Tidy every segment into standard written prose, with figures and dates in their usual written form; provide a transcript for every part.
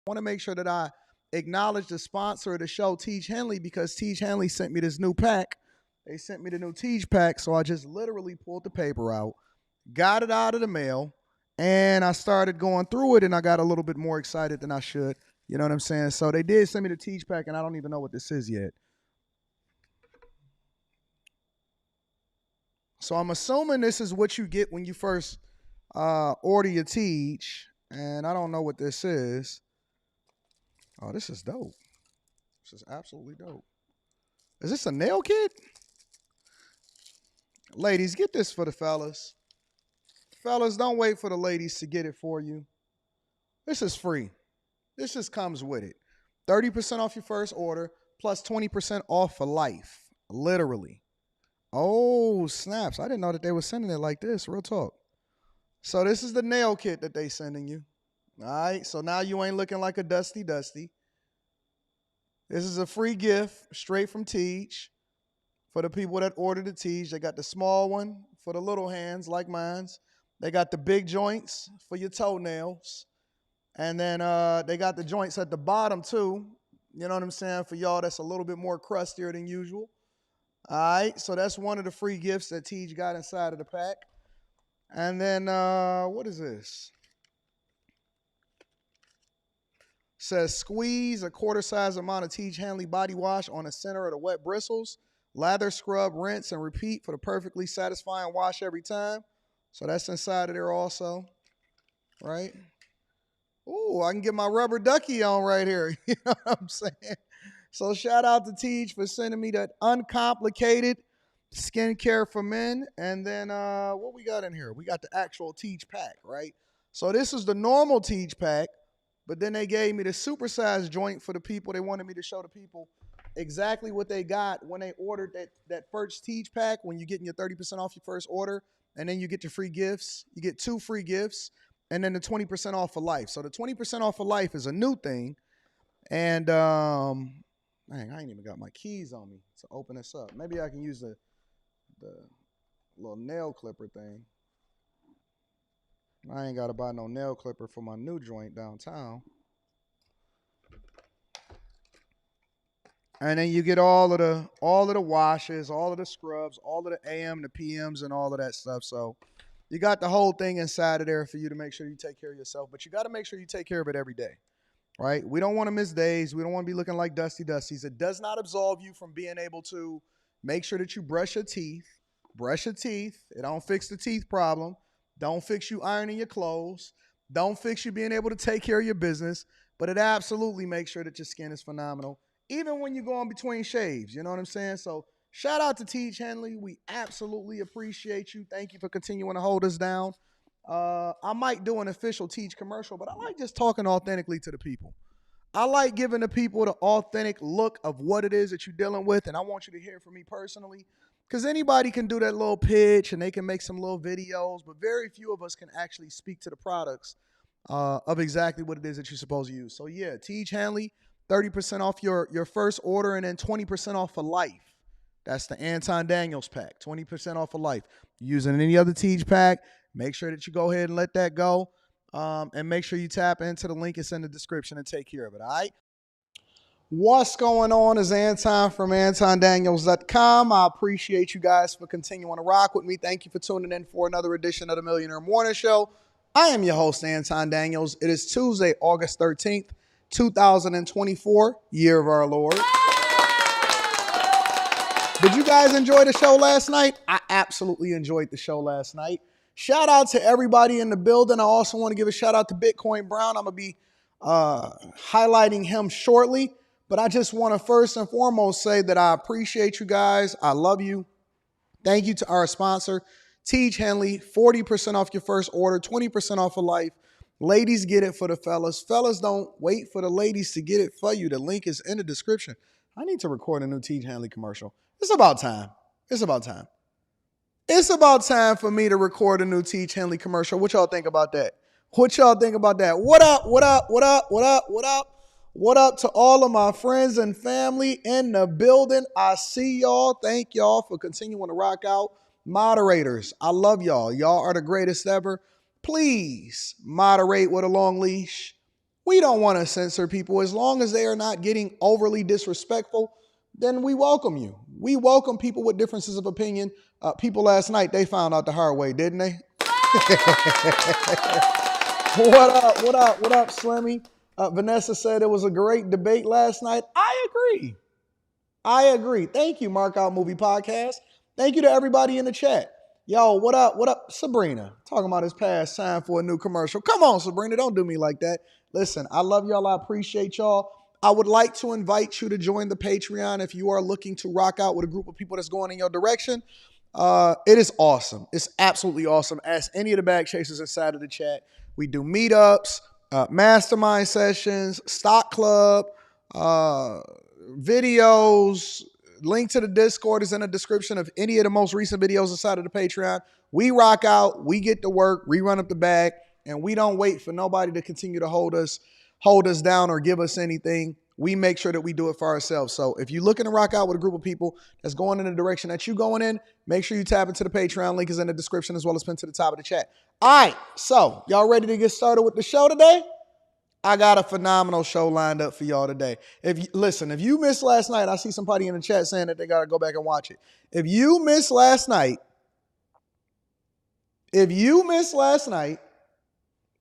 want to make sure that I acknowledge the sponsor of the show, Tiege Hanley, because Tiege Hanley sent me this new pack. They sent me the new Tiege pack, so I just literally pulled the paper out, got it out of the mail, and I started going through it, and I got a little bit more excited than I should. You know what I'm saying? So they did send me the Tiege pack, and I don't even know what this is yet. So I'm assuming this is what you get when you first order your Tiege, and I don't know what this is. Oh, this is dope. This is absolutely dope. Is this a nail kit? Ladies, get this for the fellas. Fellas, don't wait for the ladies to get it for you. This is free. This just comes with it. 30% off your first order plus 20% off for life. Literally. Oh, snaps. I didn't know that they were sending it like this. Real talk. So this is the nail kit that they sending you. All right. So now you ain't looking like a dusty. This is a free gift straight from Tiege for the people that ordered the Tiege. They got the small one for the little hands like mine's. They got the big joints for your toenails. And then they got the joints at the bottom too. You know what I'm saying? For y'all that's a little bit more crustier than usual. All right. So that's one of the free gifts that Tiege got inside of the pack. And then what is this? Says squeeze a quarter size amount of Tiege Hanley body wash on the center of the wet bristles. Lather, scrub, rinse, and repeat for the perfectly satisfying wash every time. So that's inside of there also, right? Ooh, I can get my rubber ducky on right here. You know what I'm saying? So shout out to Tiege for sending me that uncomplicated skincare for men. And then what we got in here? We got the actual Tiege pack, right? So this is the normal Tiege pack. But then they gave me the supersized joint for the people. They wanted me to show the people exactly what they got when they ordered that first Tiege pack, when you're getting your 30% off your first order, and then you get your free gifts. You get 2 free gifts, and then the 20% off for life. So the 20% off for life is a new thing. And, dang, I ain't even got my keys on me to open this up. Maybe I can use the little nail clipper thing. I ain't got to buy no nail clipper for my new joint downtown. And then you get all of the washes, all of the scrubs, all of the AM, the PMs, and all of that stuff. So you got the whole thing inside of there for you to make sure you take care of yourself. But you got to make sure you take care of it every day, right? We don't want to miss days. We don't want to be looking like dusties. It does not absolve you from being able to make sure that you brush your teeth. Brush your teeth. It don't fix the teeth problem. Don't fix you ironing your clothes. Don't fix you being able to take care of your business. But it absolutely makes sure that your skin is phenomenal, even when you go in between shaves. You know what I'm saying? So shout out to Tiege Hanley. We absolutely appreciate you. Thank you for continuing to hold us down. I might do an official Tiege commercial, but I like just talking authentically to the people. I like giving the people the authentic look of what it is that you're dealing with, and I want you to hear from me personally. Because anybody can do that little pitch and they can make some little videos, but very few of us can actually speak to the products of exactly what it is that you're supposed to use. So yeah, Tiege Hanley, 30% off your first order and then 20% off for life. That's the Anton Daniels pack, 20% off for life. Using any other Tiege pack, make sure that you go ahead and let that go. And make sure you tap into the link that's in the description and take care of it, all right? What's going on is Anton from AntonDaniels.com. I appreciate you guys for continuing to rock with me. Thank you for tuning in for another edition of the Millionaire Morning Show. I am your host, Anton Daniels. It is Tuesday, August 13th, 2024, year of our Lord. Did you guys enjoy the show last night? I absolutely enjoyed the show last night. Shout out to everybody in the building. I also want to give a shout out to Bitcoin Brown. I'm going to be highlighting him shortly. But I just want to first and foremost say that I appreciate you guys. I love you. Thank you to our sponsor, Tiege Hanley. 40% off your first order, 20% off for life. Ladies, get it for the fellas. Fellas, don't wait for the ladies to get it for you. The link is in the description. I need to record a new Tiege Hanley commercial. It's about time. It's about time. It's about time for me to record a new Tiege Hanley commercial. What y'all think about that? What y'all think about that? What up, what up, what up, what up, what up? What up to all of my friends and family in the building? I see y'all. Thank y'all for continuing to rock out. Moderators, I love y'all. Y'all are the greatest ever. Please moderate with a long leash. We don't want to censor people. As long as they are not getting overly disrespectful, then we welcome you. We welcome people with differences of opinion. People last night, they found out the hard way, didn't they? What up, Slimmy? Vanessa said it was a great debate last night. I agree. Thank you, Mark Out Movie Podcast. Thank you to everybody in the chat. Yo, what up, Sabrina? Talking about it's past time for a new commercial. Come on, Sabrina, don't do me like that. Listen, I love y'all. I appreciate y'all. I would like to invite you to join the Patreon if you are looking to rock out with a group of people that's going in your direction. It is awesome. It's absolutely awesome. Ask any of the bag chasers inside of the chat. We do meetups, mastermind sessions, stock club, videos. Link to the Discord is in the description of any of the most recent videos inside of the Patreon. We rock out, we get to work, we run up the bag, and we don't wait for nobody to continue to hold us down or give us anything. We make sure that we do it for ourselves. So if you're looking to rock out with a group of people that's going in the direction that you're going in, make sure you tap into the Patreon. Link is in the description as well as pinned to the top of the chat. All right, so y'all ready to get started with the show today? I got a phenomenal show lined up for y'all today. If you missed last night, I see somebody in the chat saying that they got to go back and watch it. If you missed last night,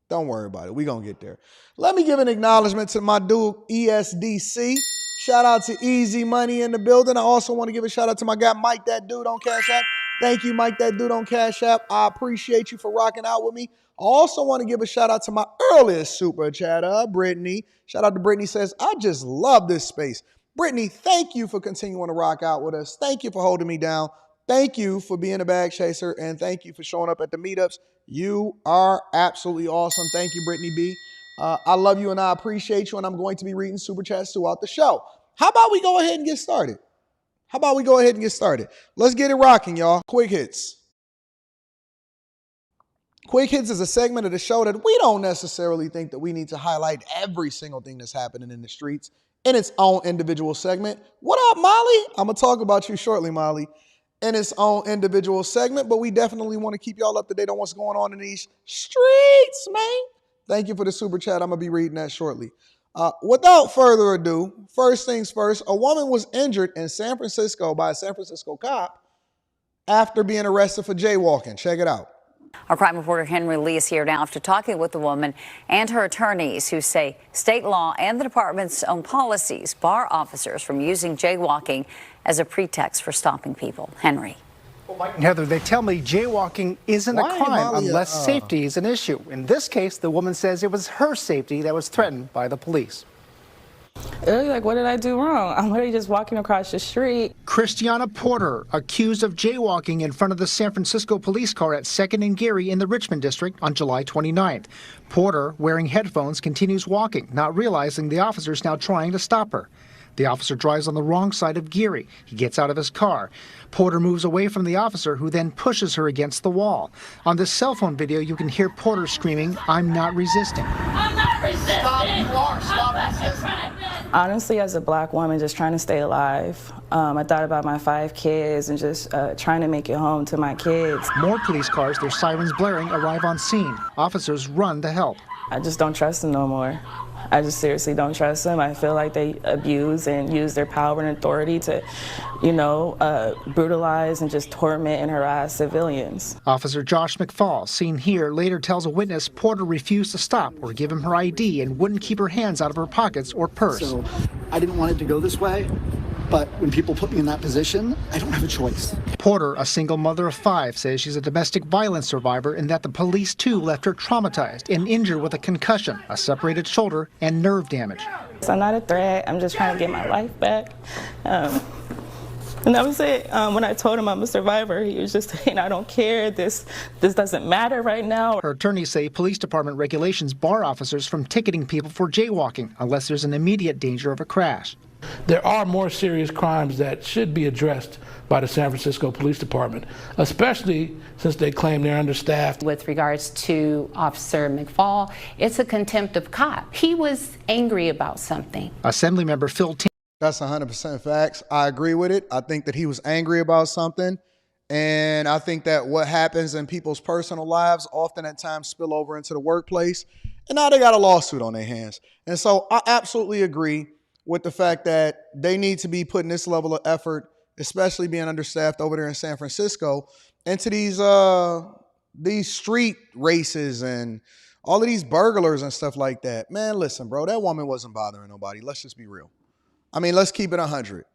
don't worry about it. We're going to get there. Let me give an acknowledgement to my dude, ESDC. Shout out to Easy Money in the building. I also want to give a shout out to my guy, Mike, that dude on Cash App. Thank you, Mike, that dude on Cash App. I appreciate you for rocking out with me. I also want to give a shout out to my earliest super chatter, Brittany. Shout out to Brittany, says, I just love this space. Brittany, thank you for continuing to rock out with us. Thank you for holding me down. Thank you for being a bag chaser, and thank you for showing up at the meetups. You are absolutely awesome. Thank you, Brittany B. I love you and I appreciate you, and I'm going to be reading super chats throughout the show. How about we go ahead and get started? Let's get it rocking, y'all. Quick hits. Quick hits is a segment of the show that we don't necessarily think that we need to highlight every single thing that's happening in the streets in its own individual segment. What up, Molly? I'm going to talk about you shortly, Molly, in its own individual segment, but we definitely want to keep y'all up to date on what's going on in these streets, man. Thank you for the super chat. I'm going to be reading that shortly. Without further ado, first things first, a woman was injured in San Francisco by a San Francisco cop after being arrested for jaywalking. Check it out. Our crime reporter Henry Lee is here now after talking with the woman and her attorneys who say state law and the department's own policies bar officers from using jaywalking as a pretext for stopping people. Henry. Well, Mike and Heather, they tell me jaywalking isn't a crime unless safety is an issue. In this case, the woman says it was her safety that was threatened by the police. Like, what did I do wrong? I'm literally just walking across the street. Christiana Porter, accused of jaywalking in front of the San Francisco police car at 2nd and Geary in the Richmond district on July 29th. Porter, wearing headphones, continues walking, not realizing the officer's now trying to stop her. The officer drives on the wrong side of Geary. He gets out of his car. Porter moves away from the officer, who then pushes her against the wall. On this cell phone video, you can hear Porter screaming, "I'm not resisting." I'm not resisting. Stop, you are. Stop resisting. Honestly, as a black woman just trying to stay alive, I thought about my 5 kids and just trying to make it home to my kids. More police cars, their sirens blaring, arrive on scene. Officers run to help. I just don't trust them no more. I just seriously don't trust them. I feel like they abuse and use their power and authority to, brutalize and just torment and harass civilians. Officer Josh McFall, seen here, later tells a witness Porter refused to stop or give him her ID and wouldn't keep her hands out of her pockets or purse. So I didn't want it to go this way, but when people put me in that position, I don't have a choice. Porter, a single mother of 5, says she's a domestic violence survivor and that the police too left her traumatized and injured with a concussion, a separated shoulder, and nerve damage. So I'm not a threat. I'm just trying to get my life back. And that was it. When I told him I'm a survivor, he was just saying, I don't care. This doesn't matter right now. Her attorneys say police department regulations bar officers from ticketing people for jaywalking unless there's an immediate danger of a crash. There are more serious crimes that should be addressed by the San Francisco Police Department, especially since they claim they're understaffed. With regards to Officer McFall, it's a contempt of cop. He was angry about something. Assemblymember Phil That's 100% facts. I agree with it. I think that he was angry about something. And I think that what happens in people's personal lives often at times spill over into the workplace. And now they got a lawsuit on their hands. And so I absolutely agree with the fact that they need to be putting this level of effort, especially being understaffed over there in San Francisco, into these street races and all of these burglars and stuff like that. Man, listen, bro, that woman wasn't bothering nobody. Let's just be real. I mean, let's keep it 100.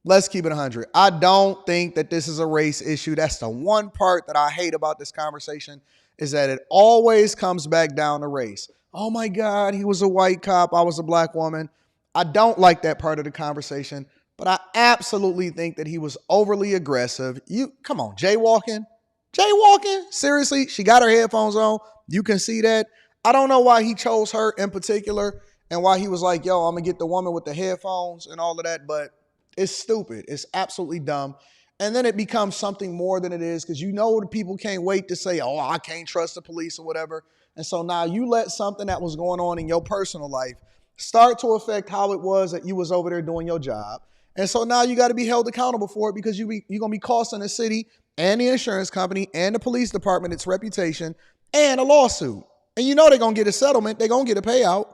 Let's keep it 100. I don't think that this is a race issue. That's the one part that I hate about this conversation, is that it always comes back down to race. Oh my God, he was a white cop, I was a black woman. I don't like that part of the conversation, but I absolutely think that he was overly aggressive. Come on, jaywalking? Jaywalking? Seriously? She got her headphones on. You can see that. I don't know why he chose her in particular and why he was like, yo, I'm going to get the woman with the headphones and all of that, but it's stupid. It's absolutely dumb. And then it becomes something more than it is, because you know the people can't wait to say, oh, I can't trust the police or whatever. And so now you let something that was going on in your personal life start to affect how it was that you was over there doing your job. And so now you got to be held accountable for it, because you're going to be costing the city and the insurance company and the police department its reputation and a lawsuit. And you know they're going to get a settlement. They're going to get a payout.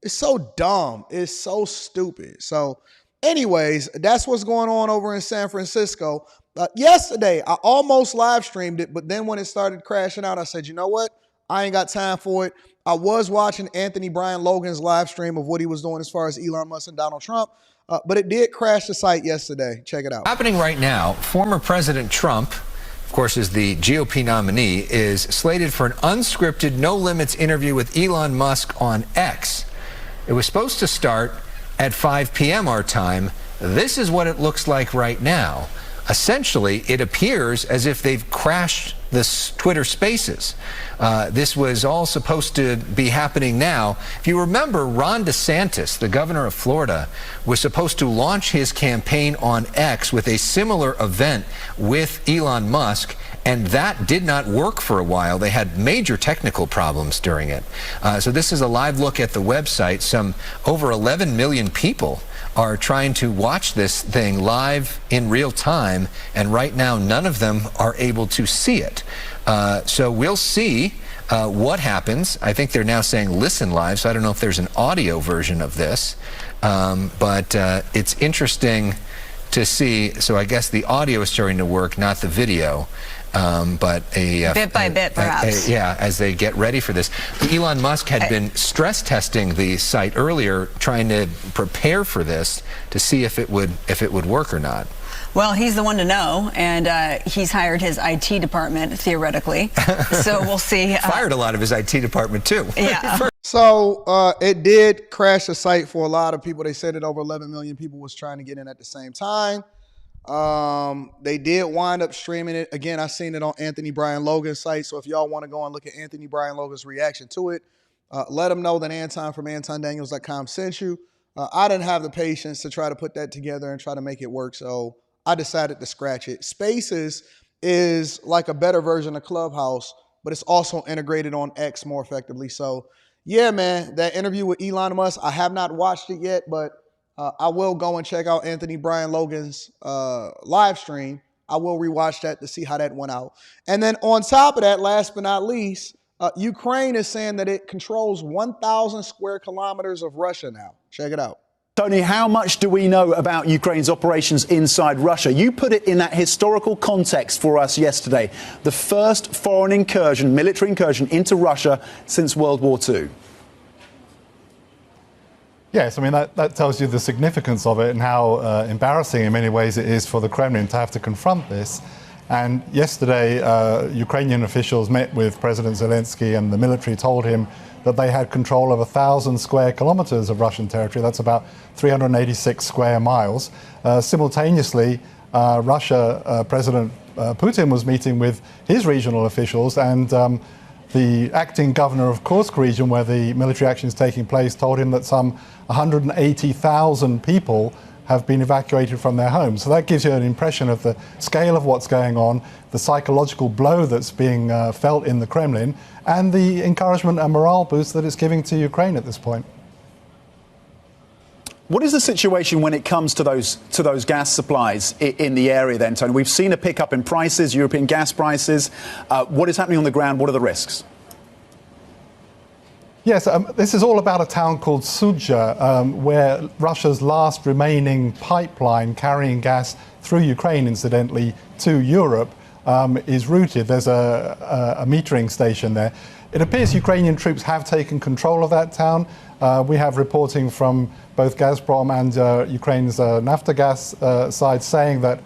It's so dumb. It's so stupid. So anyways, that's what's going on over in San Francisco. Yesterday, I almost live streamed it, but then when it started crashing out, I said, you know what? I ain't got time for it. I was watching Anthony Brian Logan's live stream of what he was doing as far as Elon Musk and Donald Trump, but it did crash the site yesterday. Check it out. Happening right now, former President Trump, of course, is the GOP nominee, is slated for an unscripted, no-limits interview with Elon Musk on X. It was supposed to start at 5 p.m. our time. This is what it looks like right now. Essentially, it appears as if they've crashed this Twitter Spaces. This was all supposed to be happening now. If you remember, Ron DeSantis, the governor of Florida, was supposed to launch his campaign on X with a similar event with Elon Musk, and that did not work for a while. They had major technical problems during it. So this is a live look at the website. Some over 11 million people are trying to watch this thing live in real time, and right now none of them are able to see it. So we'll see what happens. I think they're now saying listen live, so I don't know if there's an audio version of this, but it's interesting to see. So I guess the audio is starting to work, not the video. But bit by bit, perhaps. Yeah, as they get ready for this. Elon Musk had been stress testing the site earlier, trying to prepare for this to see if it would work or not. Well, he's the one to know, and he's hired his IT department, theoretically. So we'll see. Fired a lot of his IT department, too. Yeah. So it did crash the site for a lot of people. They said that over 11 million people was trying to get in at the same time. They did wind up streaming it. Again, I seen it on Anthony Brian Logan's site. So if y'all want to go and look at Anthony Brian Logan's reaction to it, let him know that Anton from AntonDaniels.com sent you. I didn't have the patience to try to put that together and try to make it work. So I decided to scratch it. Spaces is like a better version of Clubhouse, but it's also integrated on X more effectively. So yeah, man, that interview with Elon Musk, I have not watched it yet, but I will go and check out Anthony Brian Logan's live stream. I will rewatch that to see how that went out. And then on top of that, last but not least, Ukraine is saying that it controls 1,000 square kilometers of Russia now. Check it out. Tony, how much do we know about Ukraine's operations inside Russia? You put it in that historical context for us yesterday. The first foreign incursion, military incursion into Russia since World War II. Yes, I mean, that tells you the significance of it and how embarrassing in many ways it is for the Kremlin to have to confront this. And yesterday, Ukrainian officials met with President Zelensky, and the military told him that they had control of 1,000 square kilometers of Russian territory. That's about 386 square miles. Simultaneously, President Putin was meeting with his regional officials, and the acting governor of Kursk region, where the military action is taking place, told him that some 180,000 people have been evacuated from their homes. So that gives you an impression of the scale of what's going on, the psychological blow that's being felt in the Kremlin, and the encouragement and morale boost that it's giving to Ukraine at this point. What is the situation when it comes to those gas supplies in the area then, Tony? We've seen a pickup in prices, European gas prices. What is happening on the ground? What are the risks? Yes, this is all about a town called Sudzha, where Russia's last remaining pipeline carrying gas through Ukraine, incidentally, to Europe, is routed. There's a metering station there. It appears Ukrainian troops have taken control of that town. We have reporting from both Gazprom and Ukraine's Naftogaz side saying that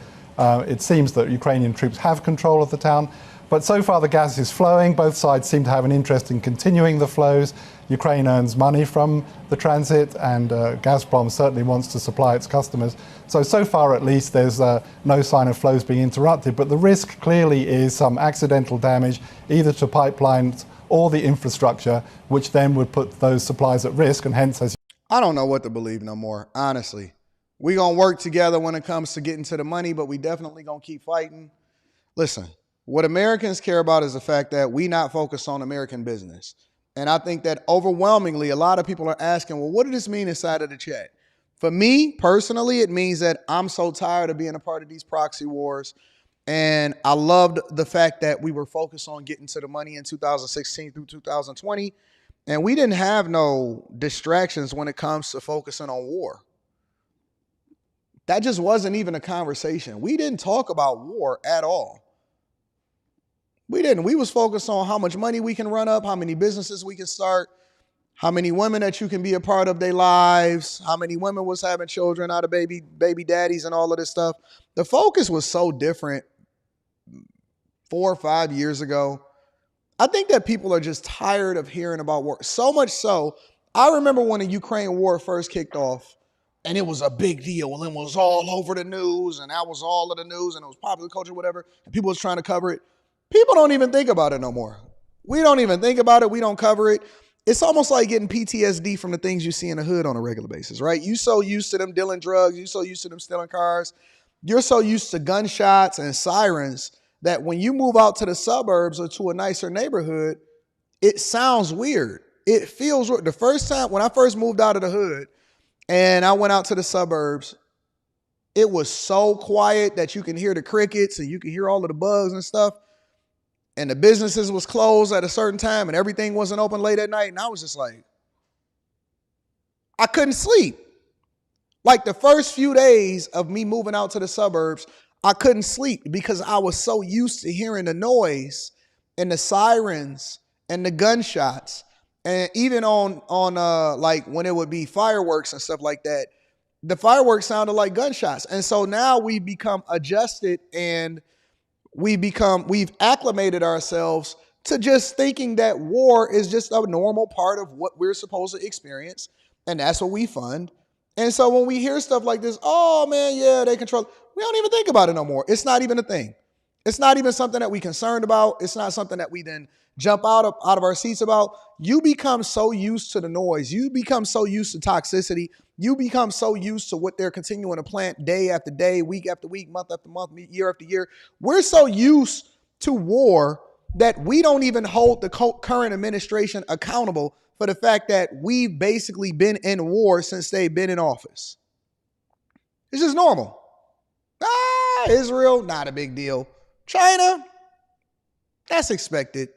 it seems that Ukrainian troops have control of the town. But so far the gas is flowing. Both sides seem to have an interest in continuing the flows. Ukraine earns money from the transit, and Gazprom certainly wants to supply its customers. So far at least there's no sign of flows being interrupted. But the risk clearly is some accidental damage either to pipelines or the infrastructure, which then would put those supplies at risk, and hence, as I don't know what to believe no more, honestly. We're going to work together when it comes to getting to the money, but we definitely going to keep fighting. Listen, what Americans care about is the fact that we not focus on American business. And I think that overwhelmingly, a lot of people are asking, well, what does this mean inside of the chat? For me, personally, it means that I'm so tired of being a part of these proxy wars. And I loved the fact that we were focused on getting to the money in 2016 through 2020. And we didn't have no distractions when it comes to focusing on war. That just wasn't even a conversation. We didn't talk about war at all. We didn't. We was focused on how much money we can run up, how many businesses we can start, how many women that you can be a part of their lives, how many women was having children out of baby daddies and all of this stuff. The focus was so different 4 or 5 years ago. I think that people are just tired of hearing about war. So much so, I remember when the Ukraine war first kicked off, and it was a big deal, and it was all over the news, and that was all of the news, and it was popular culture, whatever, and people was trying to cover it. People don't even think about it no more. We don't even think about it. We don't cover it. It's almost like getting PTSD from the things you see in the hood on a regular basis, right? You so used to them dealing drugs. You so used to them stealing cars. You're so used to gunshots and sirens that when you move out to the suburbs or to a nicer neighborhood, it sounds weird. It feels weird. The first time, when I first moved out of the hood and I went out to the suburbs, it was so quiet that you can hear the crickets and you can hear all of the bugs and stuff. And the businesses was closed at a certain time and everything wasn't open late at night. And I was just like, I couldn't sleep. Like the first few days of me moving out to the suburbs, I couldn't sleep because I was so used to hearing the noise and the sirens and the gunshots. And even on like when it would be fireworks and stuff like that, the fireworks sounded like gunshots. And so now we've become adjusted and we've acclimated ourselves to just thinking that war is just a normal part of what we're supposed to experience. And that's what we fund. And so when we hear stuff like this, oh man, yeah, they control, we don't even think about it no more. It's not even a thing. It's not even something that we're concerned about. It's not something that we then jump out of our seats about. You become so used to the noise. You become so used to toxicity. You become so used to what they're continuing to plant day after day, week after week, month after month, year after year. We're so used to war that we don't even hold the current administration accountable for the fact that we've basically been in war since they've been in office. It's just normal. Israel, not a big deal. China, that's expected.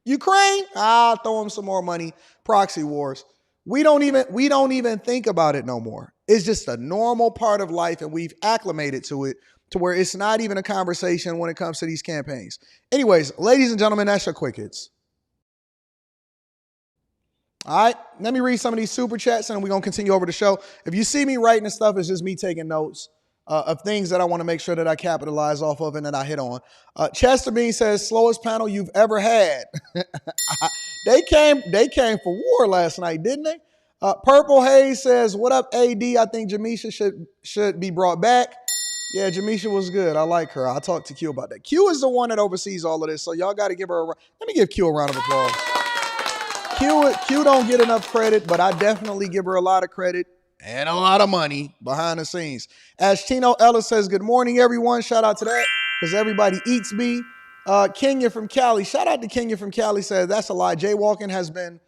Ukraine, I'll throw them some more money. Proxy wars. We don't even think about it no more. It's just a normal part of life, and we've acclimated to it to where it's not even a conversation when it comes to these campaigns. Anyways, ladies and gentlemen, that's your quick hits. All right, let me read some of these super chats, and we're going to continue over the show. If you see me writing and stuff, it's just me taking notes of things that I want to make sure that I capitalize off of and that I hit on. Chester Bean says, slowest panel you've ever had. They came for war last night, didn't they? Purple Haze says, what up, AD? I think Jamisha should be brought back. Yeah, Jamisha was good. I like her. I'll talk to Q about that. Q is the one that oversees all of this, so y'all got to give her let me give Q a round of applause. Q don't get enough credit, but I definitely give her a lot of credit and a lot of money behind the scenes. As Tino Ellis says, good morning, everyone. Shout out to that, because everybody eats me. Kenya from Cali. Shout out to Kenya from Cali. Says, that's a lie. Jaywalking hasn't been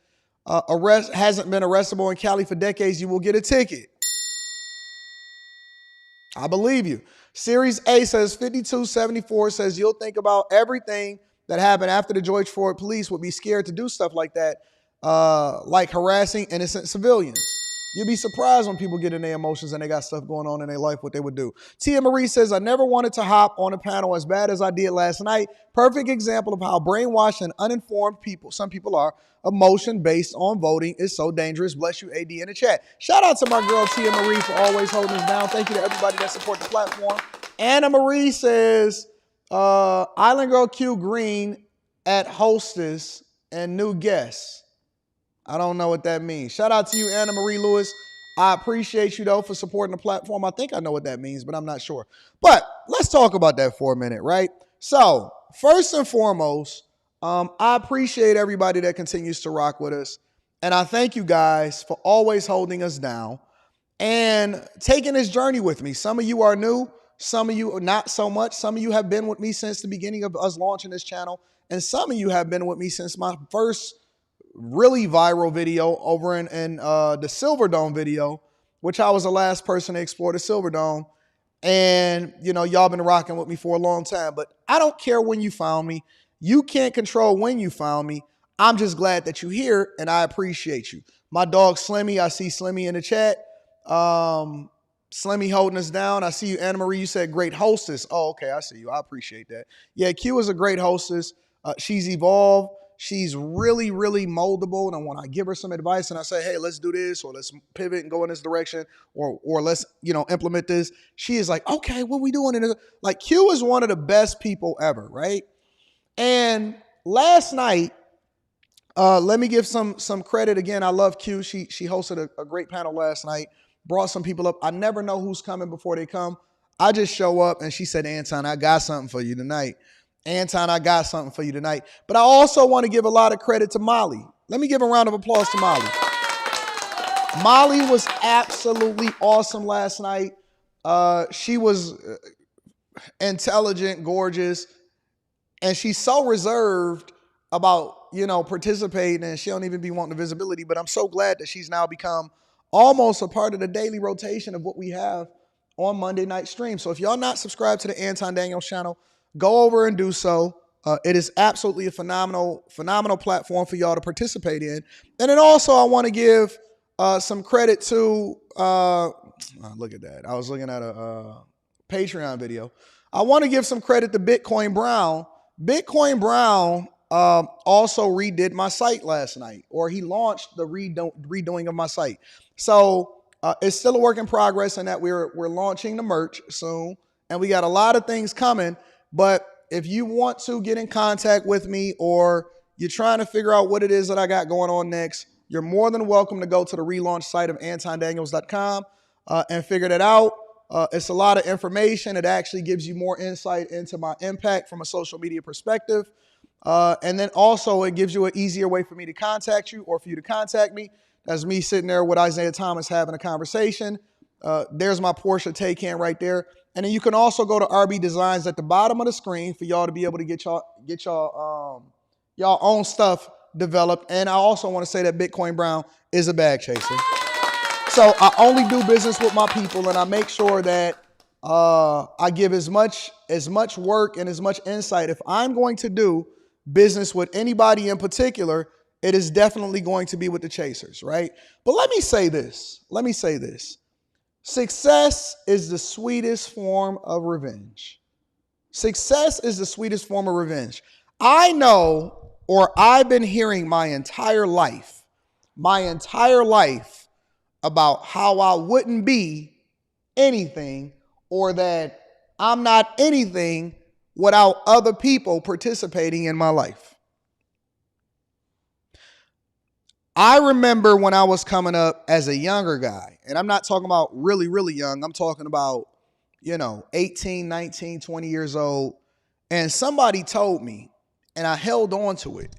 arrestable in Cali for decades. You will get a ticket. I believe you. Series A says 5274 says you'll think about everything that happened after the George Floyd police would be scared to do stuff like that. like harassing innocent civilians. You'd be surprised when people get in their emotions and they got stuff going on in their life, what they would do. Tia Marie says, I never wanted to hop on a panel as bad as I did last night. Perfect example of how brainwashed and uninformed people, some people are, emotion based on voting is so dangerous. Bless you, AD, in the chat. Shout out to my girl, Tia Marie, for always holding us down. Thank you to everybody that support the platform. Anna Marie says, Island Girl Q Green at hostess and new guests. I don't know what that means. Shout out to you, Anna Marie Lewis. I appreciate you, though, for supporting the platform. I think I know what that means, but I'm not sure. But let's talk about that for a minute, right? So first and foremost, I appreciate everybody that continues to rock with us. And I thank you guys for always holding us down and taking this journey with me. Some of you are new. Some of you not so much. Some of you have been with me since the beginning of us launching this channel. And some of you have been with me since my first really viral video over in the Silver Dome video, which I was the last person to explore the Silver Dome. And, you know, y'all been rocking with me for a long time. But I don't care when you found me. You can't control when you found me. I'm just glad that you're here, and I appreciate you. My dog Slimmy, I see Slimmy in the chat. Slimmy holding us down. I see you, Anna Marie. You said great hostess. Oh, okay, I see you. I appreciate that. Yeah, Q is a great hostess. She's evolved. She's really, really moldable. And when I give her some advice and I say, hey, let's do this, or let's pivot and go in this direction, or let's, you know, implement this, she is like, okay, what we doing? Like, Q is one of the best people ever, right? And last night, let me give some credit again. I love Q. She hosted a great panel last night, brought some people up. I never know who's coming before they come. I just show up and she said, Anton, I got something for you tonight. Anton, I got something for you tonight. But I also want to give a lot of credit to Molly. Let me give a round of applause to Molly. Molly was absolutely awesome last night. She was intelligent, gorgeous, and she's so reserved about, you know, participating, and she don't even be wanting the visibility. But I'm so glad that she's now become almost a part of the daily rotation of what we have on Monday night stream. So if y'all not subscribed to the Anton Daniels channel, go over and do so. It is absolutely a phenomenal platform for y'all to participate in. And then also I want to give some credit to, look at that. I was looking at a Patreon video. I want to give some credit to Bitcoin Brown. Bitcoin Brown also redid my site last night, or he launched the redoing of my site. So it's still a work in progress in that we're launching the merch soon, and we got a lot of things coming. But if you want to get in contact with me, or you're trying to figure out what it is that I got going on next, you're more than welcome to go to the relaunch site of AntonDaniels.com and figure that out. It's a lot of information. It actually gives you more insight into my impact from a social media perspective. And then also it gives you an easier way for me to contact you, or for you to contact me. That's me sitting there with Isaiah Thomas having a conversation. There's my Porsche Taycan right there. And then you can also go to RB Designs at the bottom of the screen for y'all to be able to get y'all own stuff developed. And I also want to say that Bitcoin Brown is a bag chaser. So I only do business with my people, and I make sure that I give as much work and as much insight. If I'm going to do business with anybody in particular, it is definitely going to be with the chasers, right? But let me say this. Success is the sweetest form of revenge. Success is the sweetest form of revenge. I know, or I've been hearing my entire life about how I wouldn't be anything, or that I'm not anything without other people participating in my life. I remember when I was coming up as a younger guy, and I'm not talking about really, really young. I'm talking about, 18, 19, 20 years old. And somebody told me, and I held on to it.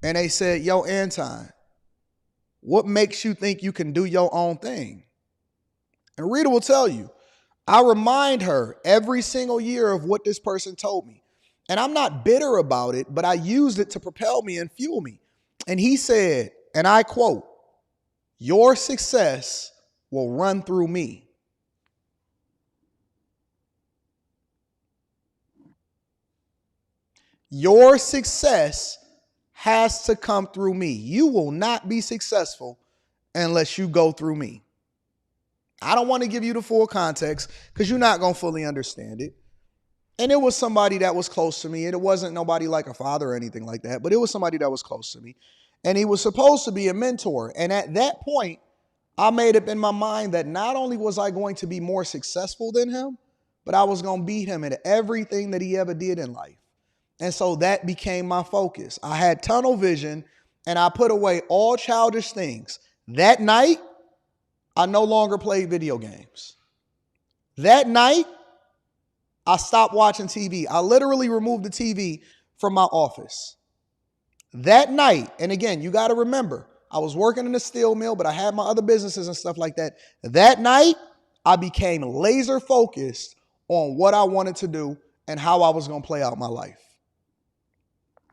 And they said, yo, Anton, what makes you think you can do your own thing? And Rita will tell you, I remind her every single year of what this person told me. And I'm not bitter about it, but I used it to propel me and fuel me. And he said, and I quote, your success will run through me. Your success has to come through me. You will not be successful unless you go through me. I don't want to give you the full context because you're not going to fully understand it. And it was somebody that was close to me. And it wasn't nobody like a father or anything like that, but it was somebody that was close to me. And he was supposed to be a mentor. And at that point, I made up in my mind that not only was I going to be more successful than him, but I was going to beat him at everything that he ever did in life. And so that became my focus. I had tunnel vision and I put away all childish things. That night, I no longer played video games. That night, I stopped watching TV. I literally removed the TV from my office. That night, and again, you got to remember, I was working in a steel mill, but I had my other businesses and stuff like that. That night, I became laser focused on what I wanted to do and how I was going to play out my life.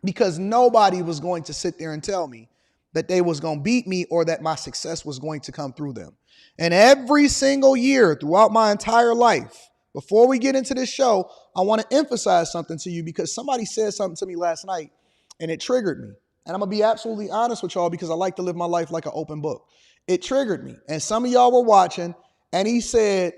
Because nobody was going to sit there and tell me that they was going to beat me or that my success was going to come through them. And every single year throughout my entire life, before we get into this show, I want to emphasize something to you because somebody said something to me last night and it triggered me. And I'm going to be absolutely honest with y'all because I like to live my life like an open book. It triggered me. And some of y'all were watching and he said,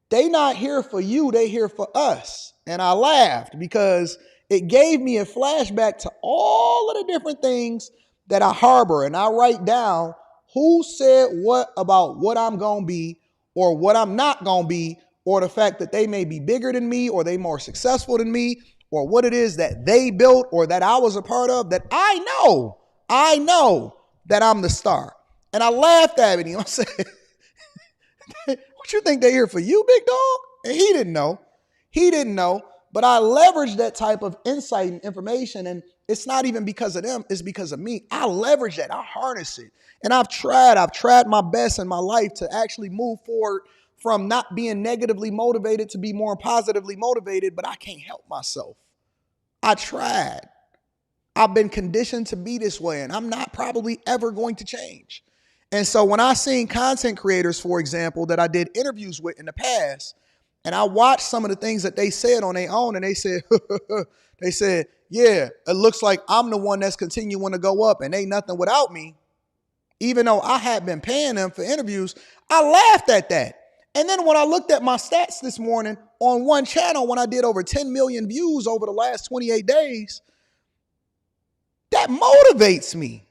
they not here for you, they here for us. And I laughed because it gave me a flashback to all of the different things that I harbor. And I write down who said what about what I'm going to be or what I'm not going to be, or the fact that they may be bigger than me or they more successful than me, or what it is that they built or that I was a part of that I know that I'm the star. And I laughed at him. I said, what you think they're here for you, big dog? And he didn't know. He didn't know. But I leveraged that type of insight and information. And it's not even because of them. It's because of me. I leverage that. I harness it. And I've tried my best in my life to actually move forward from not being negatively motivated to be more positively motivated, but I can't help myself. I tried. I've been conditioned to be this way, and I'm not probably ever going to change. And so when I seen content creators, for example, that I did interviews with in the past, and I watched some of the things that they said on their own, and they said, yeah, it looks like I'm the one that's continuing to go up and ain't nothing without me. Even though I had been paying them for interviews, I laughed at that. And then when I looked at my stats this morning on one channel, when I did over 10 million views over the last 28 days, that motivates me.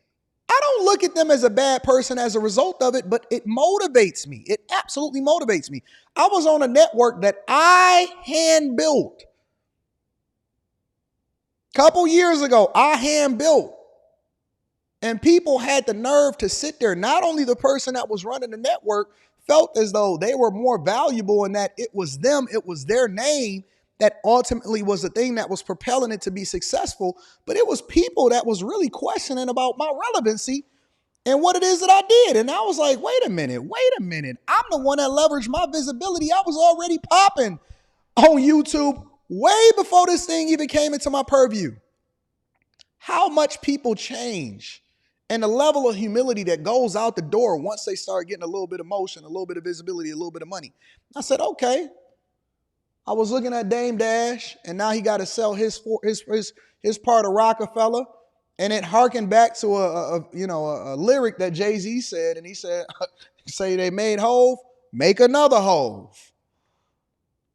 I don't look at them as a bad person as a result of it, but it motivates me. It absolutely motivates me. I was on a network that I hand built. A couple years ago, I hand built. And people had the nerve to sit there. Not only the person that was running the network felt as though they were more valuable and that it was them, it was their name that ultimately was the thing that was propelling it to be successful. But it was people that was really questioning about my relevancy and what it is that I did. And I was like, wait a minute. I'm the one that leveraged my visibility. I was already popping on YouTube way before this thing even came into my purview. How much people change and the level of humility that goes out the door once they start getting a little bit of motion, a little bit of visibility, a little bit of money. I said, okay. I was looking at Dame Dash, and now he got to sell his part of Rockefeller, and it harkened back to a lyric that Jay-Z said, and he said, "Say they made Hove, make another Hove."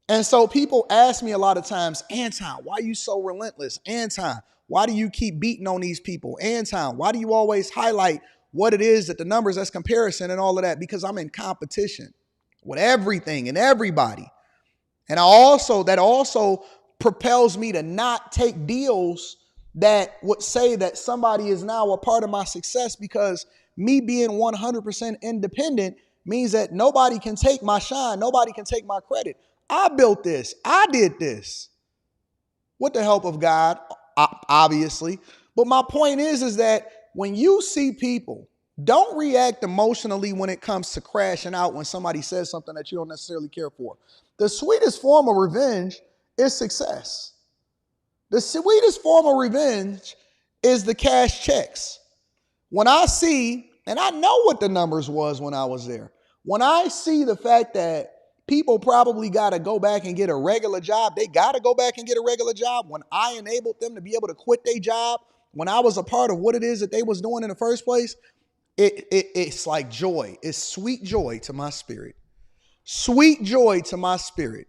And so people ask me a lot of times, Anton, why are you so relentless? Anton, why do you keep beating on these people? Anton, why do you always highlight what it is that the numbers, that's comparison and all of that? Because I'm in competition with everything and everybody. And that also propels me to not take deals that would say that somebody is now a part of my success, because me being 100% independent means that nobody can take my shine. Nobody can take my credit. I built this. I did this with the help of God, obviously. But my point is that when you see people, don't react emotionally when it comes to crashing out when somebody says something that you don't necessarily care for. The sweetest form of revenge is success. The sweetest form of revenge is the cash checks. When I see, and I know what the numbers was when I was there, when I see the fact that people probably got to go back and get a regular job, they got to go back and get a regular job. When I enabled them to be able to quit their job when I was a part of what it is that they was doing in the first place, it's like joy. It's sweet joy to my spirit. Sweet joy to my spirit.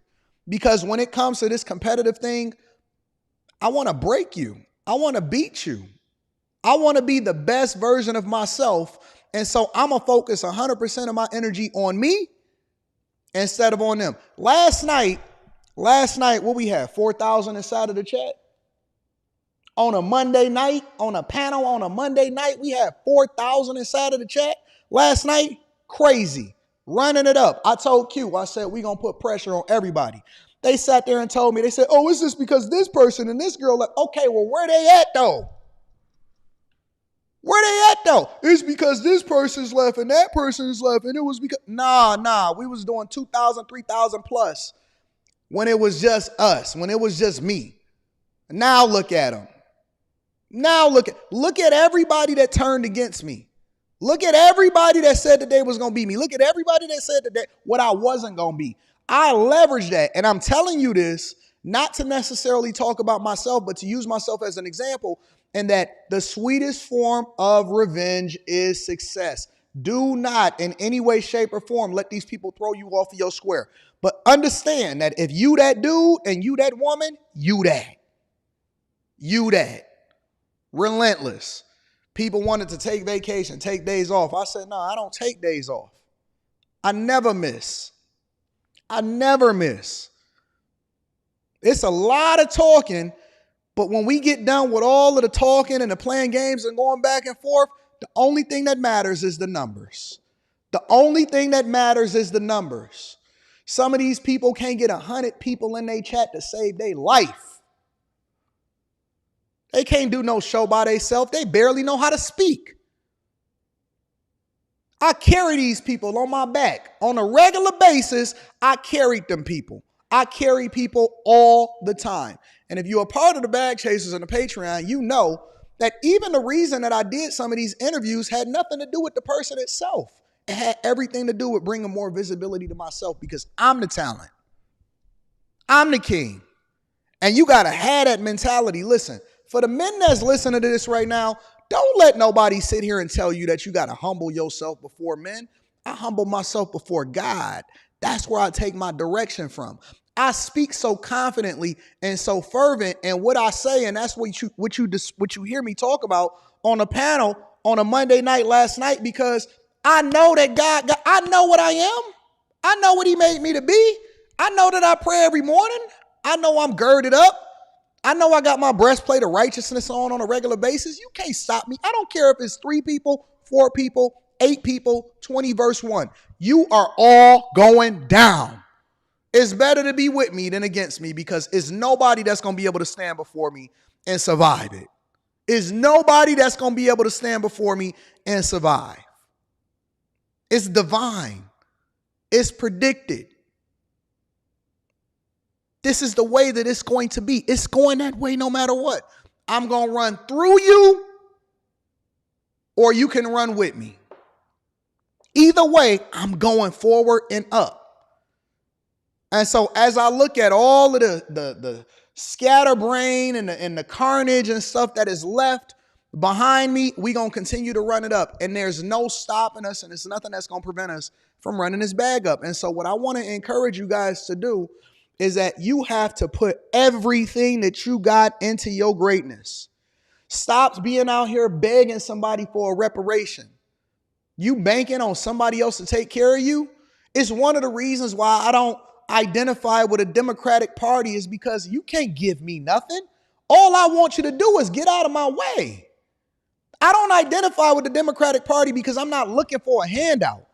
Because when it comes to this competitive thing, I want to break you. I want to beat you. I want to be the best version of myself. And so I'm going to focus 100% of my energy on me instead of on them. Last night, what we had? 4,000 inside of the chat. On a Monday night, on a panel on a Monday night, we had 4,000 inside of the chat. Last night, crazy. Running it up. I told Q, I said, we're going to put pressure on everybody. They sat there and told me, they said, oh, it's just because this person and this girl left. Okay, well, where they at though? Where they at though? It's because this person's left and that person's left. And it was because, nah, we was doing 2,000, 3,000 plus when it was just us, when it was just me. Now look at them. Now look at everybody that turned against me. Look at everybody that said that they was going to be me. Look at everybody that said that what I wasn't going to be. I leveraged that. And I'm telling you this, not to necessarily talk about myself, but to use myself as an example, and that the sweetest form of revenge is success. Do not in any way, shape, or form let these people throw you off of your square. But understand that if you that dude and you that woman, you that. Relentless. People wanted to take vacation, take days off. I said, no, I don't take days off. I never miss. It's a lot of talking, but when we get done with all of the talking and the playing games and going back and forth, the only thing that matters is the numbers. The only thing that matters is the numbers. Some of these people can't get 100 people in their chat to save their life. They can't do no show by themselves. They barely know how to speak. I carry these people on my back. On a regular basis, I carried them people. I carry people all the time. And if you're a part of the Bag Chasers and the Patreon, you know that even the reason that I did some of these interviews had nothing to do with the person itself. It had everything to do with bringing more visibility to myself because I'm the talent. I'm the king. And you got to have that mentality. Listen, for the men that's listening to this right now, don't let nobody sit here and tell you that you got to humble yourself before men. I humble myself before God. That's where I take my direction from. I speak so confidently and so fervent in what I say, and that's what you hear me talk about on a panel on a Monday night last night, because I know that God, I know what I am. I know what he made me to be. I know that I pray every morning. I know I'm girded up. I know I got my breastplate of righteousness on a regular basis. You can't stop me. I don't care if it's 3 people, 4 people, 8 people, 20 verse 1. You are all going down. It's better to be with me than against me, because it's nobody that's going to be able to stand before me and survive it. It's nobody that's going to be able to stand before me and survive. It's divine. It's predicted. This is the way that it's going to be. It's going that way no matter what. I'm going to run through you, or you can run with me. Either way, I'm going forward and up. And so as I look at all of the scatterbrain and the carnage and stuff that is left behind me, we're going to continue to run it up. And there's no stopping us, and there's nothing that's going to prevent us from running this bag up. And so what I want to encourage you guys to do is that you have to put everything that you got into your greatness. Stop being out here begging somebody for a reparation. You banking on somebody else to take care of you. It's one of the reasons why I don't identify with a Democratic Party, is because you can't give me nothing. All I want you to do is get out of my way. I don't identify with the Democratic Party because I'm not looking for a handout.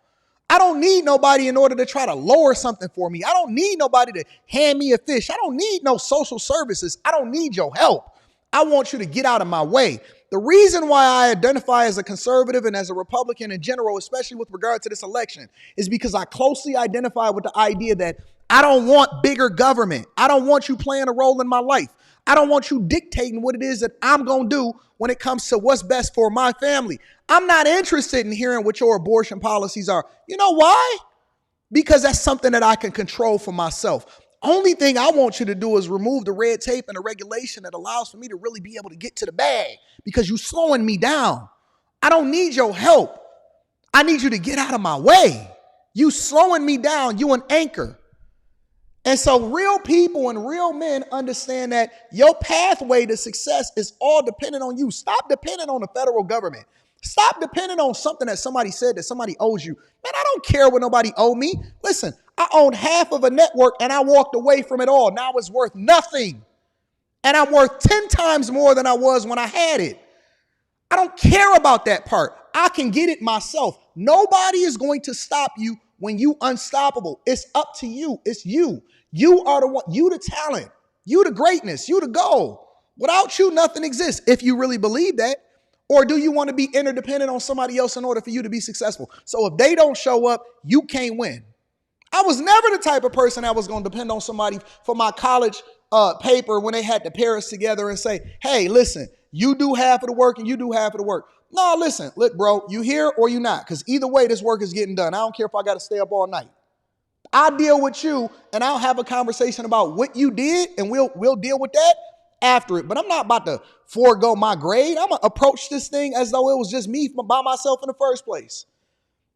I don't need nobody in order to try to lower something for me. I don't need nobody to hand me a fish. I don't need no social services. I don't need your help. I want you to get out of my way. The reason why I identify as a conservative and as a Republican in general, especially with regard to this election, is because I closely identify with the idea that I don't want bigger government. I don't want you playing a role in my life. I don't want you dictating what it is that I'm going to do when it comes to what's best for my family. I'm not interested in hearing what your abortion policies are. You know why? Because that's something that I can control for myself. Only thing I want you to do is remove the red tape and the regulation that allows for me to really be able to get to the bag, because you're slowing me down. I don't need your help. I need you to get out of my way. You slowing me down. You an anchor. And so real people and real men understand that your pathway to success is all dependent on you. Stop depending on the federal government. Stop depending on something that somebody said that somebody owes you. Man, I don't care what nobody owe me. Listen, I owned half of a network and I walked away from it all. Now it's worth nothing. And I'm worth 10 times more than I was when I had it. I don't care about that part. I can get it myself. Nobody is going to stop you when you unstoppable. It's up to you. It's you. You are the one, you the talent, you the greatness, you the goal. Without you, nothing exists. If you really believe that, or do you want to be interdependent on somebody else in order for you to be successful? So if they don't show up, you can't win. I was never the type of person that was going to depend on somebody for my college paper when they had to pair us together and say, hey, listen, you do half of the work and you do half of the work. No, listen, look, bro, you here or you not? Because either way, this work is getting done. I don't care if I got to stay up all night. I deal with you and I'll have a conversation about what you did and we'll deal with that after it. But I'm not about to forego my grade. I'm going to approach this thing as though it was just me by myself in the first place.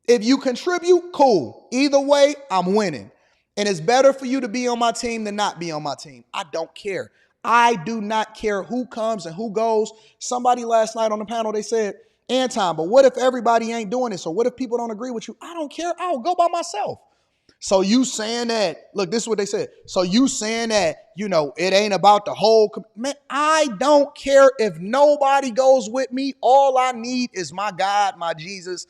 If you contribute, cool. Either way, I'm winning. And it's better for you to be on my team than not be on my team. I don't care. I do not care who comes and who goes. Somebody last night on the panel, they said, Anton, but what if everybody ain't doing this? Or what if people don't agree with you? I don't care. I'll go by myself. So you saying that, look, this is what they said. So you saying that, it ain't about the whole, man, I don't care if nobody goes with me. All I need is my God, my Jesus,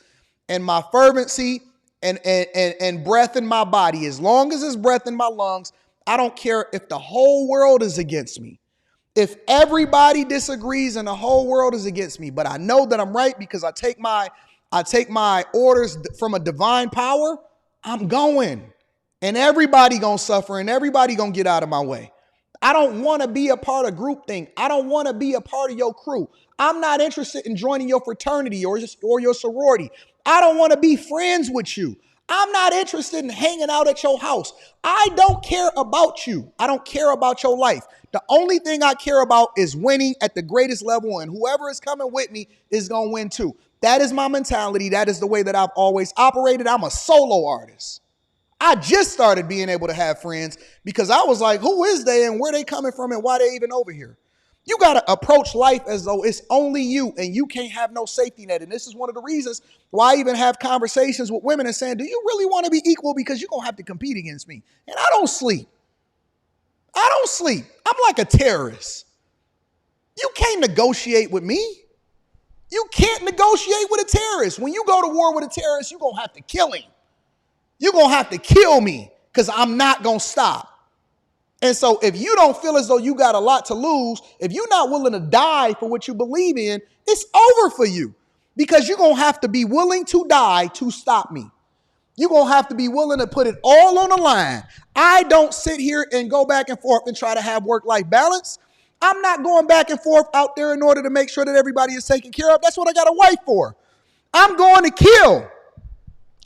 and my fervency and breath in my body. As long as there's breath in my lungs, I don't care if the whole world is against me. If everybody disagrees and the whole world is against me, but I know that I'm right because I take my orders from a divine power, I'm going. And everybody gonna suffer and everybody gonna get out of my way. I don't want to be a part of groupthink. I don't want to be a part of your crew. I'm not interested in joining your fraternity or your sorority. I don't want to be friends with you. I'm not interested in hanging out at your house. I don't care about you. I don't care about your life. The only thing I care about is winning at the greatest level, and whoever is coming with me is going to win too. That is my mentality. That is the way that I've always operated. I'm a solo artist. I just started being able to have friends because I was like, who is they and where they coming from and why they even over here? You got to approach life as though it's only you and you can't have no safety net. And this is one of the reasons why I even have conversations with women and saying, do you really want to be equal? Because you're going to have to compete against me. And I don't sleep. I'm like a terrorist. You can't negotiate with me. You can't negotiate with a terrorist. When you go to war with a terrorist, you're going to have to kill him. You're going to have to kill me because I'm not going to stop. And so if you don't feel as though you got a lot to lose, if you're not willing to die for what you believe in, it's over for you because you're going to have to be willing to die to stop me. You're going to have to be willing to put it all on the line. I don't sit here and go back and forth and try to have work-life balance. I'm not going back and forth out there in order to make sure that everybody is taken care of. That's what I got a wife for. I'm going to kill.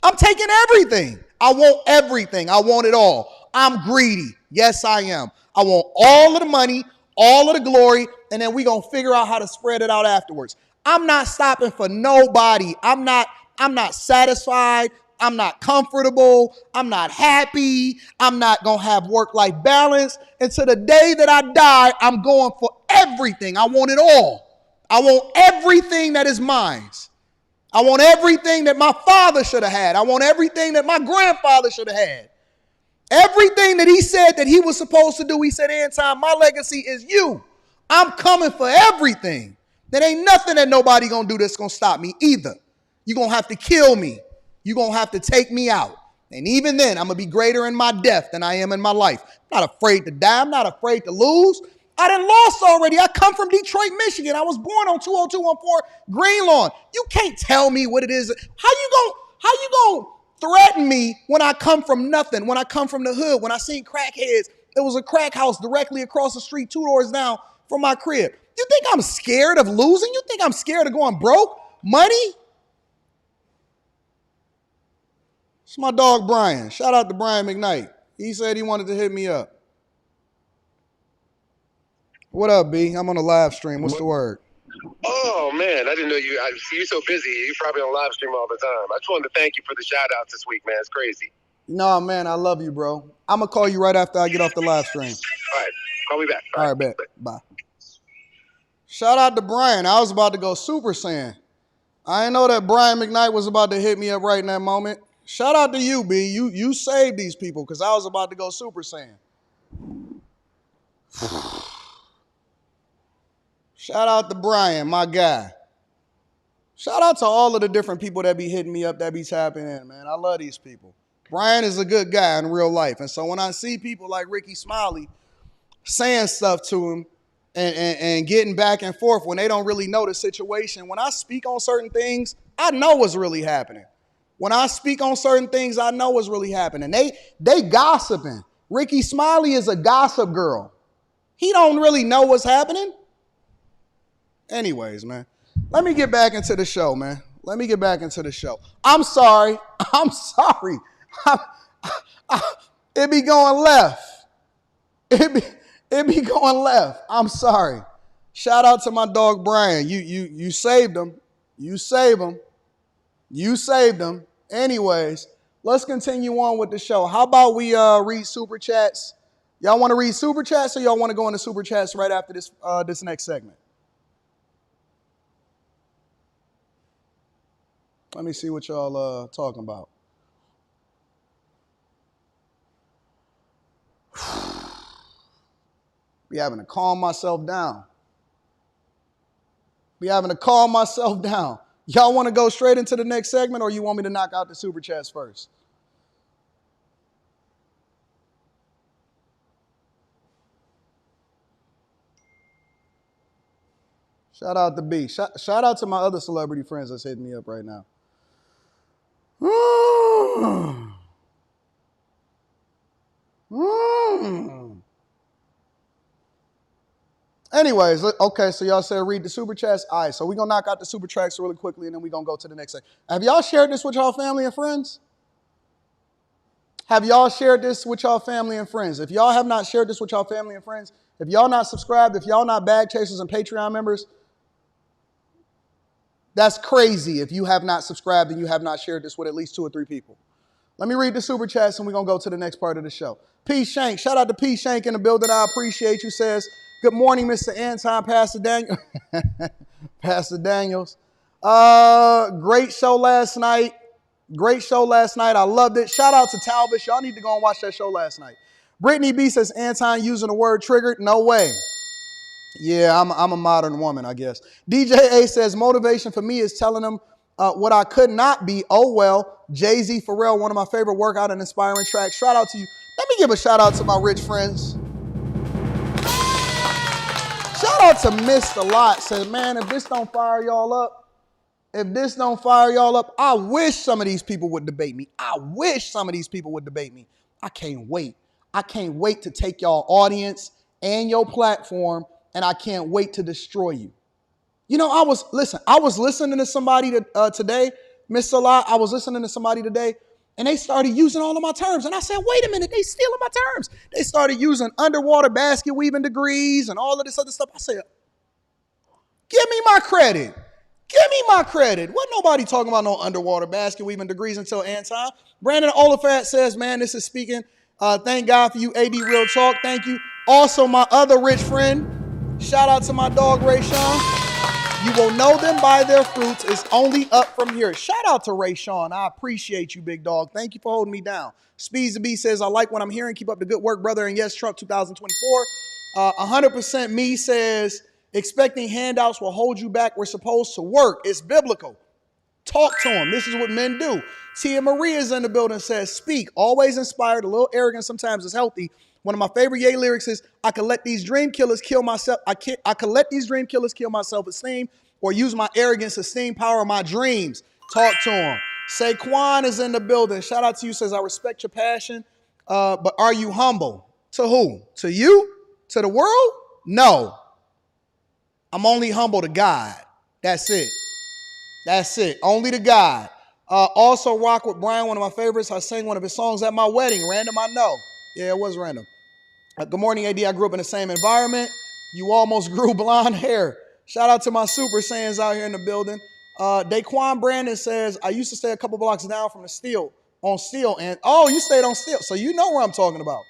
I'm taking everything. I want everything. I want it all. I'm greedy. Yes, I am. I want all of the money, all of the glory, and then we're going to figure out how to spread it out afterwards. I'm not stopping for nobody. I'm not satisfied. I'm not comfortable. I'm not happy. I'm not going to have work-life balance. Until the day that I die, I'm going for everything. I want it all. I want everything that is mine. I want everything that my father should have had. I want everything that my grandfather should have had. Everything that he said that he was supposed to do, he said, Anton, my legacy is you. I'm coming for everything. There ain't nothing that nobody gonna do that's gonna stop me either. You're gonna have to kill me. You're gonna have to take me out. And even then, I'm gonna be greater in my death than I am in my life. I'm not afraid to die. I'm not afraid to lose. I done lost already. I come from Detroit, Michigan. I was born on 20214 Greenlawn. You can't tell me what it is. How you gonna threaten me when I come from nothing, when I come from the hood, when I seen crackheads? It was a crack house directly across the street, 2 doors down from my crib. You think I'm scared of losing? You think I'm scared of going broke? Money? It's my dog, Brian. Shout out to Brian McKnight. He said he wanted to hit me up. What up, B? I'm on a live stream. What's the word? Oh, man, I didn't know you. You're so busy. You're probably on live stream all the time. I just wanted to thank you for the shout-outs this week, man. It's crazy. No, man, I love you, bro. I'm going to call you right after I get off the live stream. All right. Call me back. All right, bet. Bye. Shout out to Brian. I was about to go Super Saiyan. I didn't know that Brian McKnight was about to hit me up right in that moment. Shout out to you, B. You saved these people because I was about to go Super Saiyan. Shout out to Brian, my guy. Shout out to all of the different people that be hitting me up, that be tapping in, man. I love these people. Brian is a good guy in real life. And so when I see people like Ricky Smiley saying stuff to him and getting back and forth when they don't really know the situation, when I speak on certain things, I know what's really happening. When I speak on certain things, I know what's really happening. They gossiping. Ricky Smiley is a gossip girl. He don't really know what's happening. Anyways, man, let me get back into the show, man. Let me get back into the show. I'm sorry. It be going left. It be going left. I'm sorry. Shout out to my dog Brian. You saved him. You saved him. You saved him. Anyways, let's continue on with the show. How about we read super chats? Y'all want to read super chats or y'all want to go into super chats right after this next segment? Let me see what y'all talking about. Be having to calm myself down. Y'all want to go straight into the next segment or you want me to knock out the super chats first? Shout out to B. Shout out to my other celebrity friends that's hitting me up right now. Anyways, okay, so y'all said read the super chats. All right, so we're going to knock out the super chats really quickly, and then we're going to go to the next thing. Have y'all shared this with y'all family and friends? Have y'all shared this with y'all family and friends? If y'all have not shared this with y'all family and friends, if y'all not subscribed, if y'all not bag chasers and Patreon members, that's crazy if you have not subscribed and you have not shared this with at least 2 or 3 people. Let me read the super chats and we're going to go to the next part of the show. P. Shank, shout out to P. Shank in the building. I appreciate you. Says, good morning, Mr. Anton, Pastor Daniel. Pastor Daniels. Great show last night. I loved it. Shout out to Talbot. Y'all need to go and watch that show last night. Brittany B says, Anton using the word triggered. No way. Yeah, I'm a modern woman, I guess. DJ A says, motivation for me is telling them what I could not be. Oh, well. Jay-Z, Pharrell, one of my favorite workout and inspiring tracks. Shout out to you. Let me give a shout out to my rich friends. Shout out to Mr. Lot. Said, man, if this don't fire y'all up, I wish some of these people would debate me. I can't wait. I can't wait to take y'all audience and your platform, and I can't wait to destroy you. You know, I was listening to somebody today, Mr. Lot. I was listening to somebody today, and they started using all of my terms. And I said, wait a minute, they stealing my terms. They started using underwater basket weaving degrees and all of this other stuff. I said, give me my credit. Wasn't nobody talking about no underwater basket weaving degrees until Anton. Brandon Olafat says, man, this is speaking. Thank God for you, AD Real Talk. Thank you. Also, my other rich friend, shout out to my dog, Ray Sean. You will know them by their fruits. It's only up from here. Shout out to Ray Sean. I appreciate you, big dog. Thank you for holding me down. Speeds the B says, I like what I'm hearing. Keep up the good work, brother. And yes, Trump 2024. 100% me says, expecting handouts will hold you back. We're supposed to work. It's biblical. Talk to them. This is what men do. Tia Maria's in the building, says, speak. Always inspired. A little arrogant sometimes is healthy. One of my favorite Ye lyrics is, I could let these dream killers kill myself. I could let these dream killers kill my self-esteem or use my arrogance to steam power my dreams. Talk to them. Saquon is in the building. Shout out to you. Says, I respect your passion, but are you humble? To who? To you? To the world? No. I'm only humble to God. That's it. Only to God. Also rock with Brian, one of my favorites. I sang one of his songs at my wedding. Random, I know. Yeah, it was random. Good morning, AD. I grew up in the same environment. You almost grew blonde hair. Shout out to my Super Saiyans out here in the building. Daquan Brandon says, I used to stay a couple blocks down from the Steel, on Steel. And oh, you stayed on Steel. So you know where I'm talking about.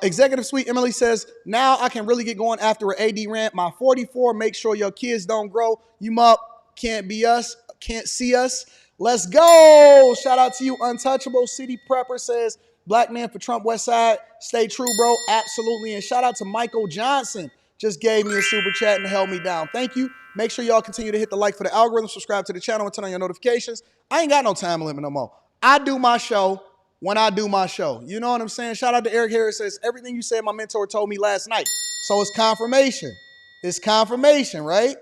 Executive Suite Emily says, now I can really get going after an AD rant. My 44, make sure your kids don't grow. You up, can't be us, can't see us. Let's go. Shout out to you, Untouchable. City Prepper says, Black man for Trump West Side. Stay true, bro. Absolutely. And shout out to Michael Johnson. Just gave me a super chat and held me down. Thank you. Make sure y'all continue to hit the like for the algorithm, subscribe to the channel, and turn on your notifications. I ain't got no time limit no more. I do my show when I do my show. You know what I'm saying? Shout out to Eric Harris says, everything you said my mentor told me last night. So it's confirmation. It's confirmation, right?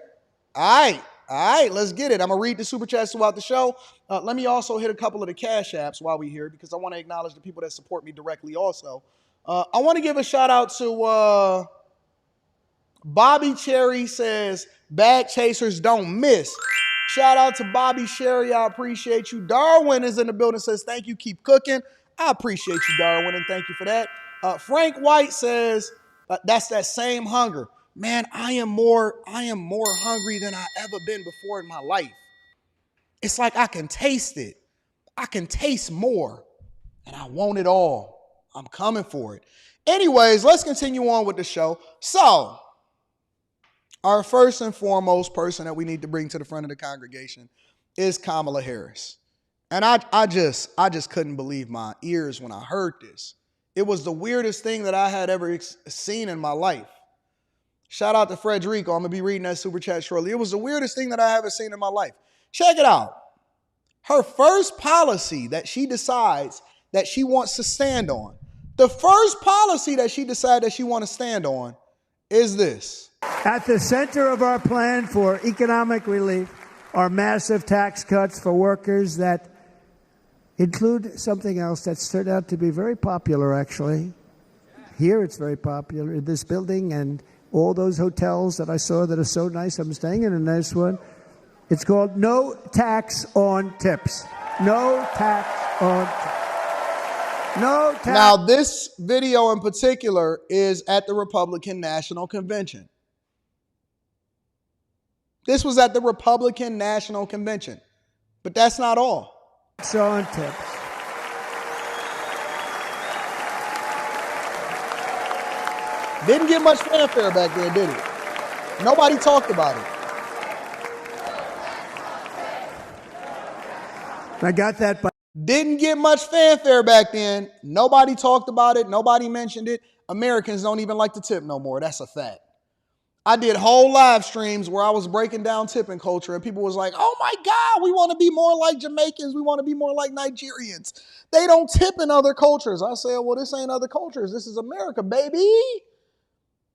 All right, let's get it. I'm going to read the super chats throughout the show. Let me also hit a couple of the cash apps while we're here because I want to acknowledge the people that support me directly also. I want to give a shout out to Bobby Cherry says, bag chasers don't miss. Shout out to Bobby Cherry. I appreciate you. Darwin is in the building, says, thank you. Keep cooking. I appreciate you, Darwin, and thank you for that. Frank White says, that's that same hunger. Man, I am more hungry than I ever been before in my life. It's like I can taste it. I can taste more, and I want it all. I'm coming for it. Anyways, let's continue on with the show. So, our first and foremost person that we need to bring to the front of the congregation is Kamala Harris. And I just couldn't believe my ears when I heard this. It was the weirdest thing that I had ever seen in my life. Shout out to Frederico. I'm going to be reading that super chat shortly. It was the weirdest thing that I ever seen in my life. Check it out. Her first policy that she decides that she wants to stand on, the first policy that she decided that she wants to stand on is this. At the center of our plan for economic relief are massive tax cuts for workers that include something else that's turned out to be very popular, actually. Here it's very popular in this building and all those hotels that I saw that are so nice. I'm staying in a nice one. It's called no tax on tips. No tax on tips. No tax. Now, this video in particular is at the Republican National Convention. This was at the Republican National Convention. But that's not all. Tax on tips. Didn't get much fanfare back then, did it? Nobody talked about it. I got that. Didn't get much fanfare back then. Nobody talked about it. Nobody mentioned it. Americans don't even like to tip no more. That's a fact. I did whole live streams where I was breaking down tipping culture and people was like, oh my God, we want to be more like Jamaicans. We want to be more like Nigerians. They don't tip in other cultures. I said, well, this ain't other cultures. This is America, baby.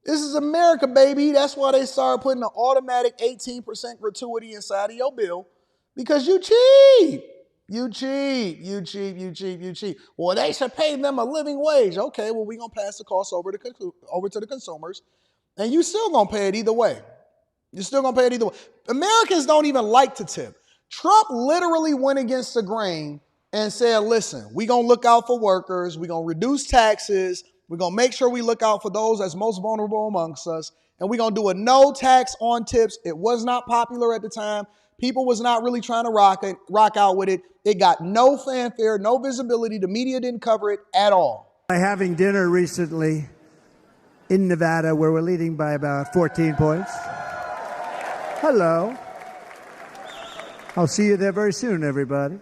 This is America, baby. That's why they started putting an automatic 18% gratuity inside of your bill because you cheap. You cheap. Well, they should pay them a living wage. Okay, well, we're going to pass the cost over to the consumers, and you still going to pay it either way. You're still going to pay it either way. Americans don't even like to tip. Trump literally went against the grain and said, listen, we're going to look out for workers. We're going to reduce taxes. We're going to make sure we look out for those that's most vulnerable amongst us, and we're going to do a no tax on tips. It was not popular at the time. People was not really trying to rock out with it. It got no fanfare, no visibility. The media didn't cover it at all. By having dinner recently in Nevada where we're leading by about 14 points. Hello. I'll see you there very soon, everybody.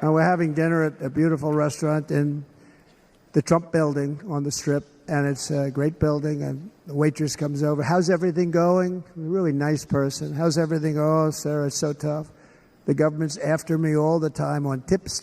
And we're having dinner at a beautiful restaurant in the Trump building on the Strip. And it's a great building, and the waitress comes over. How's everything going? A really nice person. How's everything? Oh, sir, it's so tough. The government's after me all the time on tips.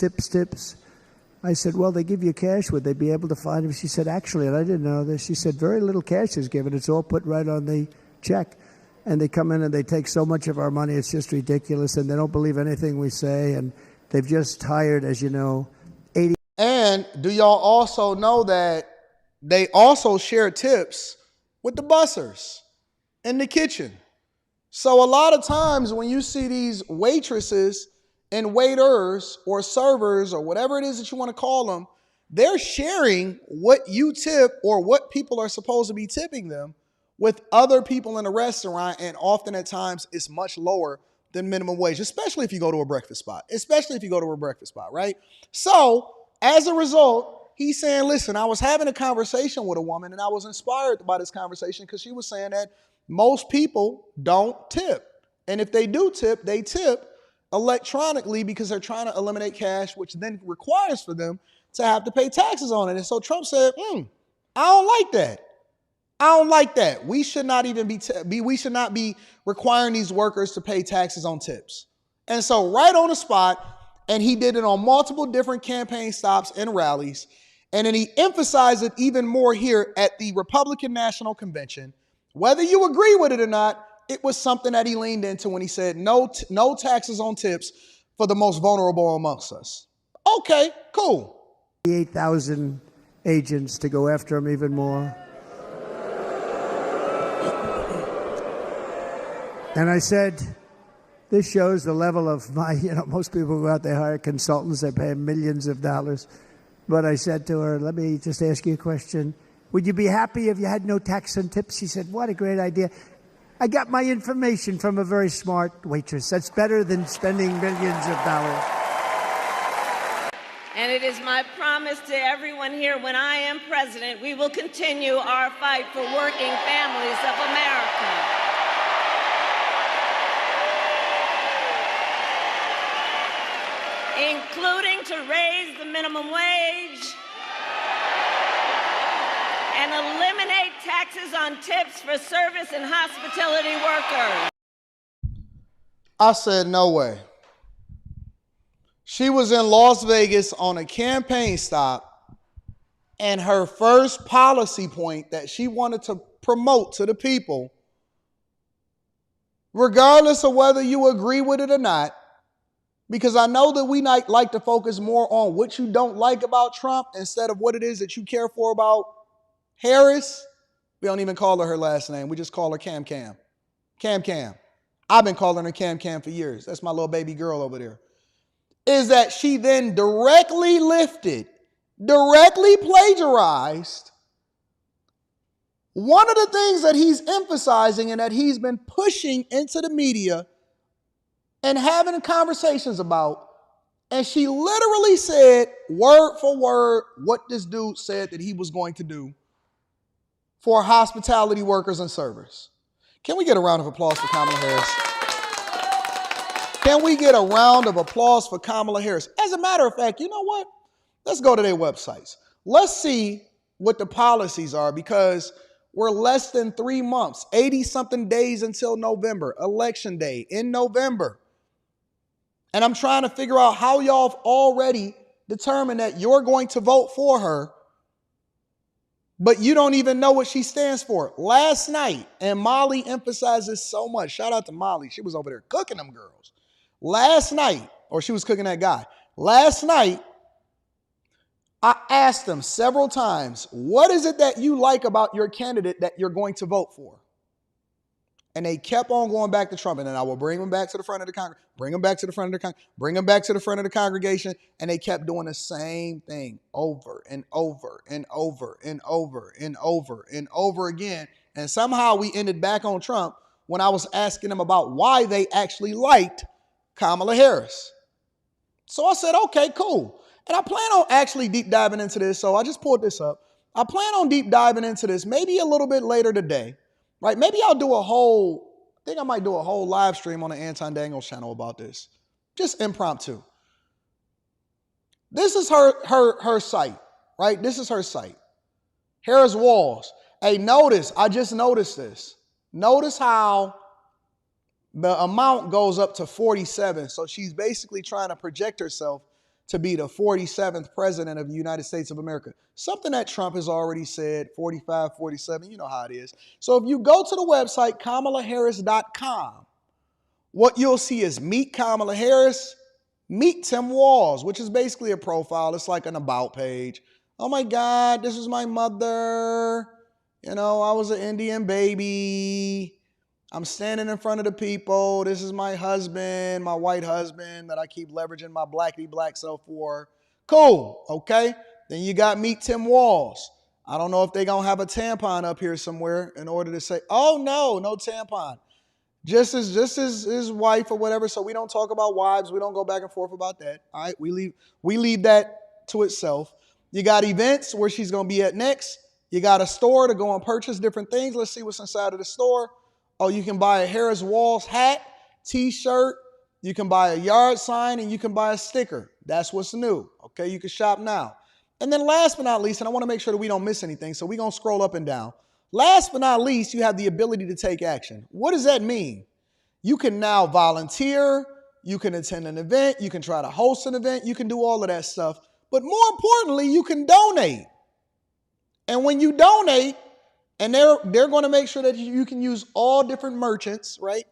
I said, well, they give you cash. Would they be able to find him? She said, actually, and I didn't know this, she said, very little cash is given. It's all put right on the check. And they come in and they take so much of our money, it's just ridiculous, and they don't believe anything we say. And they've just hired, as you know, 80. And do y'all also know that they also share tips with the bussers in the kitchen? So a lot of times when you see these waitresses and waiters or servers or whatever it is that you want to call them, they're sharing what you tip or what people are supposed to be tipping them with other people in the restaurant, and often at times it's much lower than minimum wage, especially if you go to a breakfast spot, right? So as a result, he's saying, listen, I was having a conversation with a woman and I was inspired by this conversation because she was saying that most people don't tip. And if they do tip, they tip electronically because they're trying to eliminate cash, which then requires for them to have to pay taxes on it. And so Trump said, I don't like that. I don't like that. We should not even we should not be requiring these workers to pay taxes on tips. And so right on the spot, and he did it on multiple different campaign stops and rallies, and then he emphasized it even more here at the Republican National Convention. Whether you agree with it or not, it was something that he leaned into when he said no taxes on tips for the most vulnerable amongst us. Okay, cool. 8,000 agents to go after him even more. And I said, this shows the level of my, most people go out, they hire consultants, they pay millions of dollars. But I said to her, let me just ask you a question. Would you be happy if you had no tax on tips? She said, what a great idea. I got my information from a very smart waitress. That's better than spending millions of dollars. And it is my promise to everyone here, when I am president, we will continue our fight for working families of America. Including to raise the minimum wage and eliminate taxes on tips for service and hospitality workers. I said, no way. She was in Las Vegas on a campaign stop, and her first policy point that she wanted to promote to the people, regardless of whether you agree with it or not, because I know that we like to focus more on what you don't like about Trump instead of what it is that you care for about Harris. We don't even call her last name. We just call her Cam Cam. Cam Cam. I've been calling her Cam Cam for years. That's my little baby girl over there. Is that she then directly plagiarized one of the things that he's emphasizing and that he's been pushing into the media and having conversations about, and she literally said word for word what this dude said that he was going to do for hospitality workers and servers. Can we get a round of applause for Kamala Harris? Can we get a round of applause for Kamala Harris? As a matter of fact, you know what? Let's go to their websites. Let's see what the policies are, because we're less than 3 months, 80-something days until November, election day in November. And I'm trying to figure out how y'all have already determined that you're going to vote for her, but you don't even know what she stands for. Last night, and Molly emphasizes so much. Shout out to Molly. She was over there cooking them girls. Last night, or she was cooking that guy. Last night, I asked them several times, what is it that you like about your candidate that you're going to vote for? And they kept on going back to Trump. And then I will bring them back to the front of the Congress, bring them back to the front of the bring them back to the front of the congregation. And they kept doing the same thing over and over and over and over and over and over again. And somehow we ended back on Trump when I was asking them about why they actually liked Kamala Harris. So I said, okay, cool. And I plan on actually deep diving into this. So I just pulled this up. I plan on deep diving into this maybe a little bit later today. Right? Maybe I'll do I think I might do a whole live stream on the Anton Daniels channel about this. Just impromptu. This is her site, right? This is her site. Harris Walls. Hey, notice, I just noticed this. Notice how the amount goes up to 47. So she's basically trying to project herself to be the 47th president of the United States of America. Something that Trump has already said, 45, 47, you know how it is. So if you go to the website, KamalaHarris.com, what you'll see is Meet Kamala Harris, Meet Tim Walz, which is basically a profile. It's like an about page. Oh my God, this is my mother. I was an Indian baby. I'm standing in front of the people. This is my husband, my white husband that I keep leveraging my blackity black self for. Cool, okay? Then you got Meet Tim Walz. I don't know if they're going to have a tampon up here somewhere in order to say, oh, no tampon. Just as his wife or whatever. So we don't talk about wives. We don't go back and forth about that. All right, we leave that to itself. You got events where she's going to be at next. You got a store to go and purchase different things. Let's see what's inside of the store. Oh, you can buy a Harris Walls hat, t-shirt. You can buy a yard sign, and you can buy a sticker. That's what's new. Okay, you can shop now. And then last but not least, and I want to make sure that we don't miss anything, so we're going to scroll up and down. Last but not least, you have the ability to take action. What does that mean? You can now volunteer. You can attend an event. You can try to host an event. You can do all of that stuff. But more importantly, you can donate. And when you donate, and they're going to make sure that you can use all different merchants, right?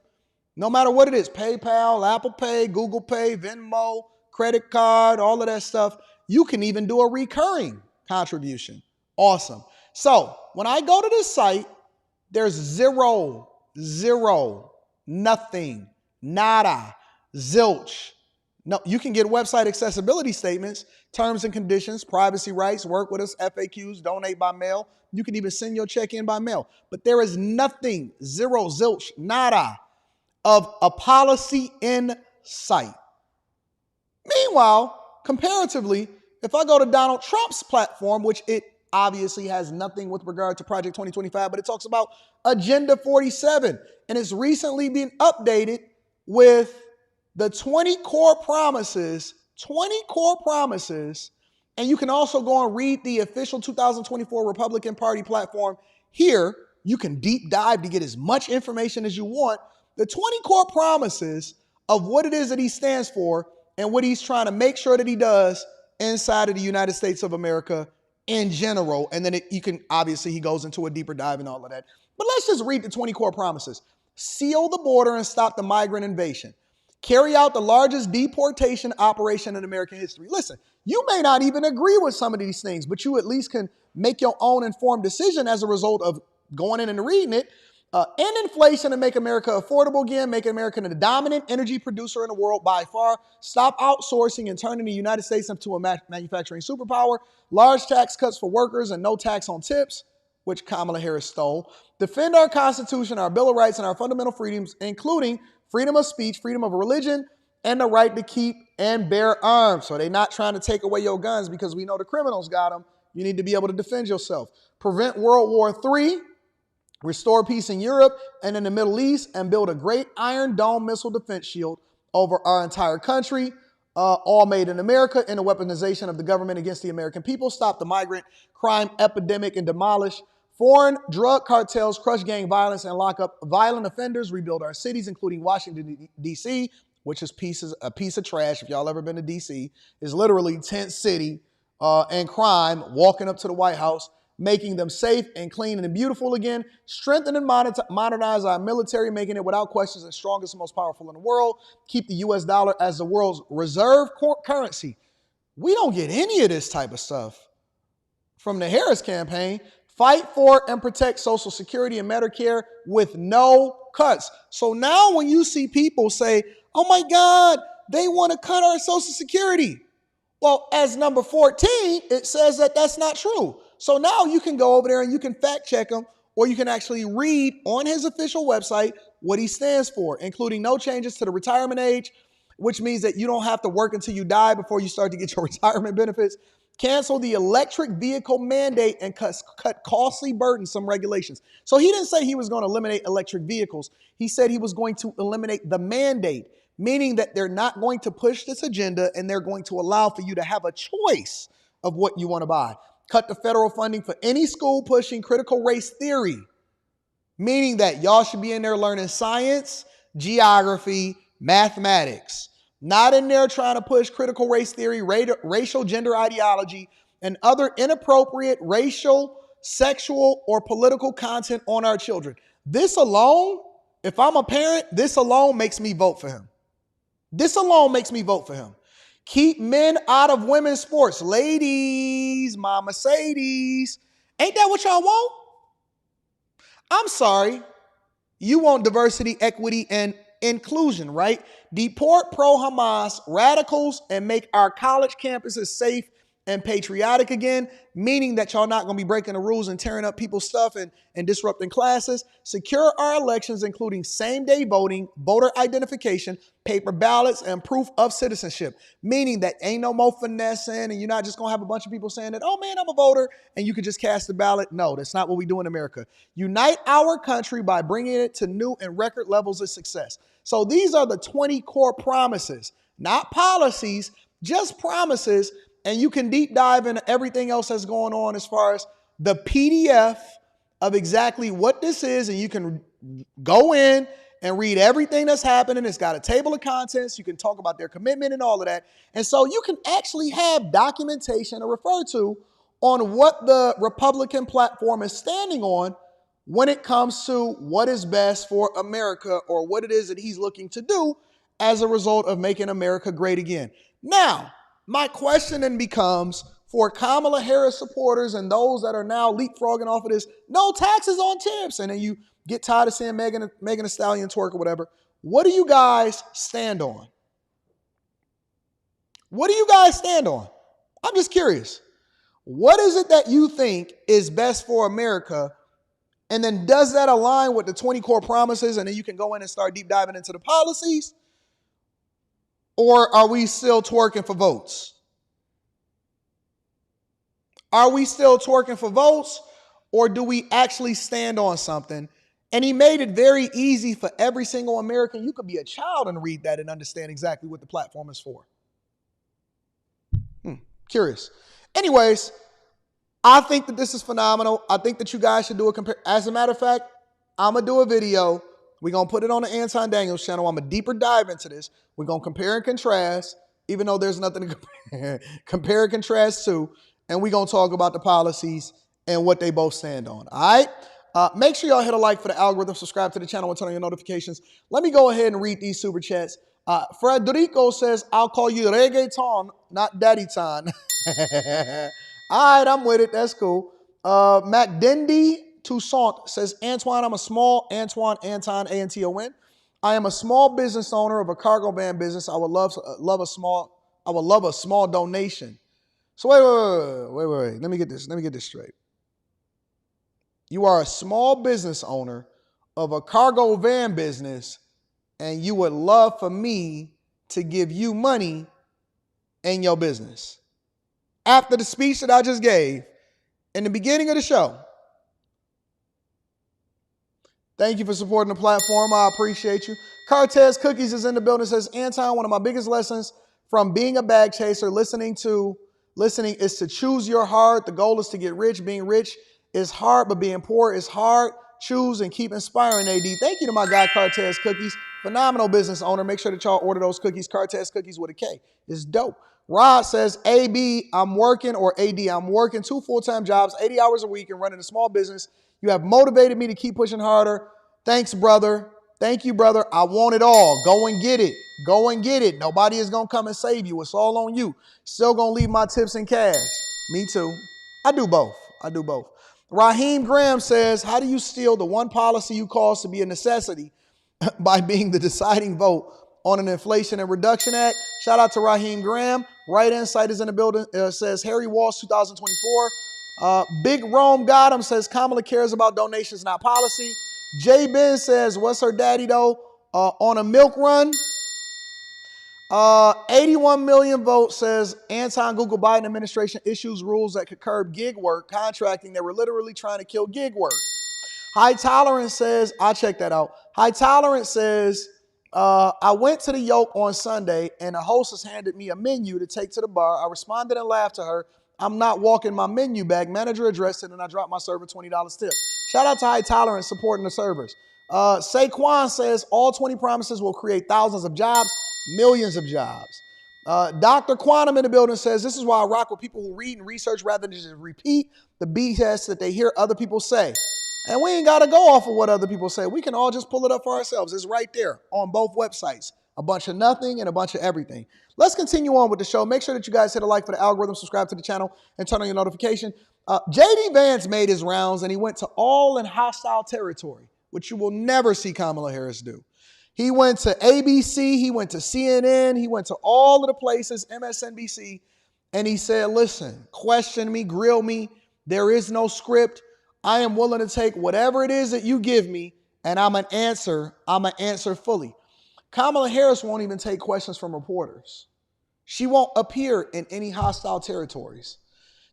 No matter what it is, PayPal, Apple Pay, Google Pay, Venmo, credit card, all of that stuff. You can even do a recurring contribution. Awesome. So when I go to this site, there's zero, nothing, nada, zilch. No, you can get website accessibility statements, terms and conditions, privacy rights, work with us, FAQs, donate by mail. You can even send your check in by mail. But there is nothing, zero, zilch, nada of a policy in sight. Meanwhile, comparatively, if I go to Donald Trump's platform, which it obviously has nothing with regard to Project 2025, but it talks about Agenda 47, and it's recently been updated with the 20 core promises, and you can also go and read the official 2024 Republican Party platform here. You can deep dive to get as much information as you want. The 20 core promises of what it is that he stands for and what he's trying to make sure that he does inside of the United States of America in general. And then he goes into a deeper dive and all of that. But let's just read the 20 core promises. Seal the border and stop the migrant invasion. Carry out the largest deportation operation in American history. Listen, you may not even agree with some of these things, but you at least can make your own informed decision as a result of going in and reading it. End inflation and make America affordable again. Make America the dominant energy producer in the world by far. Stop outsourcing and turning the United States into a manufacturing superpower. Large tax cuts for workers and no tax on tips, which Kamala Harris stole. Defend our Constitution, our Bill of Rights, and our fundamental freedoms, including freedom of speech, freedom of religion, and the right to keep and bear arms. So they're not trying to take away your guns because we know the criminals got them. You need to be able to defend yourself. Prevent World War III. Restore peace in Europe and in the Middle East, and build a great Iron Dome missile defense shield over our entire country, all made in America, and the weaponization of the government against the American people. Stop the migrant crime epidemic and demolish foreign drug cartels, crush gang violence, and lock up violent offenders. Rebuild our cities, including Washington, D.C., which is a piece of trash. If y'all ever been to D.C., is literally tent city and crime walking up to the White House, making them safe and clean and beautiful again. Strengthen and modernize our military, making it without questions the strongest and most powerful in the world. Keep the U.S. dollar as the world's reserve currency. We don't get any of this type of stuff from the Harris campaign. Fight for and protect Social Security and Medicare with no cuts. So now when you see people say, oh my God, they want to cut our Social Security. Well, as number 14, it says that that's not true. So now you can go over there and you can fact check him, or you can actually read on his official website what he stands for, including no changes to the retirement age, which means that you don't have to work until you die before you start to get your retirement benefits. Cancel the electric vehicle mandate and cut costly, burdensome regulations. So he didn't say he was going to eliminate electric vehicles. He said he was going to eliminate the mandate, meaning that they're not going to push this agenda and they're going to allow for you to have a choice of what you want to buy. Cut the federal funding for any school pushing critical race theory, meaning that y'all should be in there learning science, geography, mathematics, not in there trying to push critical race theory, racial gender ideology, and other inappropriate racial, sexual, or political content on our children. This alone, if I'm a parent, this alone makes me vote for him. This alone makes me vote for him. Keep men out of women's sports. Ladies, Mama Sadies. Ain't that what y'all want? I'm sorry. You want diversity, equity, and inclusion, right? Deport pro-Hamas radicals and make our college campuses safe and patriotic again, meaning that y'all not going to be breaking the rules and tearing up people's stuff and disrupting classes. Secure our elections, including same-day voting, voter identification, paper ballots, and proof of citizenship, meaning that ain't no more finessing and you're not just going to have a bunch of people saying that, oh, man, I'm a voter, and you can just cast the ballot. No, that's not what we do in America. Unite our country by bringing it to new and record levels of success. So these are the 20 core promises, not policies, just promises. And you can deep dive into everything else that's going on as far as the PDF of exactly what this is. And you can go in and read everything that's happening. It's got a table of contents. You can talk about their commitment and all of that. And so you can actually have documentation to refer to on what the Republican platform is standing on when it comes to what is best for America or what it is that he's looking to do as a result of making America great again. Now, my question then becomes, for Kamala Harris supporters and those that are now leapfrogging off of this, no taxes on tips, and then you get tired of seeing Megan Thee Stallion twerk or whatever, what do you guys stand on? What do you guys stand on? I'm just curious. What is it that you think is best for America? And then does that align with the 20 core promises? And then you can go in and start deep diving into the policies? Or are we still twerking for votes? Are we still twerking for votes? Or do we actually stand on something? And he made it very easy for every single American. You could be a child and read that and understand exactly what the platform is for. Curious. Anyways, I think that this is phenomenal. I think that you guys should do a compare. As a matter of fact, I'm going to do a video. We're going to put it on the Anton Daniels channel. I'm going to deeper dive into this. We're going to compare and contrast, even though there's nothing to compare and contrast to. And we're going to talk about the policies and what they both stand on. All right? Make sure y'all hit a like for the algorithm, subscribe to the channel, and turn on your notifications. Let me go ahead and read these super chats. Frederico says, I'll call you reggaeton, not daddy ton. All right, I'm with it. That's cool. Mac Dendy Toussaint says, Anton, Anton, A-N-T-O-N. I am a small business owner of a cargo van business. I would love a small donation. So wait. Let me get this straight. You are a small business owner of a cargo van business, and you would love for me to give you money in your business. After the speech that I just gave in the beginning of the show. Thank you for supporting the platform. I appreciate you. Cartez Cookies is in the building. Says, Anton, one of my biggest lessons from being a bag chaser, listening is to choose your heart. The goal is to get rich. Being rich is hard, but being poor is hard. Choose and keep inspiring, AD. Thank you to my guy, Cartez Cookies. Phenomenal business owner. Make sure that y'all order those cookies. Cartez Cookies with a K. It's dope. Rod says, AB, I'm working, or AD, I'm working 2 full-time jobs, 80 hours a week, and running a small business. You have motivated me to keep pushing harder. Thanks, brother. Thank you, brother. I want it all. Go and get it. Go and get it. Nobody is going to come and save you. It's all on you. Still going to leave my tips in cash. Me too. I do both. Raheem Graham says, how do you steal the one policy you cause to be a necessity by being the deciding vote on an Inflation and Reduction Act? Shout out to Raheem Graham. Right Insight is in the building. Says Harry Walsh 2024. Big Rome Gotham says Kamala cares about donations, not policy. Jay Ben says, what's her daddy though? On a milk run. 81 million votes says anti-Google Biden administration issues rules that could curb gig work, contracting. They were literally trying to kill gig work. High Tolerance says, I'll check that out. High Tolerance says, I went to the Yoke on Sunday and the hostess handed me a menu to take to the bar. I responded and laughed to her. I'm not walking my menu back. Manager addressed it and I dropped my server $20 tip. Shout out to High Tolerance supporting the servers. Saquon says all 20 promises will create thousands of jobs, millions of jobs. Dr. Quantum in the building says, this is why I rock with people who read and research rather than just repeat the BS that they hear other people say. And we ain't got to go off of what other people say. We can all just pull it up for ourselves. It's right there on both websites. A bunch of nothing and a bunch of everything. Let's continue on with the show. Make sure that you guys hit a like for the algorithm, subscribe to the channel, and turn on your notification. J.D. Vance made his rounds, and he went to all in hostile territory, which you will never see Kamala Harris do. He went to ABC, he went to CNN, he went to all of the places, MSNBC, and he said, listen, question me, grill me. There is no script. I am willing to take whatever it is that you give me, and I'm an answer fully. Kamala Harris won't even take questions from reporters. She won't appear in any hostile territories.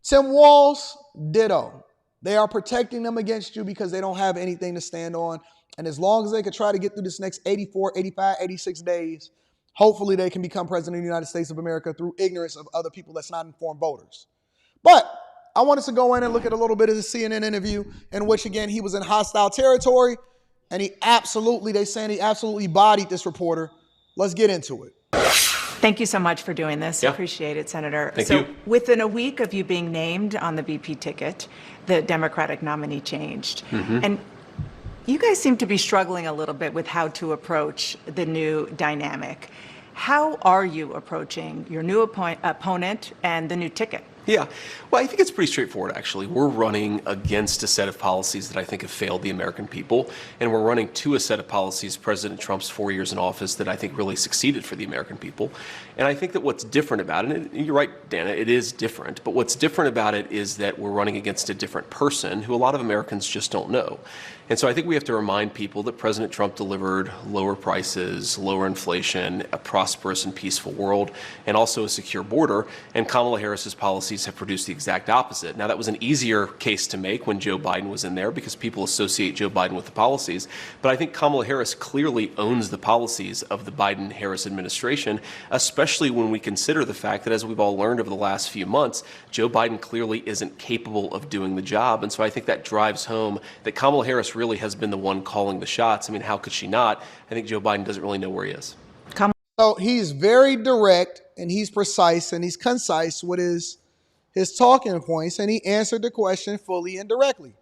Tim Walz, ditto. They are protecting them against you because they don't have anything to stand on. And as long as they can try to get through this next 84, 85, 86 days, hopefully they can become president of the United States of America through ignorance of other people that's not informed voters. But I wanted to go in and look at a little bit of the CNN interview in which, again, he was in hostile territory, and they saying he absolutely bodied this reporter. Let's get into it. Thank you so much for doing this. Yeah. Appreciate it, Senator. Thank so you. Within a week of you being named on the VP ticket, the Democratic nominee changed. And you guys seem to be struggling a little bit with how to approach the new dynamic. How are you approaching your new opponent and the new ticket? Yeah, well, I think it's pretty straightforward, actually. We're running against a set of policies that I think have failed the American people, and we're running to a set of policies, President Trump's 4 years in office, that I think really succeeded for the American people. And I think that what's different about it, and you're right, Dana, it is different, but what's different about it is that we're running against a different person who a lot of Americans just don't know. And so I think we have to remind people that President Trump delivered lower prices, lower inflation, a prosperous and peaceful world, and also a secure border. And Kamala Harris's policies have produced the exact opposite. Now, that was an easier case to make when Joe Biden was in there because people associate Joe Biden with the policies. But I think Kamala Harris clearly owns the policies of the Biden-Harris administration, especially when we consider the fact that, as we've all learned over the last few months, Joe Biden clearly isn't capable of doing the job. And so I think that drives home that Kamala Harris really has been the one calling the shots. I mean, how could she not? I think Joe Biden doesn't really know where he is. So he's very direct and he's precise and he's concise with his talking points, and he answered the question fully and directly.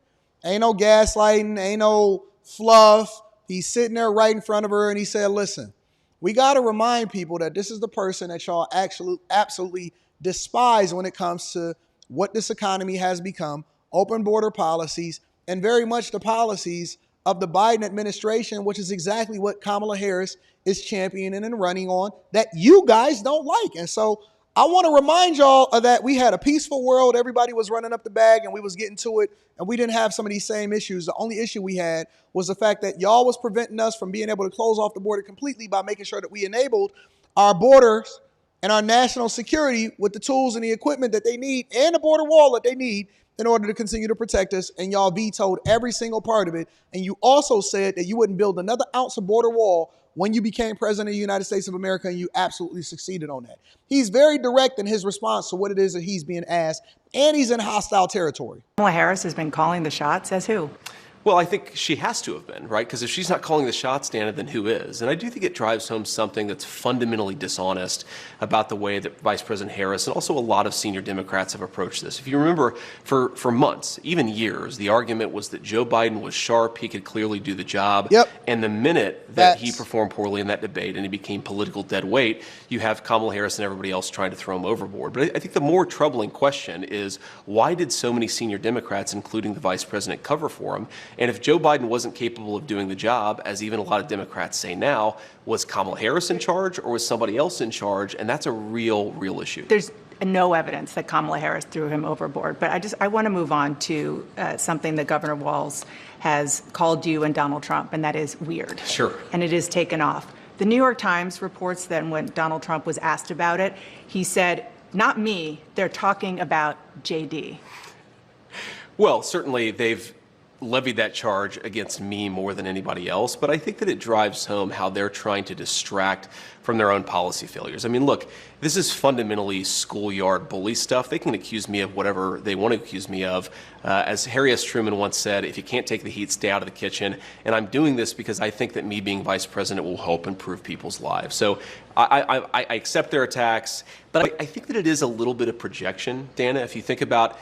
Ain't no gaslighting, ain't no fluff. He's sitting there right in front of her and he said, listen, we got to remind people that this is the person that y'all absolutely despise when it comes to what this economy has become, open border policies, and very much the policies of the Biden administration, which is exactly what Kamala Harris is championing and running on, that you guys don't like. And so I want to remind y'all of that. We had a peaceful world. Everybody was running up the bag and we was getting to it, and we didn't have some of these same issues. The only issue we had was the fact that y'all was preventing us from being able to close off the border completely by making sure that we enabled our borders and our national security with the tools and the equipment that they need and the border wall that they need in order to continue to protect us. And y'all vetoed every single part of it. And you also said that you wouldn't build another ounce of border wall when you became president of the United States of America, and you absolutely succeeded on that. He's very direct in his response to what it is that he's being asked, and he's in hostile territory. Kamala Harris has been calling the shots. As who? Well, I think she has to have been, right? Because if she's not calling the shots, Dana, then who is? And I do think it drives home something that's fundamentally dishonest about the way that Vice President Harris and also a lot of senior Democrats have approached this. If you remember, for months, even years, the argument was that Joe Biden was sharp, he could clearly do the job. Yep. And the minute that he performed poorly in that debate and he became political dead weight, you have Kamala Harris and everybody else trying to throw him overboard. But I think the more troubling question is, why did so many senior Democrats, including the vice president, cover for him? And if Joe Biden wasn't capable of doing the job, as even a lot of Democrats say now, was Kamala Harris in charge or was somebody else in charge? And that's a real issue. There's no evidence that Kamala Harris threw him overboard. But I want to move on to something that Governor Walz has called you and Donald Trump, and that is weird. Sure. And it is taken off. The New York Times reports that when Donald Trump was asked about it, he said, "Not me, they're talking about JD." Well, certainly they've levied that charge against me more than anybody else, but I think that it drives home how they're trying to distract from their own policy failures. I mean, look, this is fundamentally schoolyard bully stuff. They can accuse me of whatever they want to accuse me of. As Harry S. Truman once said, if you can't take the heat, stay out of the kitchen. And I'm doing this because I think that me being vice president will help improve people's lives. So I accept their attacks, but I think that it is a little bit of projection, Dana. If you think about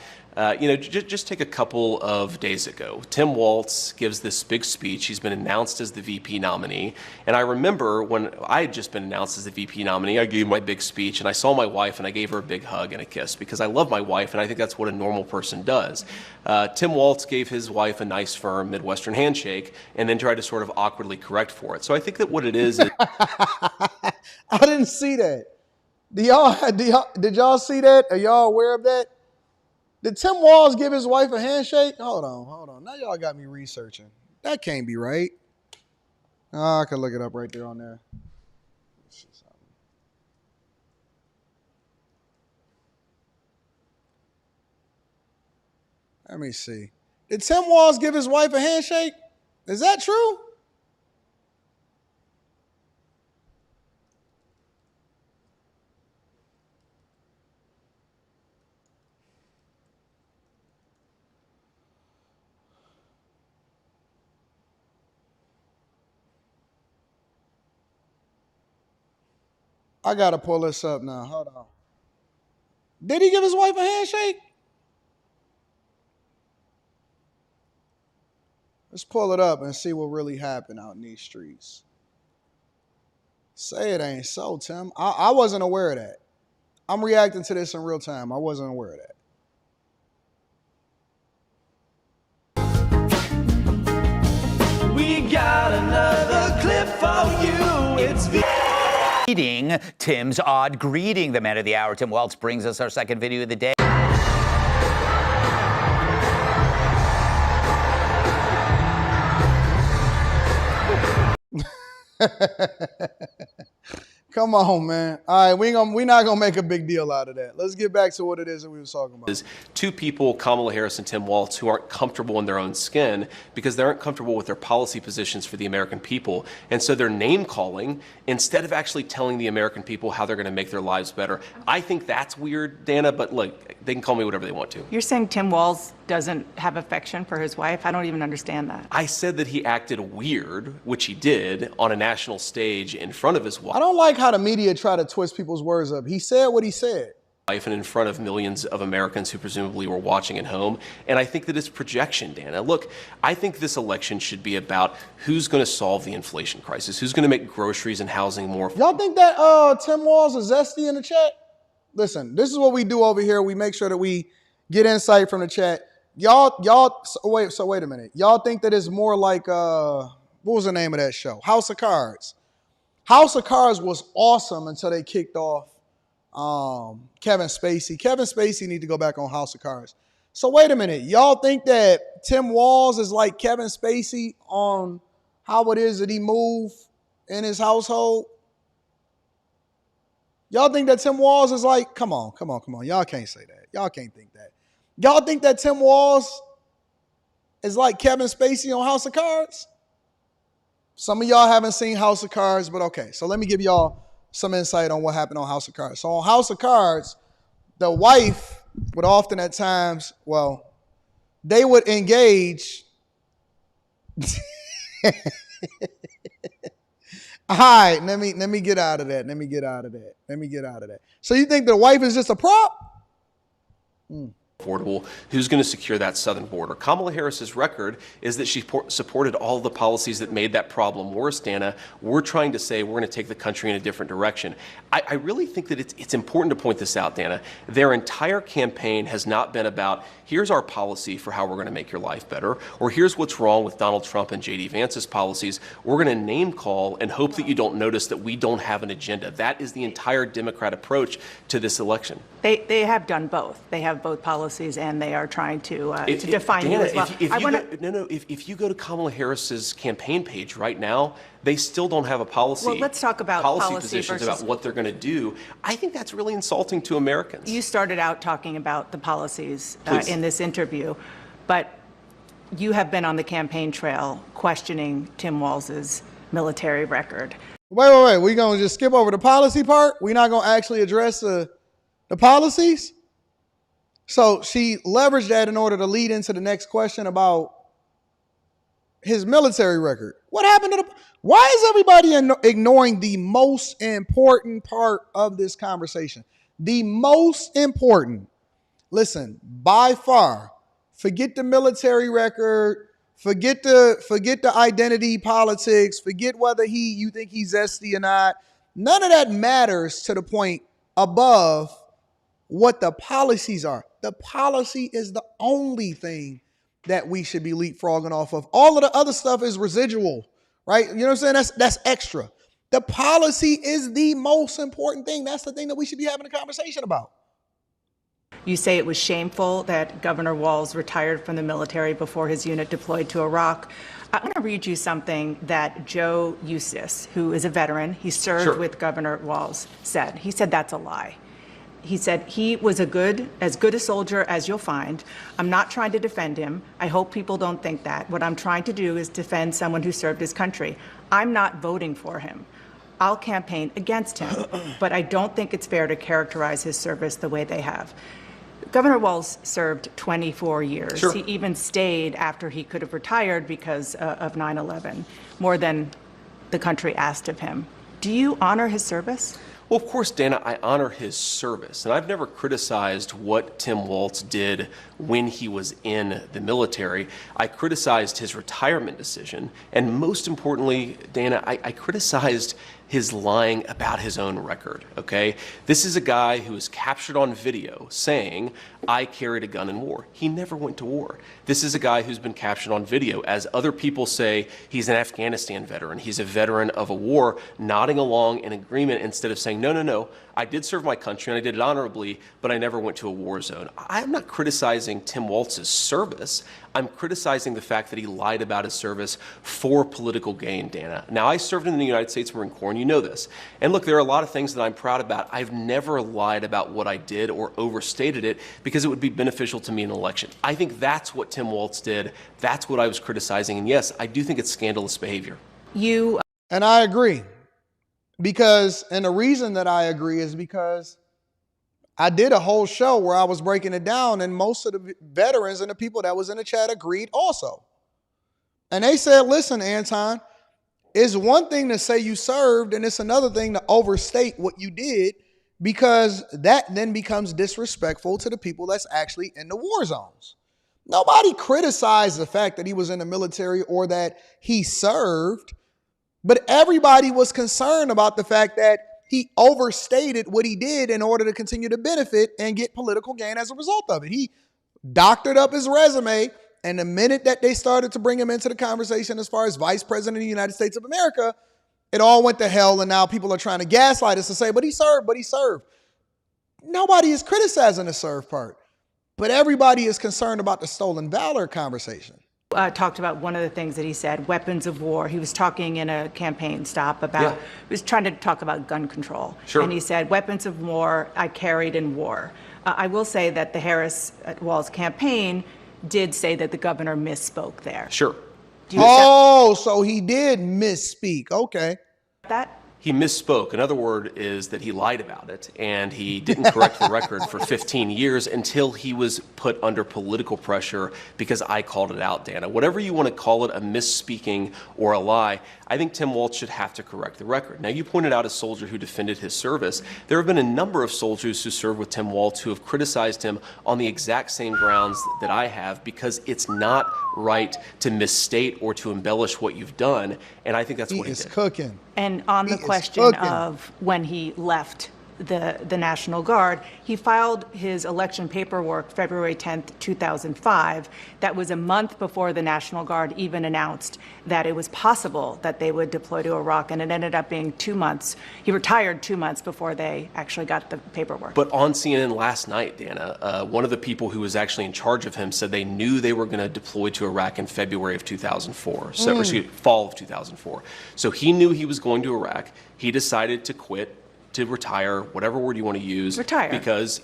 just take a couple of days ago. Tim Walz gives this big speech. He's been announced as the VP nominee. And I remember when I had just been announced as the VP nominee, I gave my big speech and I saw my wife and I gave her a big hug and a kiss because I love my wife and I think that's what a normal person does. Tim Walz gave his wife a nice, firm Midwestern handshake and then tried to sort of awkwardly correct for it. So I think that what it is... I didn't see that. Did y'all see that? Are y'all aware of that? Did Tim Walz give his wife a handshake? Hold on. Now y'all got me researching. That can't be right. Oh, I can look it up right there on there. Let me see. Did Tim Walz give his wife a handshake? Is that true? I got to pull this up now. Hold on. Did he give his wife a handshake? Let's pull it up and see what really happened out in these streets. Say it ain't so, Tim. I wasn't aware of that. I'm reacting to this in real time. I wasn't aware of that. We got another clip for you. It's Tim's odd greeting. The man of the hour, Tim Walz, brings us our second video of the day. Come on, man. All right, we're not gonna make a big deal out of that. Let's get back to what it is that we were talking about. There's two people, Kamala Harris and Tim Walz, who aren't comfortable in their own skin because they aren't comfortable with their policy positions for the American people. And so they're name calling instead of actually telling the American people how they're going to make their lives better. I think that's weird, Dana, but look, they can call me whatever they want to. You're saying Tim Walz doesn't have affection for his wife? I don't even understand that. I said that he acted weird, which he did, on a national stage in front of his wife. I don't like how the media try to twist people's words up. He said what he said. And in front of millions of Americans who presumably were watching at home. And I think that it's projection, Dana. Look, I think this election should be about who's going to solve the inflation crisis, who's going to make groceries and housing more. Y'all think that Tim Walz is zesty in the chat? Listen, this is what we do over here. We make sure that we get insight from the chat. Wait a minute. Y'all think that it's more like, what was the name of that show? House of Cards. House of Cards was awesome until they kicked off Kevin Spacey. Kevin Spacey need to go back on House of Cards. So wait a minute. Y'all think that Tim Walz is like Kevin Spacey on how it is that he move in his household? Y'all think that Tim Walz is like, come on. Y'all can't say that. Y'all can't think that. Y'all think that Tim Walz is like Kevin Spacey on House of Cards? Some of y'all haven't seen House of Cards, but okay. So let me give y'all some insight on what happened on House of Cards. So on House of Cards, the wife would often at times, they would engage. All right, let me get out of that. So you think the wife is just a prop? Affordable. Who's going to secure that southern border? Kamala Harris's record is that she supported all the policies that made that problem worse, Dana. We're trying to say we're going to take the country in a different direction. I really think that it's important to point this out, Dana. Their entire campaign has not been about, here's our policy for how we're going to make your life better, or here's what's wrong with Donald Trump and J.D. Vance's policies. We're going to name call and hope that you don't notice that we don't have an agenda. That is the entire Democrat approach to this election. They have done both. They have both policies, and they are trying to define Dana, you as well. If you go to Kamala Harris's campaign page right now, they still don't have a policy. Well, let's talk about policy positions about what they're going to do. I think that's really insulting to Americans. You started out talking about the policies in this interview, but you have been on the campaign trail questioning Tim Walz's military record. Wait. We're going to just skip over the policy part? We're not going to actually address the policies? So she leveraged that in order to lead into the next question about his military record. What happened to why is everybody ignoring the most important part of this conversation? The most important. Listen, by far, forget the military record, forget the identity politics, forget whether you think he's zesty or not. None of that matters to the point above what the policies are. The policy is the only thing that we should be leapfrogging off of. All of the other stuff is residual, right? You know what I'm saying? That's extra. The policy is the most important thing. That's the thing that we should be having a conversation about. You say it was shameful that Governor Walz retired from the military before his unit deployed to Iraq. I want to read you something that Joe Eustace, who is a veteran, he served with Governor Walz, said. He said that's a lie. He said he was as good a soldier as you'll find. I'm not trying to defend him. I hope people don't think that. What I'm trying to do is defend someone who served his country. I'm not voting for him. I'll campaign against him, but I don't think it's fair to characterize his service the way they have. Governor Walz served 24 years. He even stayed after he could have retired because of 9/11, more than the country asked of him. Do you honor his service? Well, of course, Dana, I honor his service, and I've never criticized what Tim Walz did when he was in the military. I criticized his retirement decision, and most importantly, Dana, I criticized his lying about his own record, okay? This is a guy who is captured on video saying, I carried a gun in war. He never went to war. This is a guy who's been captured on video. As other people say, he's an Afghanistan veteran. He's a veteran of a war, nodding along in agreement instead of saying, no, I did serve my country and I did it honorably, but I never went to a war zone. I'm not criticizing Tim Walz's service. I'm criticizing the fact that he lied about his service for political gain, Dana. Now, I served in the United States Marine Corps, and you know this. And look, there are a lot of things that I'm proud about. I've never lied about what I did or overstated it because it would be beneficial to me in an election. I think that's what Tim Walz did. That's what I was criticizing. And yes, I do think it's scandalous behavior. And I agree. And the reason that I agree is because I did a whole show where I was breaking it down, and most of the veterans and the people that was in the chat agreed also. And they said, listen, Anton, it's one thing to say you served, and it's another thing to overstate what you did, because that then becomes disrespectful to the people that's actually in the war zones. Nobody criticized the fact that he was in the military or that he served, but everybody was concerned about the fact that he overstated what he did in order to continue to benefit and get political gain as a result of it. He doctored up his resume, and the minute that they started to bring him into the conversation as far as vice president of the United States of America, it all went to hell, and now people are trying to gaslight us to say, but he served. Nobody is criticizing the serve part, but everybody is concerned about the stolen valor conversation. Talked about one of the things that he said, weapons of war. He was talking in a campaign stop about, he was trying to talk about gun control. And he said, weapons of war I carried in war. I will say that the Harris-Walz campaign did say that the governor misspoke there. Sure. So he did misspeak. Okay. He misspoke. Another word is that he lied about it, and he didn't correct the record for 15 years until he was put under political pressure because I called it out, Dana. Whatever you want to call it, a misspeaking or a lie, I think Tim Walz should have to correct the record. Now, you pointed out a soldier who defended his service. There have been a number of soldiers who served with Tim Walz who have criticized him on the exact same grounds that I have, because it's not right to misstate or to embellish what you've done, and I think that's what he did. Cooking. And on the question of when he left the National Guard, he filed his election paperwork February 10th, 2005. That was a month before the National Guard even announced that it was possible that they would deploy to Iraq, and it ended up being 2 months. He retired 2 months before they actually got the paperwork. But on CNN last night, Dana, one of the people who was actually in charge of him said they knew they were going to deploy to Iraq in February of 2004, fall of 2004. So he knew he was going to Iraq. He decided to quit, to retire, whatever word you want to use, because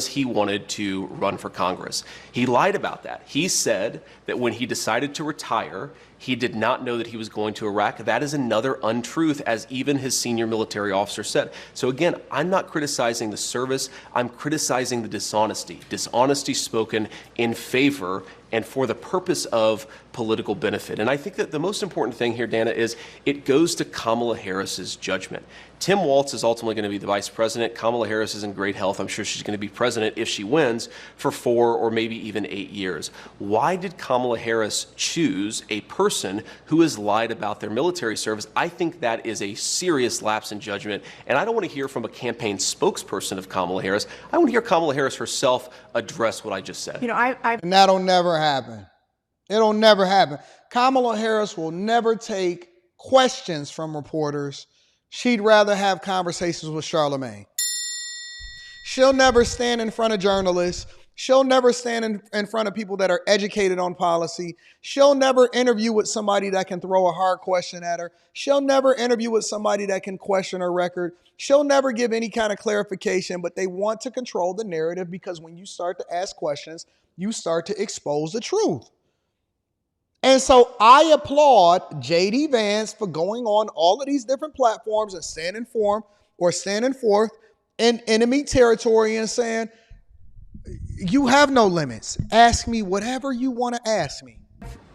he wanted to run for Congress. He lied about that. He said that when he decided to retire, he did not know that he was going to Iraq. That is another untruth, as even his senior military officer said. So again, I'm not criticizing the service. I'm criticizing the dishonesty. Dishonesty spoken in favor and for the purpose of political benefit. And I think that the most important thing here, Dana, is it goes to Kamala Harris's judgment. Tim Walz is ultimately going to be the vice president. Kamala Harris is in great health. I'm sure she's going to be president if she wins for 4 or maybe even 8 years. Why did Kamala Harris choose a person who has lied about their military service? I think that is a serious lapse in judgment. And I don't want to hear from a campaign spokesperson of Kamala Harris. I want to hear Kamala Harris herself address what I just said. And that'll never happen. It'll never happen. Kamala Harris will never take questions from reporters, she'd rather have conversations with Charlemagne. She'll never stand in front of journalists. She'll never stand in front of people that are educated on policy. She'll never interview with somebody that can throw a hard question at her. She'll never interview with somebody that can question her record. She'll never give any kind of clarification, but they want to control the narrative because when you start to ask questions, you start to expose the truth. And so I applaud J.D. Vance for going on all of these different platforms and standing forth in enemy territory and saying, you have no limits. Ask me whatever you want to ask me.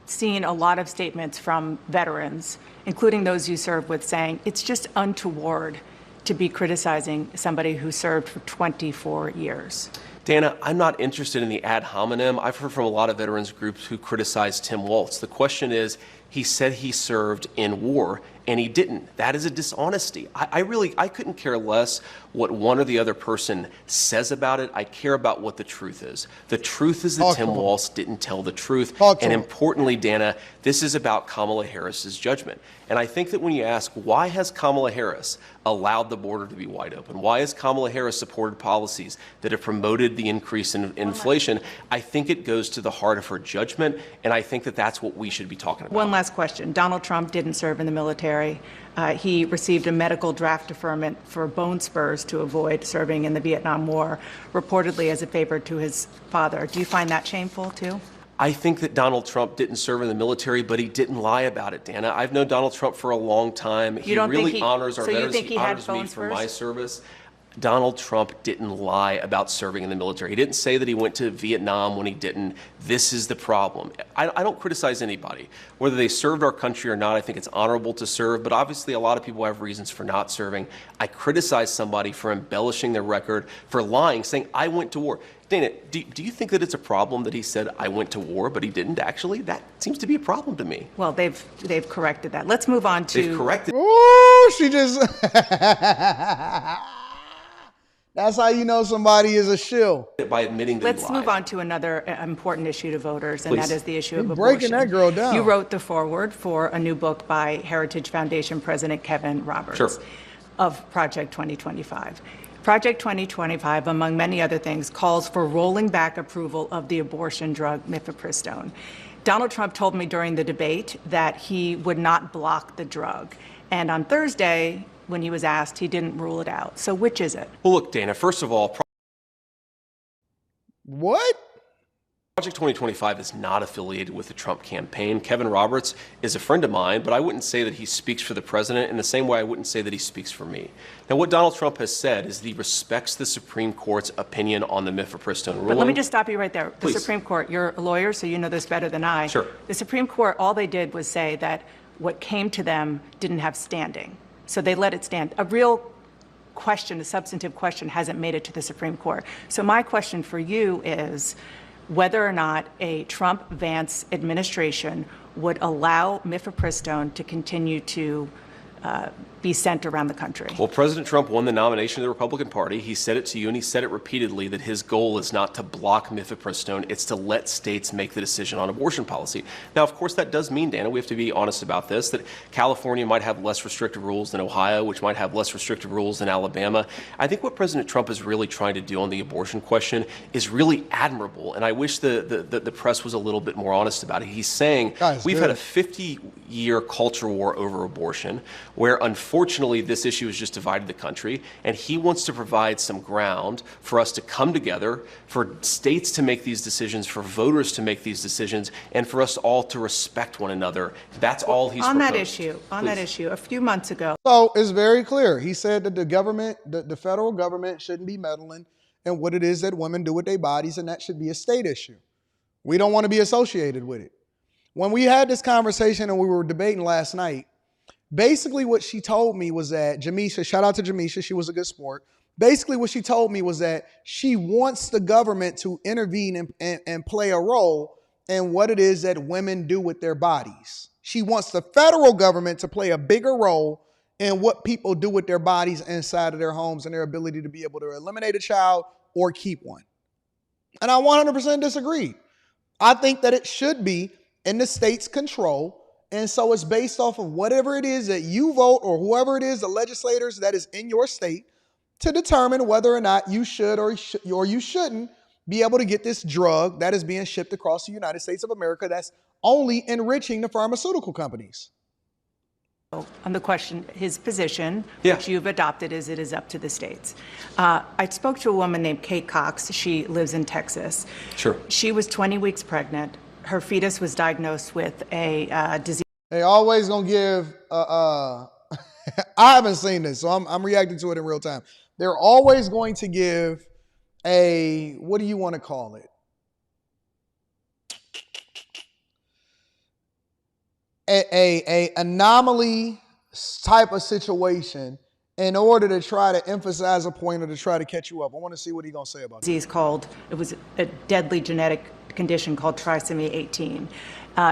Seen a lot of statements from veterans, including those you served with, saying it's just untoward to be criticizing somebody who served for 24 years. Dana, I'm not interested in the ad hominem. I've heard from a lot of veterans groups who criticize Tim Walz. The question is, he said he served in war, and he didn't. That is a dishonesty. I couldn't care less what one or the other person says about it. I care about what the truth is. The truth is that Tim Walz didn't tell the truth. And importantly, Dana, this is about Kamala Harris's judgment. And I think that when you ask, why has Kamala Harris allowed the border to be wide open? Why has Kamala Harris supported policies that have promoted the increase in inflation? I think it goes to the heart of her judgment, and I think that that's what we should be talking about. One last question. Donald Trump didn't serve in the military. He received a medical draft deferment for bone spurs to avoid serving in the Vietnam War, reportedly as a favor to his father. Do you find that shameful, too? I think that Donald Trump didn't serve in the military, but he didn't lie about it, Dana. I've known Donald Trump for a long time. He really honors our veterans. He honors me for my service. Donald Trump didn't lie about serving in the military. He didn't say that he went to Vietnam when he didn't. This is the problem. I don't criticize anybody. Whether they served our country or not, I think it's honorable to serve, but obviously a lot of people have reasons for not serving. I criticize somebody for embellishing their record, for lying, saying, I went to war. Dana, do you think that it's a problem that he said, I went to war, but he didn't actually? That seems to be a problem to me. Well, they've corrected that. Let's move on to... They've corrected... Ooh, she just... That's how you know somebody is a shill. By admitting that Let's move on to another important issue to voters, and that is the issue of abortion. Breaking that girl down. You wrote the foreword for a new book by Heritage Foundation President Kevin Roberts of Project 2025. Project 2025, among many other things, calls for rolling back approval of the abortion drug mifepristone. Donald Trump told me during the debate that he would not block the drug. And on Thursday, when he was asked, he didn't rule it out. So which is it? Well, look, Dana, first of all... What? Project 2025 is not affiliated with the Trump campaign. Kevin Roberts is a friend of mine, but I wouldn't say that he speaks for the president in the same way I wouldn't say that he speaks for me. Now, what Donald Trump has said is that he respects the Supreme Court's opinion on the mifepristone ruling. But let me just stop you right there. Please. The Supreme Court, you're a lawyer, so you know this better than I. Sure. The Supreme Court, all they did was say that what came to them didn't have standing. So they let it stand. A real question, a substantive question, hasn't made it to the Supreme Court. So my question for you is whether or not a Trump-Vance administration would allow mifepristone to continue to be sent around the country. Well, President Trump won the nomination of the Republican Party. He said it to you, and he said it repeatedly, that his goal is not to block mifepristone, it's to let states make the decision on abortion policy. Now, of course, that does mean, Dana, we have to be honest about this, that California might have less restrictive rules than Ohio, which might have less restrictive rules than Alabama. I think what President Trump is really trying to do on the abortion question is really admirable, and I wish the press was a little bit more honest about it. He's saying we've had a 50-year culture war over abortion, where unfortunately this issue has just divided the country, and he wants to provide some ground for us to come together, for states to make these decisions, for voters to make these decisions, and for us all to respect one another. That's all he's on proposed. That issue, a few months ago. So it's very clear. He said that the government, the federal government shouldn't be meddling in what it is that women do with their bodies, and that should be a state issue. We don't want to be associated with it. When we had this conversation and we were debating last night, basically what she told me was that Jamisha, shout out to Jamisha, she was a good sport. Basically what she told me was that she wants the government to intervene and play a role in what it is that women do with their bodies. She wants the federal government to play a bigger role in what people do with their bodies inside of their homes and their ability to be able to eliminate a child or keep one. And I 100% disagree. I think that it should be in the state's control And so it's based off of whatever it is that you vote or whoever it is, the legislators that is in your state, to determine whether or not you should or you shouldn't be able to get this drug that is being shipped across the United States of America that's only enriching the pharmaceutical companies. On the question, his position, which you've adopted, is it is up to the states. I spoke to a woman named Kate Cox. She lives in Texas. Sure. She was 20 weeks pregnant. Her fetus was diagnosed with a disease. They always gonna give. I haven't seen this, so I'm reacting to it in real time. They're always going to give a, what do you want to call it? A anomaly type of situation in order to try to emphasize a point or to try to catch you up. I want to see what he's going to say about disease called, it was a deadly genetic condition called trisomy 18.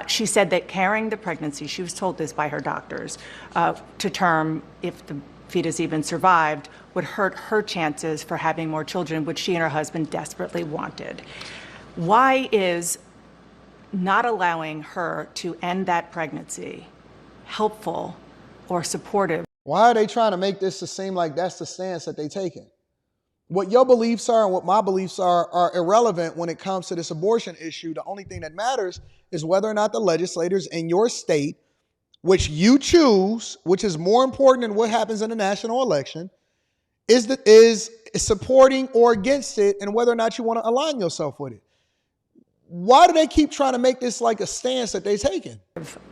She said that carrying the pregnancy, she was told this by her doctors, to term, if the fetus even survived, would hurt her chances for having more children, which she and her husband desperately wanted. Why is not allowing her to end that pregnancy helpful or supportive? Why are they trying to make this to seem like that's the stance that they're taking? What your beliefs are and what my beliefs are irrelevant when it comes to this abortion issue. The only thing that matters is whether or not the legislators in your state, which you choose, which is more important than what happens in the national election, is supporting or against it, and whether or not you want to align yourself with it. Why do they keep trying to make this like a stance that they're taking?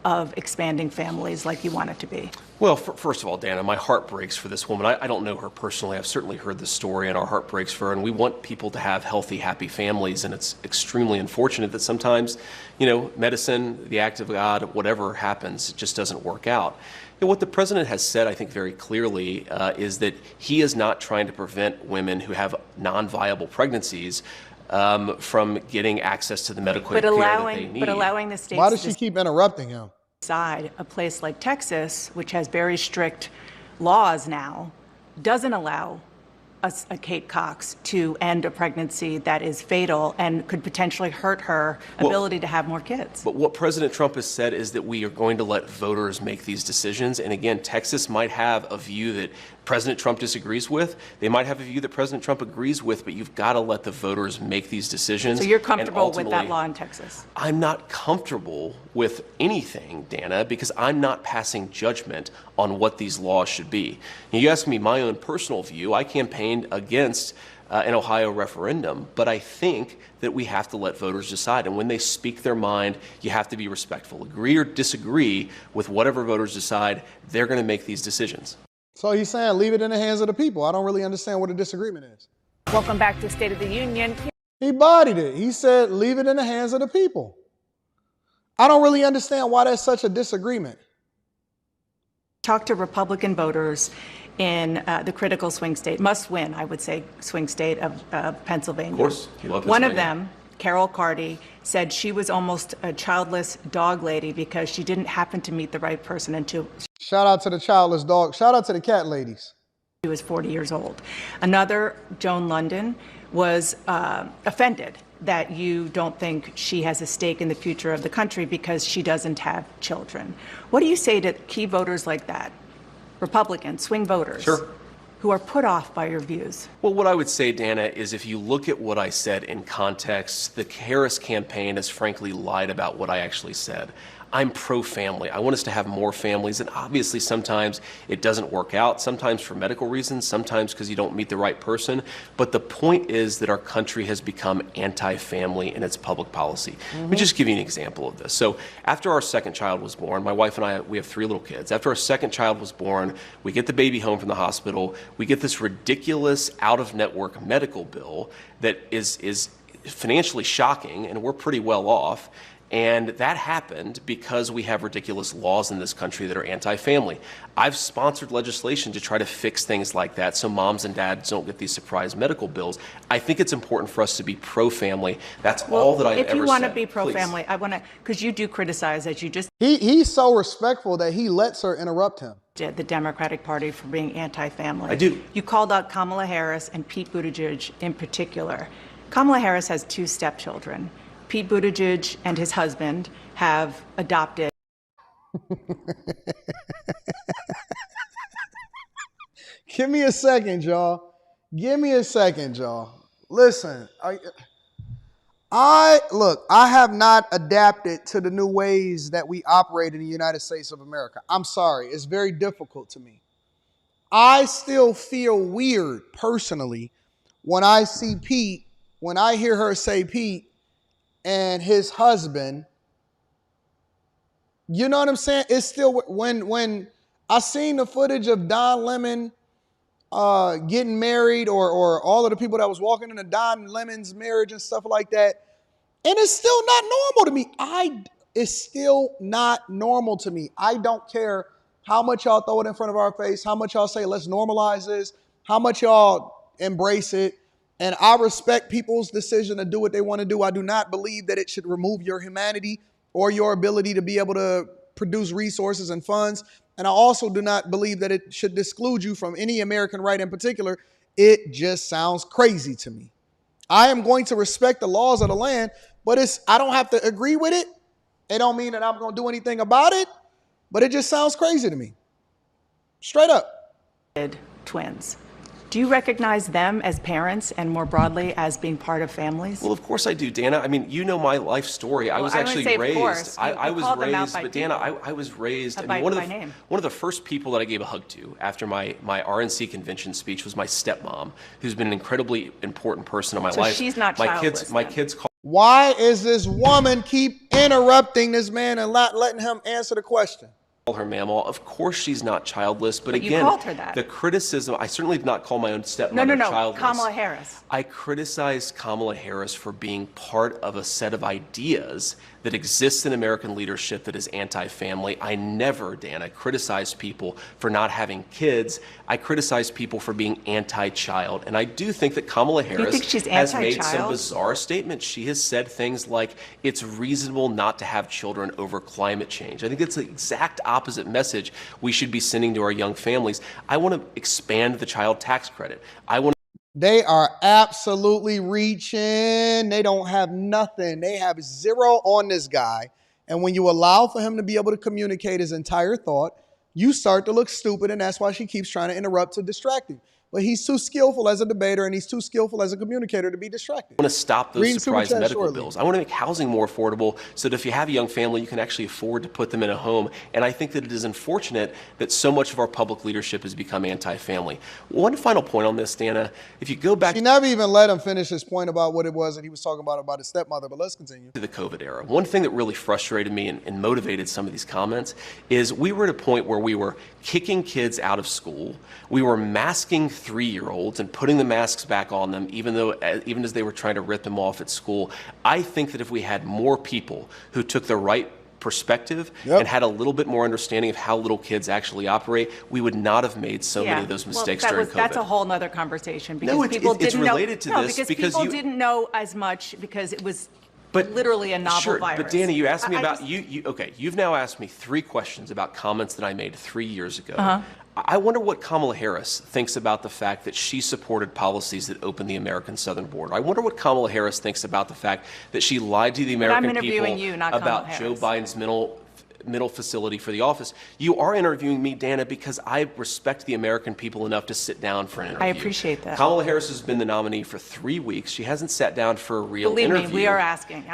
Of expanding families like you want it to be? Well, first of all, Dana, my heart breaks for this woman. I don't know her personally. I've certainly heard the story, and our heart breaks for her. And we want people to have healthy, happy families. And it's extremely unfortunate that sometimes, medicine, the act of God, whatever happens, it just doesn't work out. And what the president has said, I think, very clearly is that he is not trying to prevent women who have non-viable pregnancies from getting access to the medical care that they need. But allowing the states. Why does she keep interrupting him? Decide a place like Texas, which has very strict laws now, doesn't allow a Kate Cox to end a pregnancy that is fatal and could potentially hurt her ability to have more kids. But what President Trump has said is that we are going to let voters make these decisions. And again, Texas might have a view that President Trump disagrees with. They might have a view that President Trump agrees with, but you've got to let the voters make these decisions. So you're comfortable with that law in Texas? I'm not comfortable with anything, Dana, because I'm not passing judgment on what these laws should be. You ask me my own personal view. I campaigned against an Ohio referendum, but I think that we have to let voters decide. And when they speak their mind, you have to be respectful. Agree or disagree with whatever voters decide, they're going to make these decisions. So he's saying leave it in the hands of the people. I don't really understand what a disagreement is. Welcome back to State of the Union. He bodied it. He said leave it in the hands of the people. I don't really understand why that's such a disagreement. Talk to Republican voters in the critical swing state, must win, I would say, swing state of Pennsylvania. Of course. One of them, Carol Carty, said she was almost a childless dog lady because she didn't happen to meet the right person until... Shout out to the childless dog. Shout out to the cat ladies. She was 40 years old. Another, Joan London, was offended that you don't think she has a stake in the future of the country because she doesn't have children. What do you say to key voters like that? Republicans, swing voters, who are put off by your views? Well, what I would say, Dana, is if you look at what I said in context, the Harris campaign has frankly lied about what I actually said. I'm pro-family. I want us to have more families, and obviously sometimes it doesn't work out, sometimes for medical reasons, sometimes because you don't meet the right person. But the point is that our country has become anti-family in its public policy. Let me just give you an example of this. So after our second child was born, my wife and I, we have 3 little kids. After our second child was born, we get the baby home from the hospital. We get this ridiculous out-of-network medical bill that is financially shocking, and we're pretty well off. And that happened because we have ridiculous laws in this country that are anti-family. I've sponsored legislation to try to fix things like that so moms and dads don't get these surprise medical bills. I think it's important for us to be pro-family. That's all that I've ever said. If you want to be pro-family, I want to, because you do criticize that you just... He's so respectful that he lets her interrupt him. The Democratic Party for being anti-family. I do. You called out Kamala Harris and Pete Buttigieg in particular. Kamala Harris has 2 stepchildren. Pete Buttigieg and his husband have adopted. Give me a second, y'all. Give me a second, y'all. Listen, I have not adapted to the new ways that we operate in the United States of America. I'm sorry. It's very difficult to me. I still feel weird personally when I see Pete, when I hear her say Pete and his husband. You know what I'm saying? It's still, when I seen the footage of Don Lemon getting married, or all of the people that was walking into Don Lemon's marriage and stuff like that, and it's still not normal to me. It's still not normal to me. I don't care how much y'all throw it in front of our face, how much y'all say, let's normalize this, how much y'all embrace it. And I respect people's decision to do what they want to do. I do not believe that it should remove your humanity or your ability to be able to produce resources and funds. And I also do not believe that it should exclude you from any American right in particular. It just sounds crazy to me. I am going to respect the laws of the land, but I don't have to agree with it. It don't mean that I'm going to do anything about it, but it just sounds crazy to me. Straight up. Twins. Do you recognize them as parents and more broadly as being part of families? Well, of course I do, Dana. I mean, you know my life story. I was actually raised. I was raised, but Dana, I was raised. I mean, one of the first people that I gave a hug to after my RNC convention speech was my stepmom, who's been an incredibly important person in my life. So she's not childless. My kids call. Why is this woman keep interrupting this man and not letting him answer the question? Call her Mamaw. Of course she's not childless, but again, you called her that. The criticism, I certainly did not call my own stepmother childless. Kamala Harris. I criticized Kamala Harris for being part of a set of ideas that exists in American leadership that is anti-family. I never, Dana, criticized people for not having kids. I criticized people for being anti-child. And I do think that Kamala Harris has made some bizarre statements. She has said things like, it's reasonable not to have children over climate change. I think it's the exact opposite message we should be sending to our young families. I want to expand the child tax credit. They are absolutely reaching. They don't have nothing. They have zero on this guy. And when you allow for him to be able to communicate his entire thought, you start to look stupid, and that's why she keeps trying to interrupt to distract him. But he's too skillful as a debater, and he's too skillful as a communicator to be distracted. I want to stop those surprise medical bills. I want to make housing more affordable so that if you have a young family, you can actually afford to put them in a home. And I think that it is unfortunate that so much of our public leadership has become anti-family. One final point on this, Dana. If you go back... She never even let him finish his point about what it was that he was talking about his stepmother, but let's continue. To the COVID era. One thing that really frustrated me and motivated some of these comments is we were at a point where we were kicking kids out of school. We were masking 3-year-olds and putting the masks back on them, even as they were trying to rip them off at school. I think that if we had more people who took the right perspective and had a little bit more understanding of how little kids actually operate, we would not have made so many of those mistakes during COVID. That's a whole nother conversation because no, people didn't know. Related to this because people didn't know as much because it was literally a novel virus. But Dana, you asked me about okay. You've now asked me 3 questions about comments that I made 3 years ago. I wonder what Kamala Harris thinks about the fact that she supported policies that opened the American southern border. I wonder what Kamala Harris thinks about the fact that she lied to the American people about Joe Biden's middle facility for the office. You are interviewing me, Dana, because I respect the American people enough to sit down for an interview. I appreciate that. Kamala Harris has been the nominee for 3 weeks. She hasn't sat down for a real interview. Believe me, we are asking.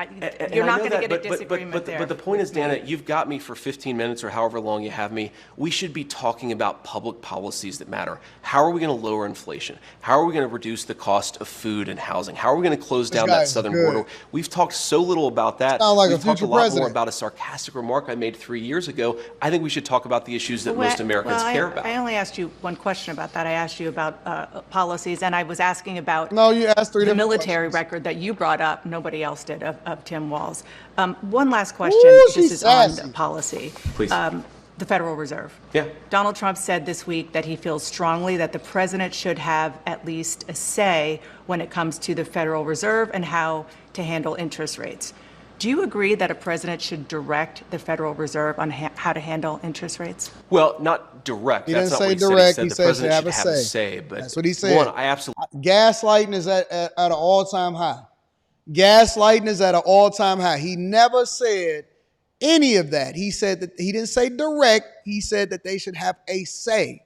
You're not going to get a disagreement there. But the point is, Dana, you've got me for 15 minutes or however long you have me. We should be talking about public policies that matter. How are we going to lower inflation? How are we going to reduce the cost of food and housing? How are we going to close down that southern border? We've talked so little about that. We've talked a lot more about a sarcastic remark I made 3 years ago. I think we should talk about the issues that most Americans care about. I only asked you one question about that. I asked you about policies, and I was asking about you asked 3 the military record that you brought up. Nobody else did of Tim Walz. One last question. This is on policy. Please. The Federal Reserve. Yeah. Donald Trump said this week that he feels strongly that the president should have at least a say when it comes to the Federal Reserve and how to handle interest rates. Do you agree that a president should direct the Federal Reserve on how to handle interest rates? Well, not direct. He That's didn't not say what he direct. said. He The said president have should a have a say. But that's what he said. One, I absolutely. Gaslighting is at an all-time high. Gaslighting is at an all-time high. He never said any of that. He said that he didn't say direct. He said that they should have a say.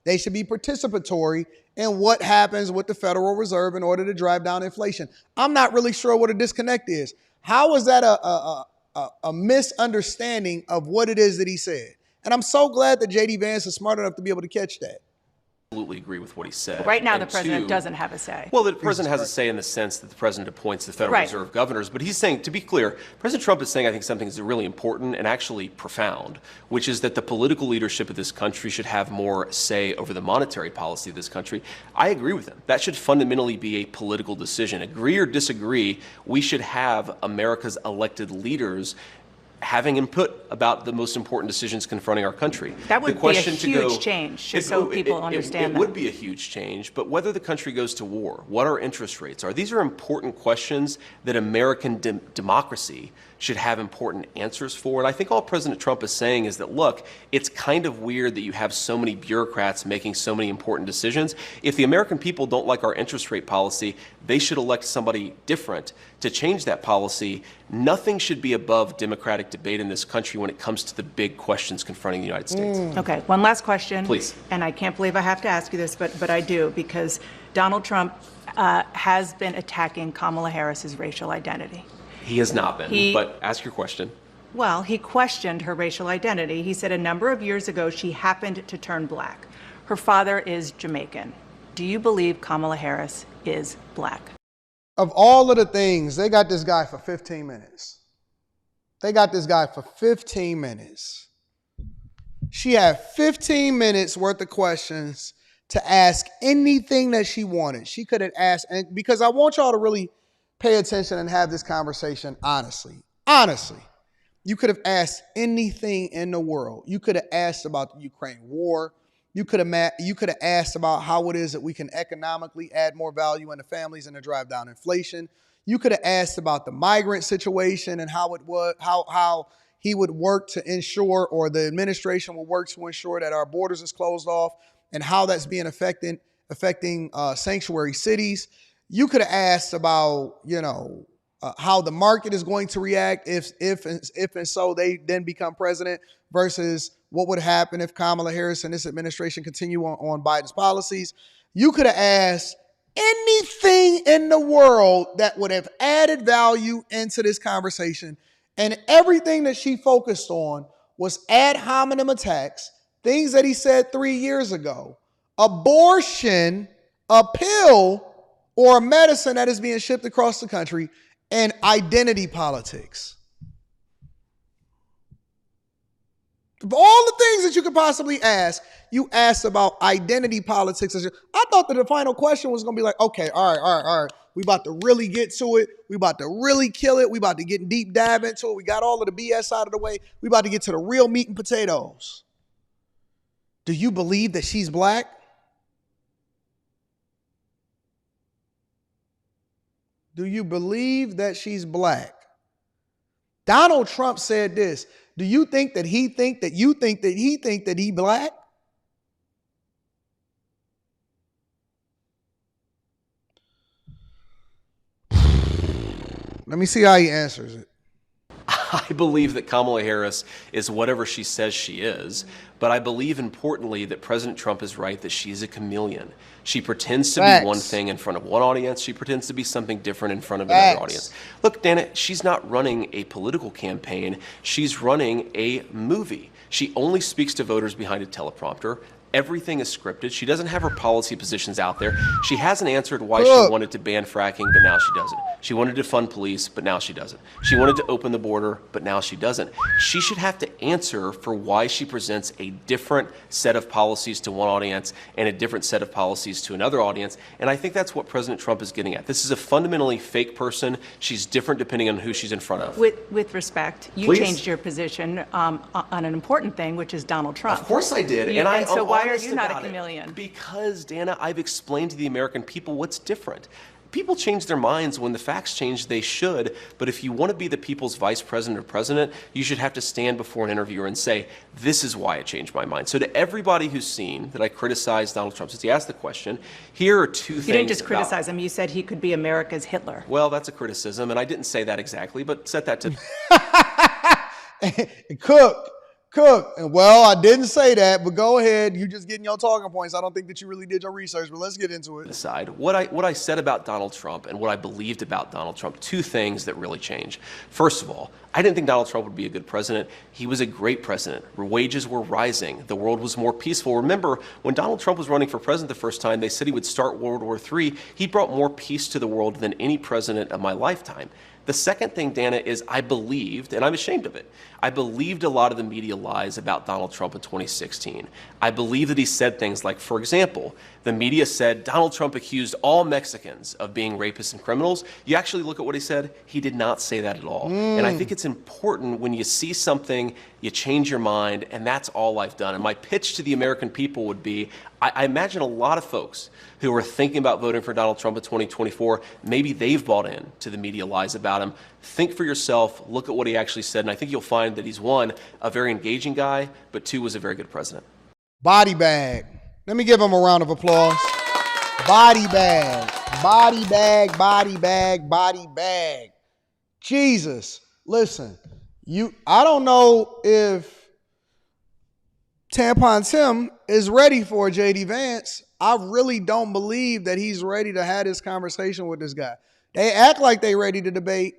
They should be participatory in what happens with the Federal Reserve in order to drive down inflation. I'm not really sure what a disconnect is. How is that a misunderstanding of what it is that he said? And I'm so glad that J.D. Vance is smart enough to be able to catch that. Absolutely agree with what he said. Right now, And the president two, doesn't have a say. Well, the president has a say in the sense that the president appoints the Federal Reserve governors. But he's saying, to be clear, President Trump is saying, I think, something that's really important and actually profound, which is that the political leadership of this country should have more say over the monetary policy of this country. I agree with him. That should fundamentally be a political decision. Agree or disagree, we should have America's elected leaders having input about the most important decisions confronting our country. That would be a huge change, just so people understand that. It would be a huge change, but whether the country goes to war, what our interest rates are, these are important questions that American democracy should have important answers for. And I think all President Trump is saying is that, look, it's kind of weird that you have so many bureaucrats making so many important decisions. If the American people don't like our interest rate policy, they should elect somebody different to change that policy. Nothing should be above democratic debate in this country when it comes to the big questions confronting the United States. Okay, one last question. Please. And I can't believe I have to ask you this, but I do, because Donald Trump has been attacking Kamala Harris's racial identity. He has not been, but ask your question. Well, he questioned her racial identity. He said a number of years ago she happened to turn black. Her father is Jamaican. Do you believe Kamala Harris is black? Of all of the things, they got this guy for 15 minutes. They got this guy for 15 minutes. She had 15 minutes worth of questions to ask anything that she wanted. She could have asked, and because I want y'all to really pay attention and have this conversation honestly. Honestly, you could have asked anything in the world. You could have asked about the Ukraine war. You could have asked about how it is that we can economically add more value into families and to drive down inflation. You could have asked about the migrant situation and how he would work to ensure, or the administration will work to ensure, that our borders is closed off, and how that's being affecting sanctuary cities. You could have asked about, how the market is going to react if and so they then become president, versus what would happen if Kamala Harris and this administration continue on Biden's policies. You could have asked anything in the world that would have added value into this conversation. And everything that she focused on was ad hominem attacks, things that he said 3 years ago, abortion, a pill, or a medicine that is being shipped across the country, and identity politics. Of all the things that you could possibly ask, you asked about identity politics. I thought that the final question was going to be like, okay, all right. We about to really get to it. We about to really kill it. We about to get deep dive into it. We got all of the BS out of the way. We about to get to the real meat and potatoes. Do you believe that she's black? Do you believe that she's black? Donald Trump said this. Do you think that he think that you think that he think that he black? Let me see how he answers it. I believe that Kamala Harris is whatever she says she is, but I believe importantly that President Trump is right that she's a chameleon. She pretends to be one thing in front of one audience. She pretends to be something different in front of another audience. Look, Dana, she's not running a political campaign. She's running a movie. She only speaks to voters behind a teleprompter. Everything is scripted. She doesn't have her policy positions out there. She hasn't answered why she wanted to ban fracking, but now she doesn't. She wanted to fund police, but now she doesn't. She wanted to open the border, but now she doesn't. She should have to answer for why she presents a different set of policies to one audience and a different set of policies to another audience. And I think that's what President Trump is getting at. This is a fundamentally fake person. She's different depending on who she's in front of. With respect, you changed your position on an important thing, which is Donald Trump. Of course I did. And so why are you not a chameleon? Because, Dana, I've explained to the American people what's different. People change their minds when the facts change. They should. But if you want to be the people's vice president or president, you should have to stand before an interviewer and say, this is why I changed my mind. So to everybody who's seen that I criticized Donald Trump, since he asked the question, here are two things. You didn't just criticize him. You said he could be America's Hitler. Well, that's a criticism, and I didn't say that exactly, but set that to... Cook. And well, I didn't say that, but go ahead. You just getting your talking points. I don't think that you really did your research, but let's get into it. Aside, what I said about Donald Trump and what I believed about Donald Trump, two things that really changed. First of all, I didn't think Donald Trump would be a good president. He was a great president. Wages were rising. The world was more peaceful. Remember, when Donald Trump was running for president the first time, they said he would start World War III. He brought more peace to the world than any president of my lifetime. The second thing, Dana, is I believed, and I'm ashamed of it, I believed a lot of the media lies about Donald Trump in 2016. I believe that he said things like, for example, the media said Donald Trump accused all Mexicans of being rapists and criminals. You actually look at what he said, he did not say that at all. And I think it's important when you see something, you change your mind, and that's all I've done. And my pitch to the American people would be, I imagine a lot of folks who are thinking about voting for Donald Trump in 2024, maybe they've bought in to the media lies about him. Think for yourself, look at what he actually said, and I think you'll find that he's, one, a very engaging guy, but two, was a very good president. Body bag. Let me give him a round of applause. Body bag. Body bag, body bag, body bag. Jesus. Listen, I don't know if Tampon Tim is ready for JD Vance. I really don't believe that he's ready to have this conversation with this guy. They act like they ready to debate.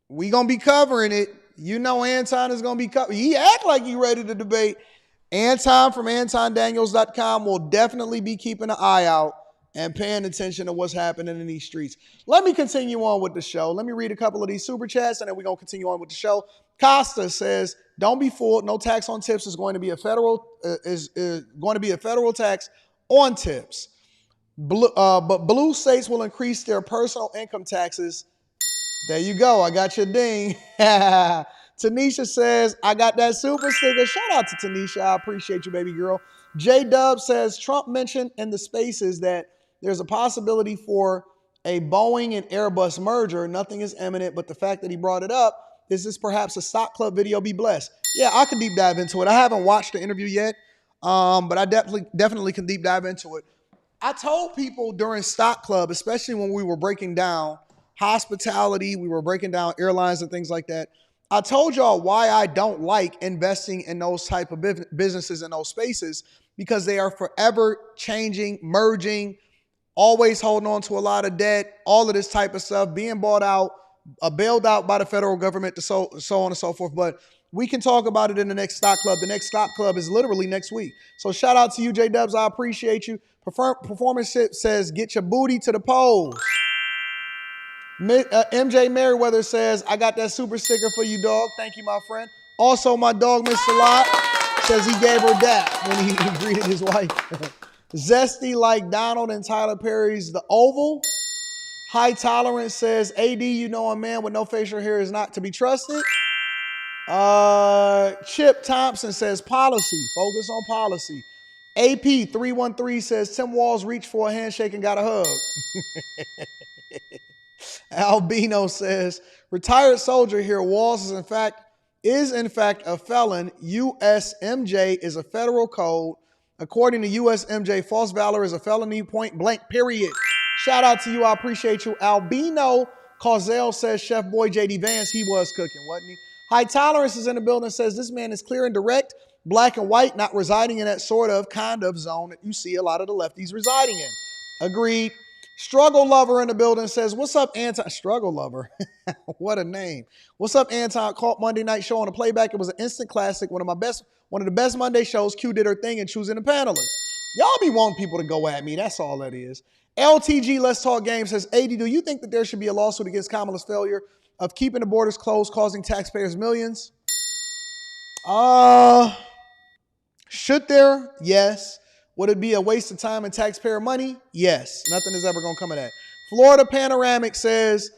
We gonna be covering it. You know Anton is gonna be covering. He act like he ready to debate. Anton from AntonDaniels.com will definitely be keeping an eye out and paying attention to what's happening in these streets. Let me continue on with the show. Let me read a couple of these super chats, and then we're gonna continue on with the show. Costa says, "Don't be fooled. No tax on tips is going to be a federal tax on tips. But blue states will increase their personal income taxes." There you go. I got your ding. Tanisha says, "I got that super sticker." Shout out to Tanisha. I appreciate you, baby girl. J-Dub says, "Trump mentioned in the spaces that there's a possibility for a Boeing and Airbus merger. Nothing is imminent, but the fact that he brought it up, is this perhaps a stock club video? Be blessed." Yeah, I can deep dive into it. I haven't watched the interview yet, but I definitely can deep dive into it. I told people during Stock Club, especially when we were breaking down hospitality, we were breaking down airlines and things like that. I told y'all why I don't like investing in those type of businesses in those spaces, because they are forever changing, merging, always holding on to a lot of debt, all of this type of stuff, being bought out, bailed out by the federal government, so on and so forth. But we can talk about it in the next Stock Club. The next Stock Club is literally next week. So shout out to you, J-Dubs. I appreciate you. Performance says, "Get your booty to the polls." MJ Merriweather says, "I got that super sticker for you, dog." Thank you, my friend. Also, my dog, Mr. Lot, says he gave her that when he greeted his wife. Zesty like Donald and Tyler Perry's The Oval. High Tolerance says, "AD, you know a man with no facial hair is not to be trusted." Chip Thompson says, "Policy, focus on policy." AP313 says, "Tim Walz reached for a handshake and got a hug." Albino says, "Retired soldier here. Walz is in fact a felon. USMJ is a federal code. According to USMJ, false valor is a felony, point blank, period." Shout out to you. I appreciate you. Albino Cauzel says, "Chef boy JD Vance, he was cooking, wasn't he?" High Tolerance is in the building, says, "This man is clear and direct, black and white, not residing in that sort of kind of zone that you see a lot of the lefties residing in." Agreed. Struggle Lover in the building says, "What's up, Anton?" Struggle Lover. What a name. "What's up, Anton? Caught Monday night show on the playback. It was an instant classic. One of the best Monday shows. Q did her thing in choosing the panelists." Y'all be wanting people to go at me. That's all that is. LTG Let's Talk Game says, "AD, do you think that there should be a lawsuit against Kamala's failure of keeping the borders closed, causing taxpayers millions?" Should there? Yes. Would it be a waste of time and taxpayer money? Yes. Nothing is ever going to come of that. Florida Panoramic says,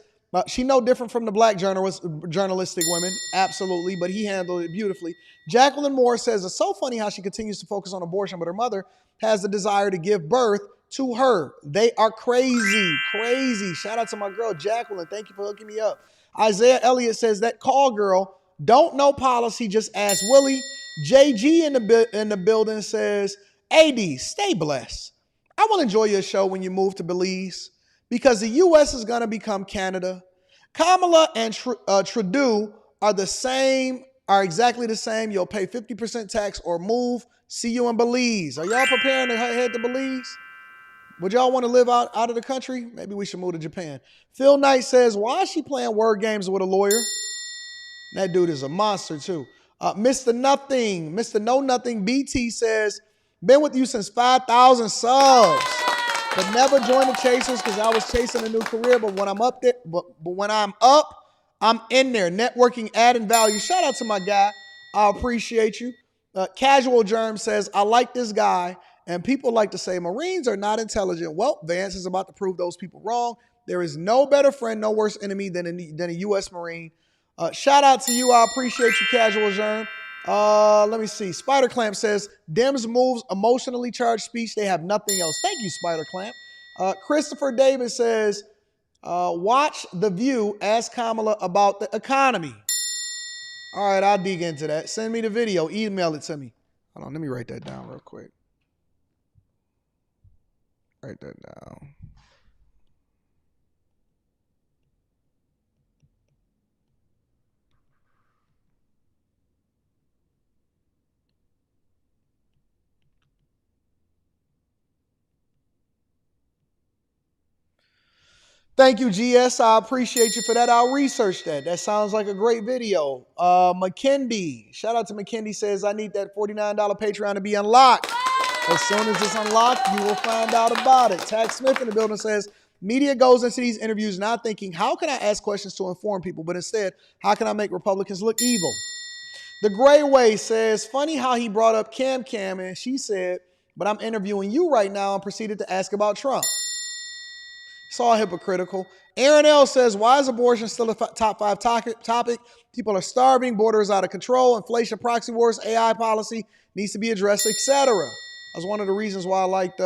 she no different from the black journalistic women. Absolutely. But he handled it beautifully. Jacqueline Moore says, "It's so funny how she continues to focus on abortion, but her mother has the desire to give birth to her. They are crazy. Crazy." Shout out to my girl, Jacqueline. Thank you for hooking me up. Isaiah Elliott says, "That call girl don't know policy, just ask Willie." JG in the building says, "AD, stay blessed. I will enjoy your show when you move to Belize, because the U.S. is going to become Canada. Kamala and Trudeau are the same are exactly the same. You'll pay 50% tax or move. See you in Belize. Are y'all preparing to head to Belize? Would y'all want to live out of the country? Maybe we should move to Japan. Phil Knight says, why is she playing word games with a lawyer? That dude is a monster too. Mr. Nothing, Mr. No Nothing BT says, been with you since 5,000 subs, but never joined the Chasers because I was chasing a new career. But when I'm up there, but when I'm up, I'm in there, networking, adding value. Shout out to my guy. I appreciate you. Casual Germ says, I like this guy. And people like to say Marines are not intelligent. Well, Vance is about to prove those people wrong. There is no better friend, no worse enemy than a U.S. Marine. Shout out to you. I appreciate you, Casual Germ. Let me see. Spider Clamp says, Dems moves emotionally charged speech. They have nothing else. Thank you, Spider Clamp. Christopher Davis says, watch The View. Ask Kamala about the economy. All right, I'll dig into that. Send me the video. Email it to me. Hold on, let me write that down real quick. Write that down. Thank you, GS. I appreciate you for that. I'll research that. That sounds like a great video. McKendy, shout out to McKendy, says, I need that $49 Patreon to be unlocked. As soon as it's unlocked, you will find out about it. Tag Smith in the building says, media goes into these interviews not thinking, how can I ask questions to inform people? But instead, how can I make Republicans look evil? The Gray Way says, funny how he brought up Cam and she said, but I'm interviewing you right now, and proceeded to ask about Trump. It's all hypocritical. Aaron L. says, why is abortion still a top 5 topic? People are starving, border is out of control, inflation, proxy wars, AI policy needs to be addressed, etc. That's one of the reasons why I liked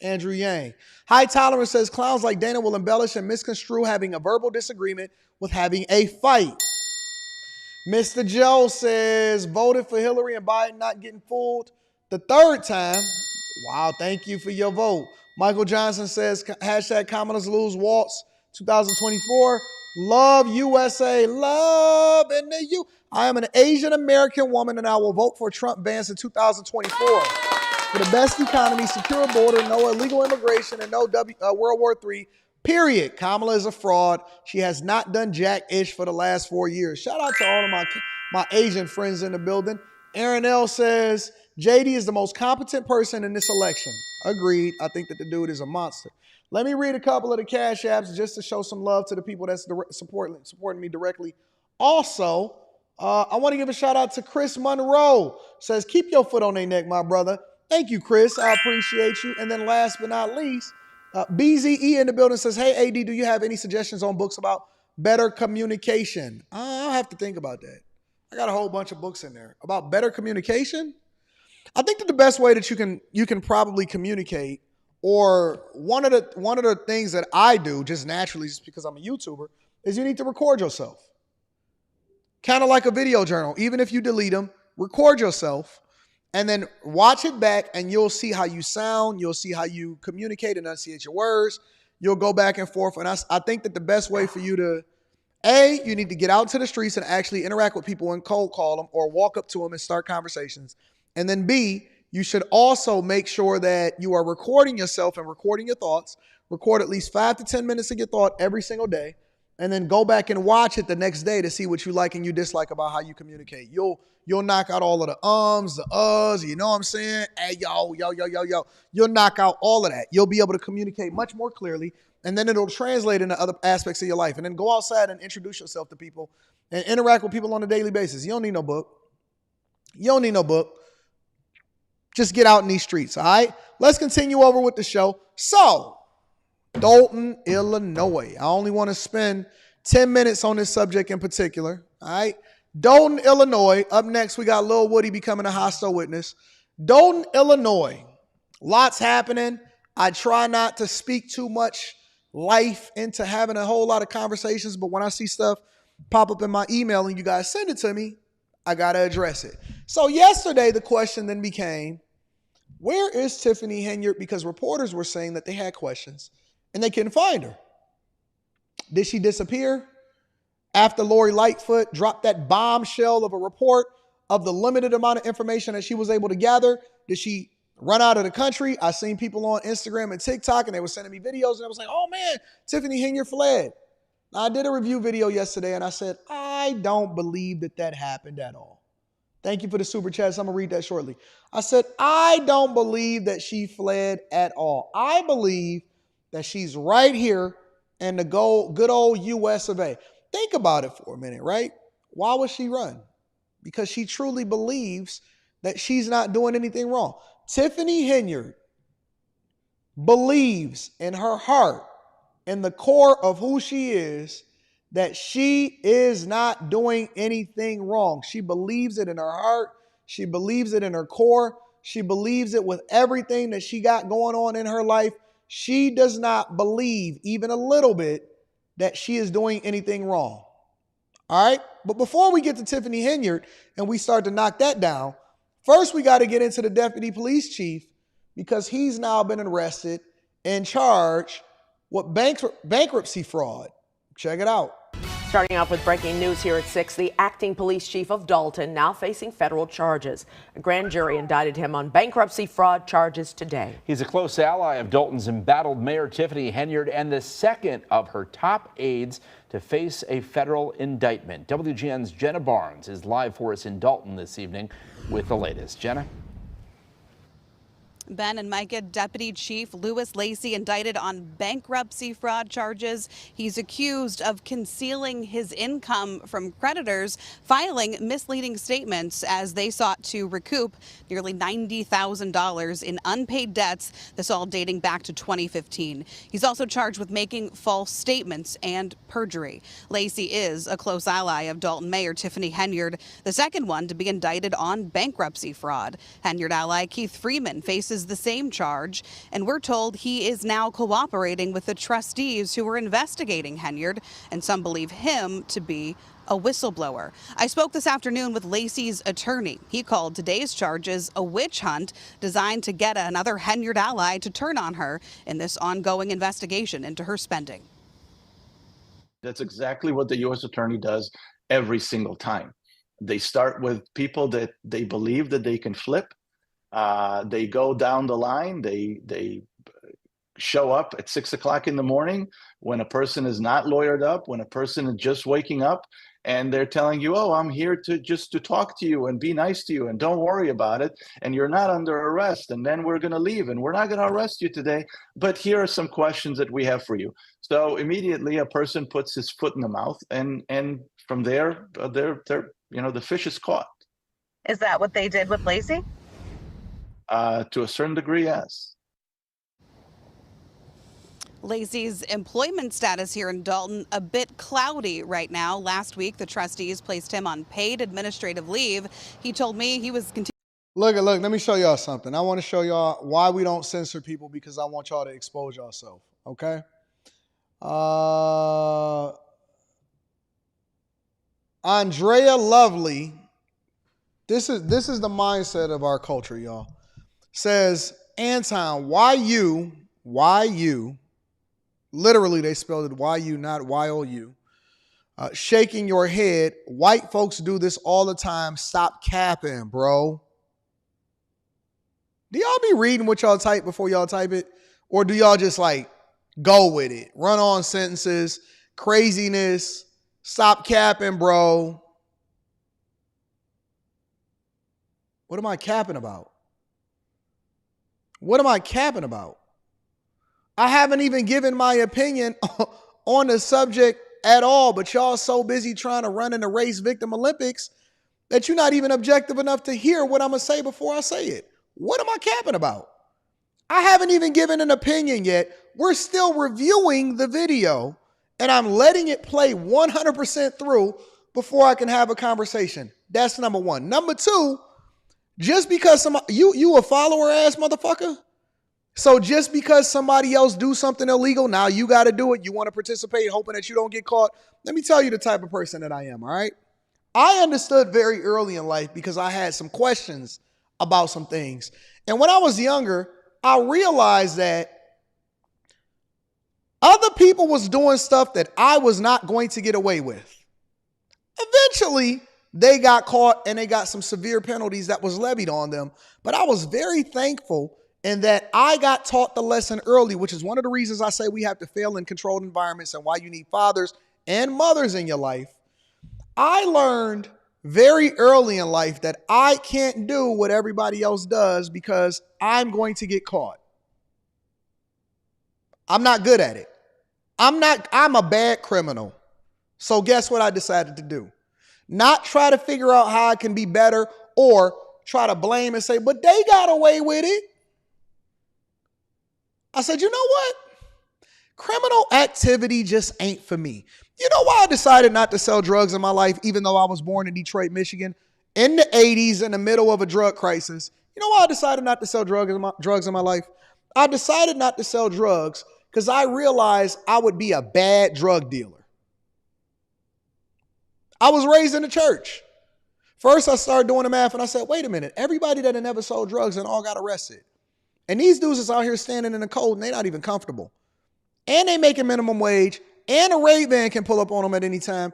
Andrew Yang. High Tolerance says, clowns like Dana will embellish and misconstrue having a verbal disagreement with having a fight. Mr. Joe says, voted for Hillary and Biden not getting fooled the third time. Wow, thank you for your vote. Michael Johnson says, hashtag Kamala's lose Waltz 2024. Love USA. Love in the U. I am an Asian American woman and I will vote for Trump Vance in 2024. For the best economy, secure border, no illegal immigration, and no World War III. Period. Kamala is a fraud. She has not done jack-ish for the last 4 years. Shout out to all of my Asian friends in the building. Aaron L. says, JD is the most competent person in this election. Agreed. I think that the dude is a monster. Let me read a couple of the Cash Apps just to show some love to the people that's supporting me directly. Also, I want to give a shout out to Chris Monroe. Says, keep your foot on their neck, my brother. Thank you, Chris. I appreciate you. And then last but not least, BZE in the building says, hey, AD, do you have any suggestions on books about better communication? I'll have to think about that. I got a whole bunch of books in there about better communication. I think that the best way that you can probably communicate, or one of the things that I do just naturally, just because I'm a YouTuber, is you need to record yourself. Kind of like a video journal. Even if you delete them, record yourself and then watch it back, and you'll see how you sound. You'll see how you communicate, enunciate your words. You'll go back and forth. And I think that the best way for you to, you need to get out to the streets and actually interact with people and cold call them or walk up to them and start conversations. And then B, you should also make sure that you are recording yourself and recording your thoughts. Record at least 5 to 10 minutes of your thought every single day. And then go back and watch it the next day to see what you like and you dislike about how you communicate. You'll knock out all of the the uhs, you know what I'm saying? Hey, yo. You'll knock out all of that. You'll be able to communicate much more clearly, and then it'll translate into other aspects of your life. And then go outside and introduce yourself to people and interact with people on a daily basis. You don't need no book. Just get out in these streets, all right? Let's continue over with the show. So, Dalton, Illinois. I only want to spend 10 minutes on this subject in particular, all right? Dalton, Illinois. Up next, we got Lil Woody becoming a hostile witness. Dalton, Illinois. Lots happening. I try not to speak too much life into having a whole lot of conversations, but when I see stuff pop up in my email and you guys send it to me, I got to address it. So yesterday, the question then became, where is Tiffany Henyard? Because reporters were saying that they had questions and they couldn't find her. Did she disappear? after Lori Lightfoot dropped that bombshell of a report of the limited amount of information that she was able to gather? Did she run out of the country? I seen people on Instagram and TikTok, and they were sending me videos, and I was like, oh man, Tiffany Henyard fled. Now, I did a review video yesterday, and I said, I don't believe that happened at all. Thank you for the super chats. I'm going to read that shortly. I said, I don't believe that she fled at all. I believe that she's right here in the good old US of A. Think about it for a minute, right? Why would she run? Because she truly believes that she's not doing anything wrong. Tiffany Henyard believes in her heart, in the core of who she is, that she is not doing anything wrong. She believes it in her heart. She believes it in her core. She believes it with everything that she got going on in her life. She does not believe even a little bit that she is doing anything wrong. All right? But before we get to Tiffany Henyard and we start to knock that down, first we got to get into the deputy police chief, because he's now been arrested and charged with bankruptcy fraud. Check it out. Starting off with breaking news here at 6, the acting police chief of Dalton now facing federal charges. A grand jury indicted him on bankruptcy fraud charges today. He's a close ally of Dalton's embattled Mayor Tiffany Henyard and the second of her top aides to face a federal indictment. WGN's Jenna Barnes is live for us in Dalton this evening with the latest. Jenna? Ben and Micah, Deputy Chief Louis Lacey indicted on bankruptcy fraud charges. He's accused of concealing his income from creditors, filing misleading statements as they sought to recoup nearly $90,000 in unpaid debts. This all dating back to 2015. He's also charged with making false statements and perjury. Lacey is a close ally of Dalton Mayor Tiffany Henyard, the second one to be indicted on bankruptcy fraud. Henyard ally Keith Freeman faces the same charge, and we're told he is now cooperating with the trustees who were investigating Henyard, and some believe him to be a whistleblower. I spoke this afternoon with Lacey's attorney. He called today's charges a witch hunt designed to get another Henyard ally to turn on her in this ongoing investigation into her spending. That's exactly what the U.S. attorney does every single time. They start with people that they believe that they can flip. They go down the line. They show up at 6 o'clock in the morning when a person is not lawyered up, when a person is just waking up, and they're telling you, oh, I'm here to talk to you and be nice to you and don't worry about it. And you're not under arrest. And then we're going to leave and we're not going to arrest you today. But here are some questions that we have for you. So immediately a person puts his foot in the mouth, and from there, the fish is caught. Is that what they did with Lacey? To a certain degree, yes. Lacey's employment status here in Dalton a bit cloudy right now. Last week, the trustees placed him on paid administrative leave. He told me he was continuing. Look, let me show y'all something. I want to show y'all why we don't censor people, because I want y'all to expose yourself, okay? Andrea Lovely, this is the mindset of our culture, y'all. Says, Anton, why you, literally they spelled it Y-U, not Y-O-U, shaking your head. White folks do this all the time. Stop capping, bro. Do y'all be reading what y'all type before y'all type it? Or do y'all just like go with it? Run on sentences, craziness, stop capping, bro. What am I capping about? What am I capping about? I haven't even given my opinion on the subject at all, but y'all so busy trying to run in the race victim Olympics that you're not even objective enough to hear what I'm going to say before I say it. What am I capping about? I haven't even given an opinion yet. We're still reviewing the video, and I'm letting it play 100% through before I can have a conversation. That's number one. Number two, just because you a follower ass motherfucker? So just because somebody else do something illegal, now you got to do it. You want to participate hoping that you don't get caught. Let me tell you the type of person that I am, all right? I understood very early in life because I had some questions about some things. And when I was younger, I realized that other people was doing stuff that I was not going to get away with. Eventually, they got caught and they got some severe penalties that was levied on them. But I was very thankful in that I got taught the lesson early, which is one of the reasons I say we have to fail in controlled environments and why you need fathers and mothers in your life. I learned very early in life that I can't do what everybody else does because I'm going to get caught. I'm not good at it. I'm a bad criminal. So guess what I decided to do? Not try to figure out how I can be better or try to blame and say, but they got away with it. I said, you know what? Criminal activity just ain't for me. You know why I decided not to sell drugs in my life, even though I was born in Detroit, Michigan, in the 80s, in the middle of a drug crisis? You know why I decided not to sell drugs in my life? I decided not to sell drugs because I realized I would be a bad drug dealer. I was raised in the church. First, I started doing the math and I said, wait a minute, everybody that had never sold drugs and all got arrested. And these dudes is out here standing in the cold and they're not even comfortable. And they making minimum wage, and a raid van can pull up on them at any time,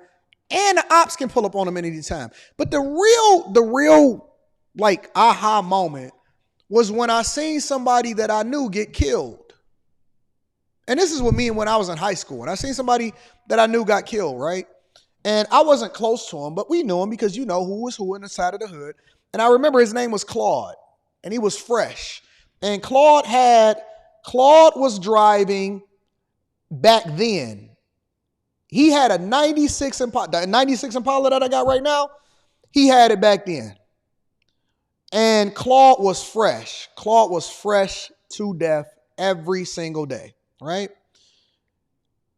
and the ops can pull up on them at any time. But the real like aha moment was when I seen somebody that I knew get killed. And this is with me when I was in high school. And I seen somebody that I knew got killed, right? And I wasn't close to him, but we knew him because you know who was who in the side of the hood. And I remember his name was Claude, and he was fresh. And Claude was driving back then. He had a 96 Impala. The 96 Impala that I got right now, he had it back then. And Claude was fresh. Claude was fresh to death every single day, right?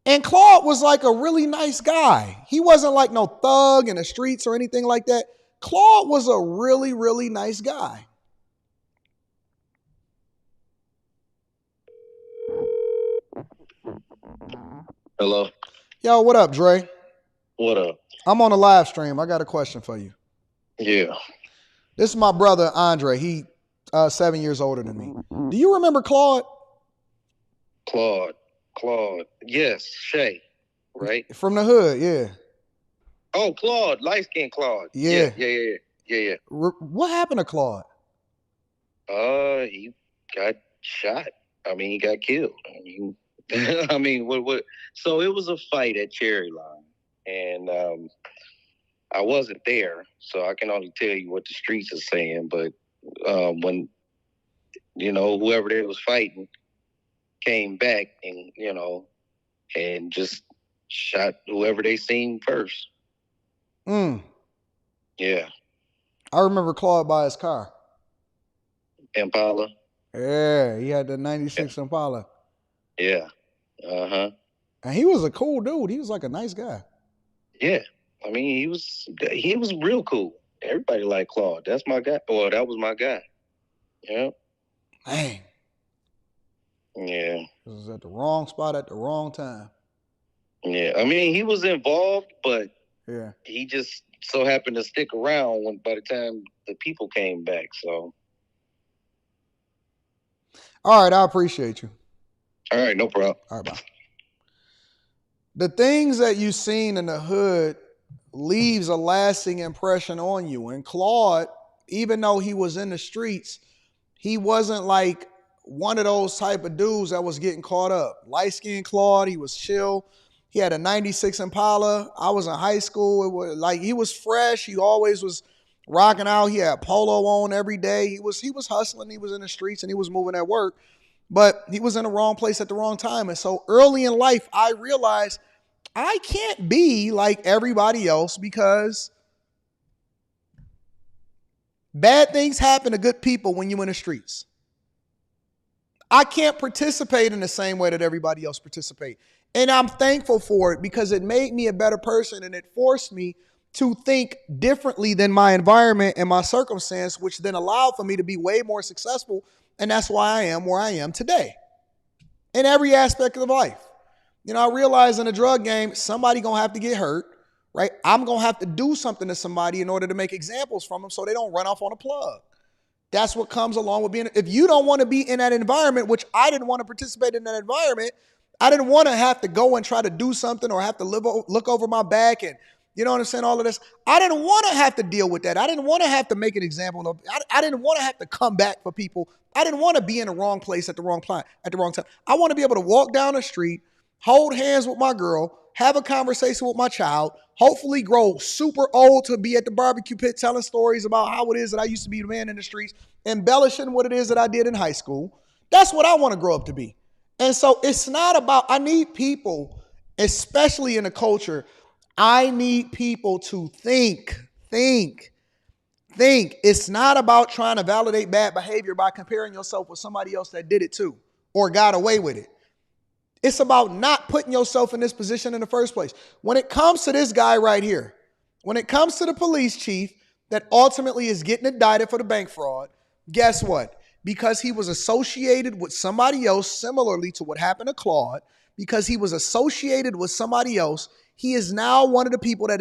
And Claude was like a really nice guy. He wasn't like no thug in the streets or anything like that. Claude was a really, really nice guy. Hello. Yo, what up, Dre? What up? I'm on a live stream. I got a question for you. Yeah. This is my brother, Andre. He 7 years older than me. Do you remember Claude? Claude. Yes, Shay, right? From the hood, yeah. Oh, Claude, light-skinned Claude. Yeah. Yeah. What happened to Claude? He got shot. I mean, he got killed. I mean, what? So it was a fight at Cherry Line, and I wasn't there, so I can only tell you what the streets are saying. But when whoever they was fighting came back and and just shot whoever they seen first. Yeah. I remember Claude by his car. Impala. Yeah, he had the 96 Impala. Yeah. Uh-huh. And he was a cool dude. He was like a nice guy. Yeah. I mean, he was real cool. Everybody liked Claude. That's my guy. Well, that was my guy. Yeah. Man. Yeah. He was at the wrong spot at the wrong time. Yeah. I mean, he was involved, but yeah, he just so happened to stick around by the time the people came back. So. All right. I appreciate you. All right. No problem. All right. Bye. The things that you've seen in the hood leaves a lasting impression on you. And Claude, even though he was in the streets, he wasn't like one of those type of dudes that was getting caught up. Light-skinned Claude, he was chill. He had a 96 Impala. I was in high school. It was like he was fresh. He always was rocking out. He had polo on every day. He was hustling. He was in the streets and he was moving at work. But he was in the wrong place at the wrong time. And so early in life, I realized I can't be like everybody else because bad things happen to good people when you're in the streets. I can't participate in the same way that everybody else participate. And I'm thankful for it because it made me a better person and it forced me to think differently than my environment and my circumstance, which then allowed for me to be way more successful. And that's why I am where I am today in every aspect of life. I realize in the drug game, somebody going to have to get hurt, right? I'm going to have to do something to somebody in order to make examples from them so they don't run off on a plug. That's what comes along with being, if you don't want to be in that environment, which I didn't want to participate in that environment, I didn't want to have to go and try to do something or have to look over my back and You know what I'm saying? All of this. I didn't want to have to deal with that. I didn't want to have to make an example of, I didn't want to have to come back for people. I didn't want to be in the wrong place at the wrong time. I want to be able to walk down the street, hold hands with my girl, have a conversation with my child, hopefully grow super old to be at the barbecue pit telling stories about how it is that I used to be the man in the streets, embellishing what it is that I did in high school. That's what I want to grow up to be. And so it's not about, I need people, especially in the culture, I need people to think. It's not about trying to validate bad behavior by comparing yourself with somebody else that did it too or got away with it. It's about not putting yourself in this position in the first place. When it comes to this guy right here, when it comes to the police chief that ultimately is getting indicted for the bank fraud, guess what? Because he was associated with somebody else, similarly to what happened to Claude, because he was associated with somebody else, he is now one of the people that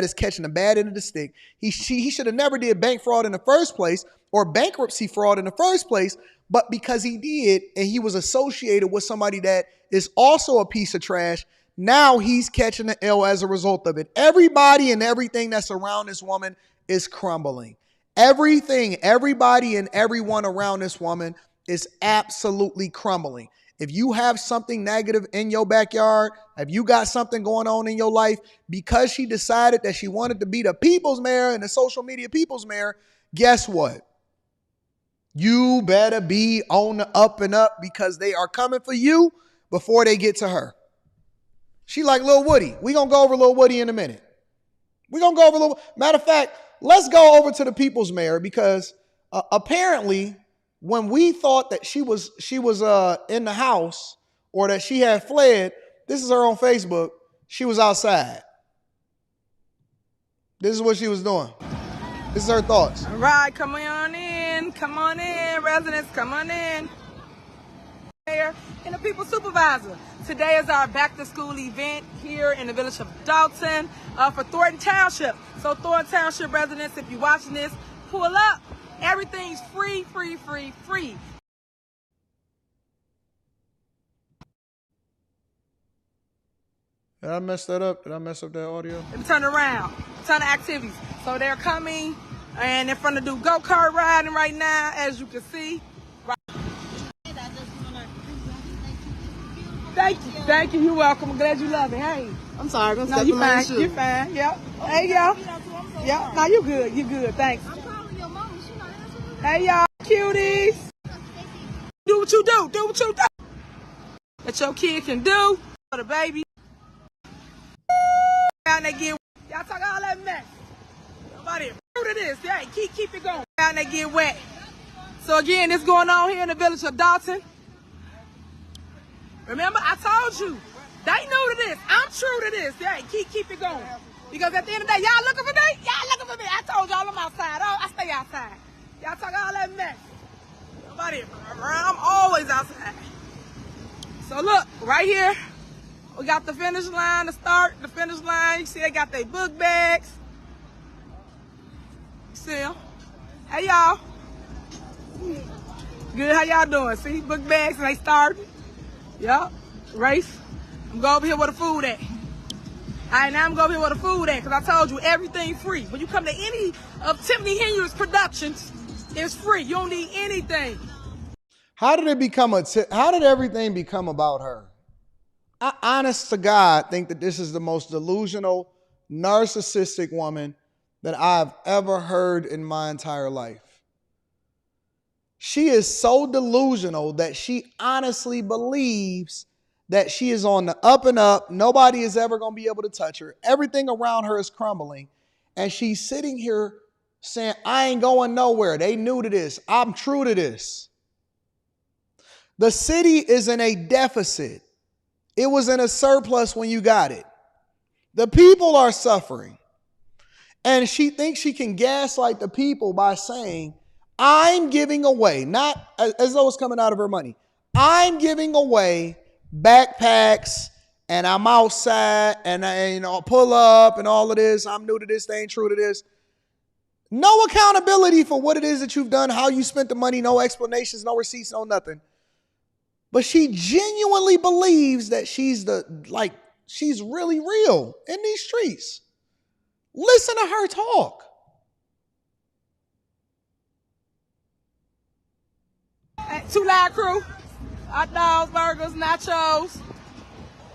is catching the bad end of the stick. He should have never did bank fraud in the first place or bankruptcy fraud in the first place, but because he did and he was associated with somebody that is also a piece of trash, now he's catching the L as a result of it. Everybody and everything that's around this woman is crumbling. Everything, everybody and everyone around this woman is absolutely crumbling. If you have something negative in your backyard, if you got something going on in your life, because she decided that she wanted to be the people's mayor and the social media people's mayor, guess what? You better be on the up and up because they are coming for you before they get to her. She like Lil Woody. We're going to go over Lil Woody in a minute. We're going to go over Lil Woody. Matter of fact, let's go over to the people's mayor because apparently when we thought that she was in the house or that she had fled, this is her on Facebook, she was outside. This is what she was doing. This is her thoughts. All right, come on in, residents, come on in. Mayor and the People's Supervisor. Today is our back to school event here in the village of Dalton for Thornton Township. So Thornton Township residents, if you're watching this, pull up. Everything's free. Did I mess that up? Did I mess up that audio? Let me turn around. Ton of activities. So they're coming and they're going to do go-kart riding right now, as you can see. Thank you. You're welcome. I'm glad you love it. Hey. I'm sorry. No, you're fine. You're fine. Yep. Hey, y'all. Yep. No, you're good. You're good. Thanks. I'm calling your mama. She not answering. Hey, y'all. Cuties. Do what you do. Do what you do. That your kid can do for the baby. Down there get y'all talk all that mess. Nobody true to this. Yeah, keep it going. Down there get wet. So again, this going on here in the village of Dalton. Remember, I told you, they new to this. I'm true to this. Yeah, keep it going. Because at the end of the day, y'all looking for me? Y'all looking for me. I told y'all I'm outside. Oh, I stay outside. Y'all talk all that mess. Nobody around. I'm always outside. So look, right here, we got the finish line, the finish line. You see they got their book bags. You see them? Hey, y'all. Good, how y'all doing? See, book bags and they starting. Yup, race. I'm going over here where the food at. All right, now I'm going over here where the food at, because I told you everything free. When you come to any of Tiffany Henyard's productions, it's free. You don't need anything. How did everything become about her? I, honest to God, think that this is the most delusional, narcissistic woman that I've ever heard in my entire life. She is so delusional that she honestly believes that she is on the up and up. Nobody is ever going to be able to touch her. Everything around her is crumbling. And she's sitting here saying, I ain't going nowhere. They new to this. I'm true to this. The city is in a deficit. It was in a surplus when you got it. The people are suffering. And she thinks she can gaslight the people by saying, I'm giving away, not as though it's coming out of her money. I'm giving away backpacks and I'm outside and I pull up and all of this. I'm new to this. They ain't true to this. No accountability for what it is that you've done, how you spent the money, no explanations, no receipts, no nothing. But she genuinely believes that she's really real in these streets. Listen to her talk. Two Live Crew, hot dogs, burgers, nachos,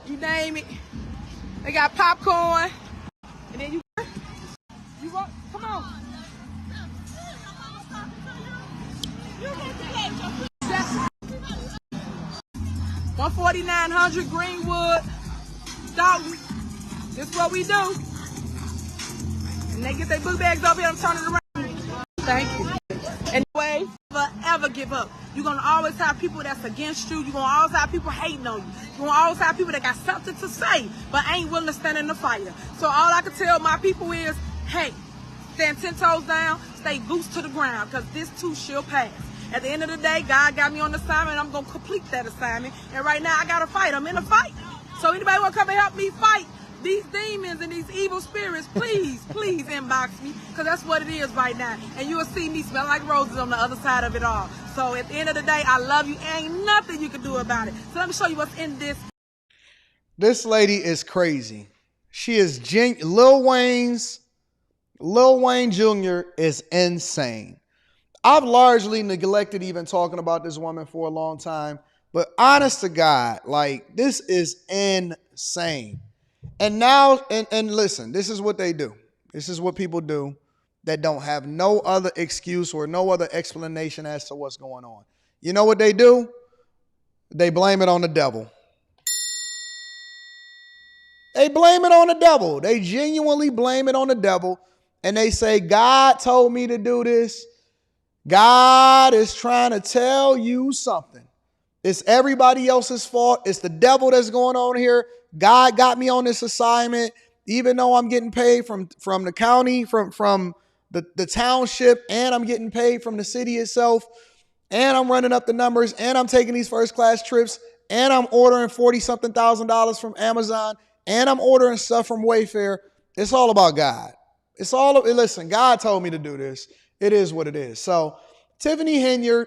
you name it. They got popcorn, and then you want, come on. That's 14900 Greenwood, Dalton. This is what we do. And they get their book bags up here and turn it around. Thank you. And way, ever give up. You're going to always have people that's against you. You're going to always have people hating on you. You're going to always have people that got something to say, but ain't willing to stand in the fire. So all I can tell my people is, hey, stand 10 toes down, stay boots to the ground, because this too shall pass. At the end of the day, God got me on assignment, and I'm going to complete that assignment. And right now, I got to fight. I'm in a fight. So anybody want to come and help me fight these demons and these evil spirits, please, please inbox me, because that's what it is right now. And you will see me smell like roses on the other side of it all. So at the end of the day, I love you. Ain't nothing you can do about it. So let me show you what's in this. This lady is crazy. She is Lil Wayne Jr. is insane. I've largely neglected even talking about this woman for a long time, but honest to God, like, this is insane. And now, and listen, this is what they do. This is what people do that don't have no other excuse or no other explanation as to what's going on. You know what they do? They blame it on the devil. They blame it on the devil. They genuinely blame it on the devil. And they say, God told me to do this. God is trying to tell you something. It's everybody else's fault. It's the devil that's going on here. God got me on this assignment, even though I'm getting paid from the county, from the township, and I'm getting paid from the city itself, and I'm running up the numbers, and I'm taking these first class trips, and I'm ordering $40-something thousand from Amazon, and I'm ordering stuff from Wayfair. It's all about God. Listen, God told me to do this. It is what it is. So Tiffany Henyard,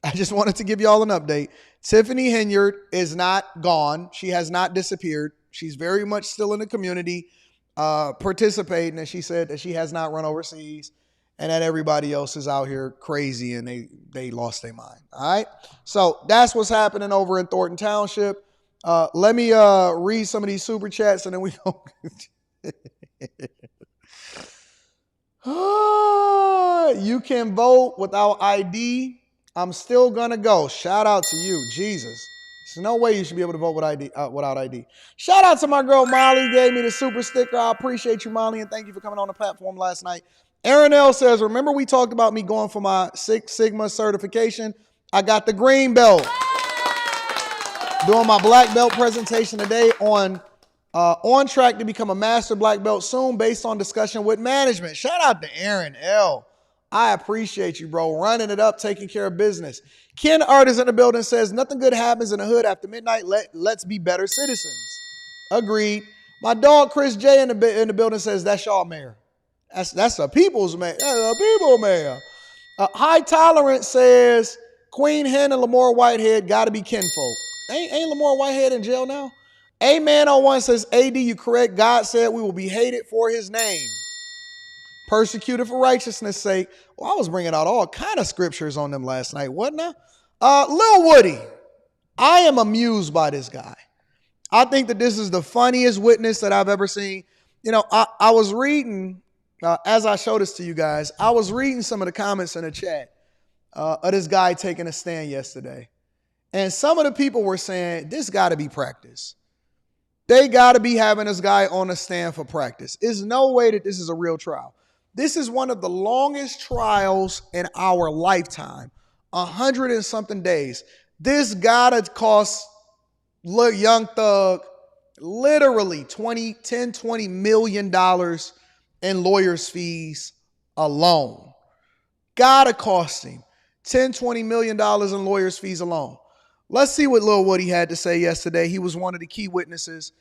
I just wanted to give y'all an update. Tiffany Henyard is not gone. She has not disappeared. She's very much still in the community, participating. And she said that she has not run overseas and that everybody else is out here crazy and they lost their mind. All right. So that's what's happening over in Thornton Township. Let me read some of these super chats and then we go. You can vote without ID. I'm still going to go. Shout out to you, Jesus. There's no way you should be able to vote without ID. Shout out to my girl Molly, gave me the super sticker. I appreciate you, Molly, and thank you for coming on the platform last night. Aaron L says, remember we talked about me going for my Six Sigma certification? I got the green belt. Doing my black belt presentation today on track to become a master black belt soon based on discussion with management. Shout out to Aaron L. I appreciate you, bro. Running it up, taking care of business. Ken Artis in the building says, nothing good happens in the hood after midnight. Let's be better citizens. Agreed. My dog Chris J in the building says, that's y'all mayor. That's a people's mayor. That's a people mayor. High Tolerance says, Queen Hen and Lamar Whitehead got to be kinfolk. Ain't Lamar Whitehead in jail now? A-Man01 says, AD, you correct. God said we will be hated for his name. Persecuted for righteousness' sake. Well, I was bringing out all kind of scriptures on them last night, wasn't I? Lil Woody. I am amused by this guy. I think that this is the funniest witness that I've ever seen. You know, I was reading, as I showed this to you guys, I was reading some of the comments in the chat of this guy taking a stand yesterday. And some of the people were saying, this got to be practice. They got to be having this guy on a stand for practice. There's no way that this is a real trial. This is one of the longest trials in our lifetime, 100 and something days. This gotta cost Young Thug literally $20 million in lawyers' fees alone. Gotta cost him $20 million in lawyers' fees alone. Let's see what Lil Woody had to say yesterday. He was one of the key witnesses,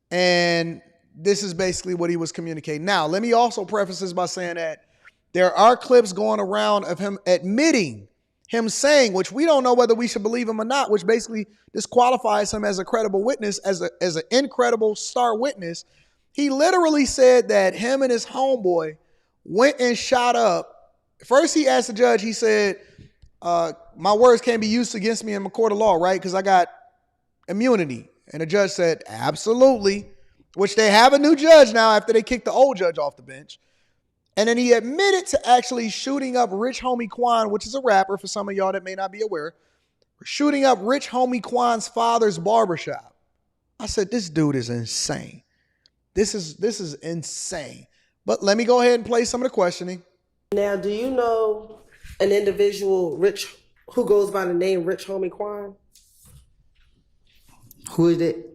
and this is basically what he was communicating. Now, let me also preface this by saying that there are clips going around of him admitting, him saying, which we don't know whether we should believe him or not, which basically disqualifies him as a credible witness, as an incredible star witness. He literally said that him and his homeboy went and shot up. First, he asked the judge, he said, my words can't be used against me in my court of law, right? Because I got immunity. And the judge said, absolutely, which they have a new judge now after they kicked the old judge off the bench. And then he admitted to actually shooting up Rich Homie Quan, which is a rapper for some of y'all that may not be aware, shooting up Rich Homie Quan's father's barbershop. I said, this dude is insane. This is insane. But let me go ahead and play some of the questioning. Now, do you know an individual who goes by the name Rich Homie Quan? Who is it?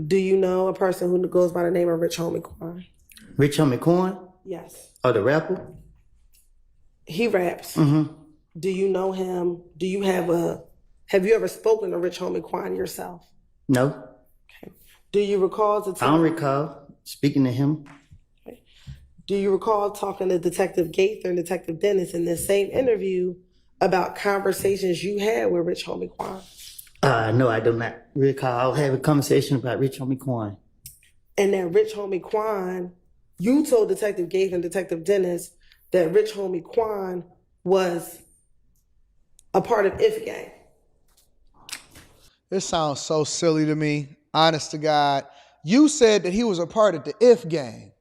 Do you know a person who goes by the name of Rich Homie Quan? Rich Homie Quan? Yes. Oh, the rapper? He raps. Mm-hmm. Do you know him? Have you ever spoken to Rich Homie Quan yourself? No. Okay. Do you recall the time? I don't recall speaking to him. Okay. Do you recall talking to Detective Gaither and Detective Dennis in this same interview about conversations you had with Rich Homie Quan? No, I do not recall having a conversation about Rich Homie Quan. And that Rich Homie Quan, you told Detective Gaither and Detective Dennis that Rich Homie Quan was a part of If Gang. This sounds so silly to me. Honest to God. You said that he was a part of the If Gang.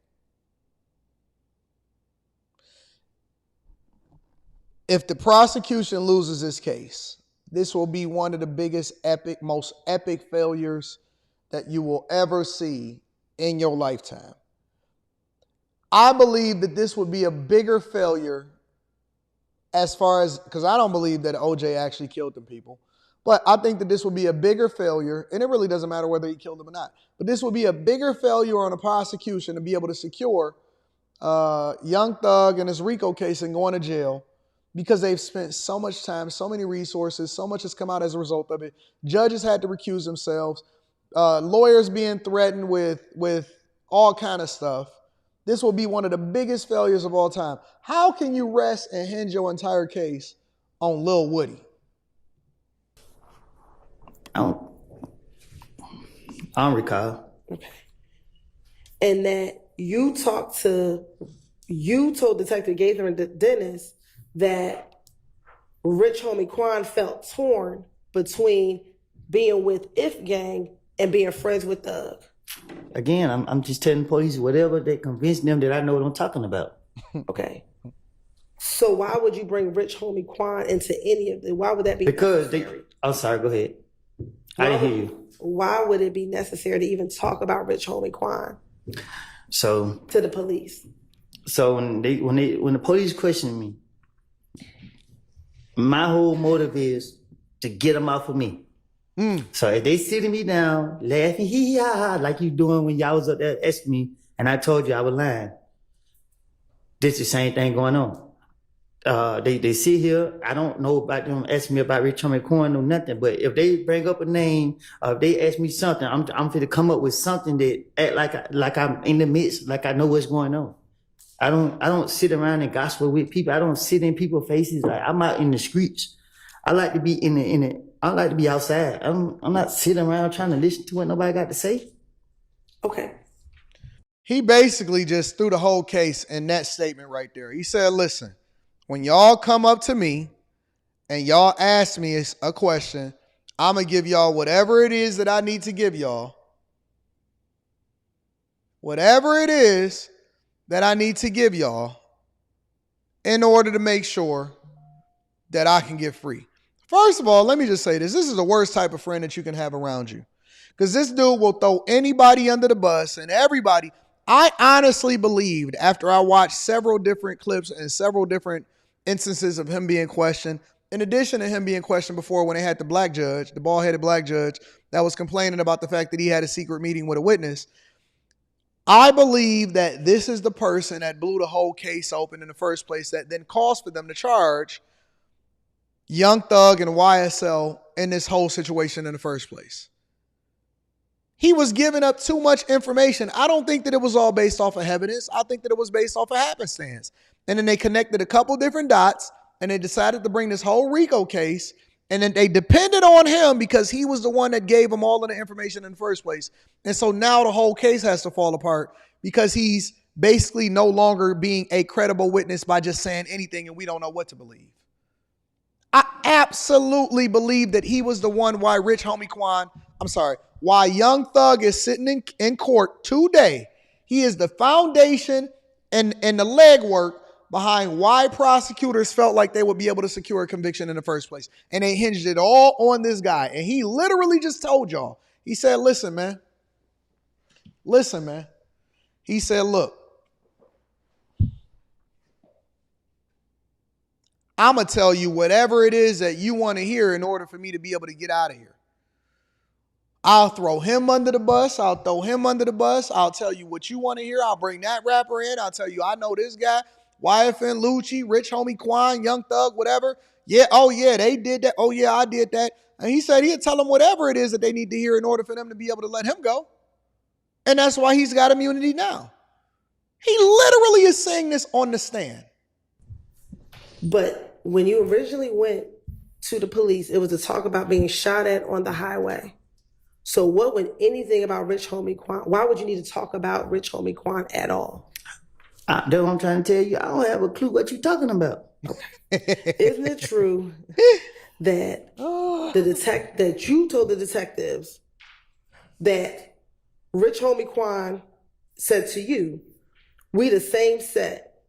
If the prosecution loses this case, this will be one of the biggest, most epic failures that you will ever see in your lifetime. I believe that this would be a bigger failure as far as, because I don't believe that OJ actually killed them people, but I think that this would be a bigger failure, and it really doesn't matter whether he killed them or not, but this would be a bigger failure on a prosecution to be able to secure Young Thug and his RICO case and going to jail, because they've spent so much time, so many resources, so much has come out as a result of it. Judges had to recuse themselves, lawyers being threatened with all kind of stuff. This will be one of the biggest failures of all time. How can you rest and hinge your entire case on Lil Woody? I don't recall. Okay. And that you told Detective Gaither and Dennis that Rich Homie Quan felt torn between being with If Gang and being friends with Thug. Again, I'm just telling police whatever they convince them that I know what I'm talking about. Okay. So why would you bring Rich Homie Quan into any of the? Why would that be? Because necessary? I'm sorry. Go ahead. I didn't hear you. Why would it be necessary to even talk about Rich Homie Quan? So to the police. So when the police question me, my whole motive is to get them off of me. So if they sitting me down, laughing, hee ha ha, like you doing when y'all was up there asking me, and I told you I was lying, this is the same thing going on. They sit here, I don't know about them asking me about Rich Homie Quan or nothing, but if they bring up a name, or if they ask me something, I'm going to come up with something that act like I'm in the midst, like I know what's going on. I don't sit around and gossip with people. I don't sit in people's faces. Like, I'm out in the streets. I like to be I like to be outside. I'm not sitting around trying to listen to what nobody got to say. Okay. He basically just threw the whole case in that statement right there. He said, listen, when y'all come up to me and y'all ask me a question, I'm going to give y'all whatever it is that I need to give y'all. Whatever it is that I need to give y'all in order to make sure that I can get free. First of all, let me just say this. This is the worst type of friend that you can have around you. Because this dude will throw anybody under the bus and everybody. I honestly believed after I watched several different clips and several different instances of him being questioned, in addition to him being questioned before when they had the black judge, the bald-headed black judge that was complaining about the fact that he had a secret meeting with a witness, I believe that this is the person that blew the whole case open in the first place, that then caused for them to charge Young Thug and YSL in this whole situation in the first place. He was giving up too much information. I don't think that it was all based off of evidence. I think that it was based off of happenstance. And then they connected a couple different dots and they decided to bring this whole RICO case And then they depended on him because he was the one that gave them all of the information in the first place. And so now the whole case has to fall apart because he's basically no longer being a credible witness by just saying anything and we don't know what to believe. I absolutely believe that he was the one why why Young Thug is sitting in court today. He is the foundation and the legwork behind why prosecutors felt like they would be able to secure a conviction in the first place. And they hinged it all on this guy. And he literally just told y'all. He said, listen, man. He said, look, I'm going to tell you whatever it is that you want to hear in order for me to be able to get out of here. I'll throw him under the bus. I'll throw him under the bus. I'll tell you what you want to hear. I'll bring that rapper in. I'll tell you I know this guy, YFN Lucci, Rich Homie Quan, Young Thug, whatever. Yeah, oh yeah, they did that. Oh yeah, I did that. And he said he'd tell them whatever it is that they need to hear in order for them to be able to let him go. And that's why he's got immunity now. He literally is saying this on the stand. But when you originally went to the police, it was to talk about being shot at on the highway. So what would anything about Rich Homie Quan, why would you need to talk about Rich Homie Quan at all? That's what I'm trying to tell you. I don't have a clue what you're talking about. Okay. Isn't it true that that you told the detectives that Rich Homie Quan said to you, we the same set.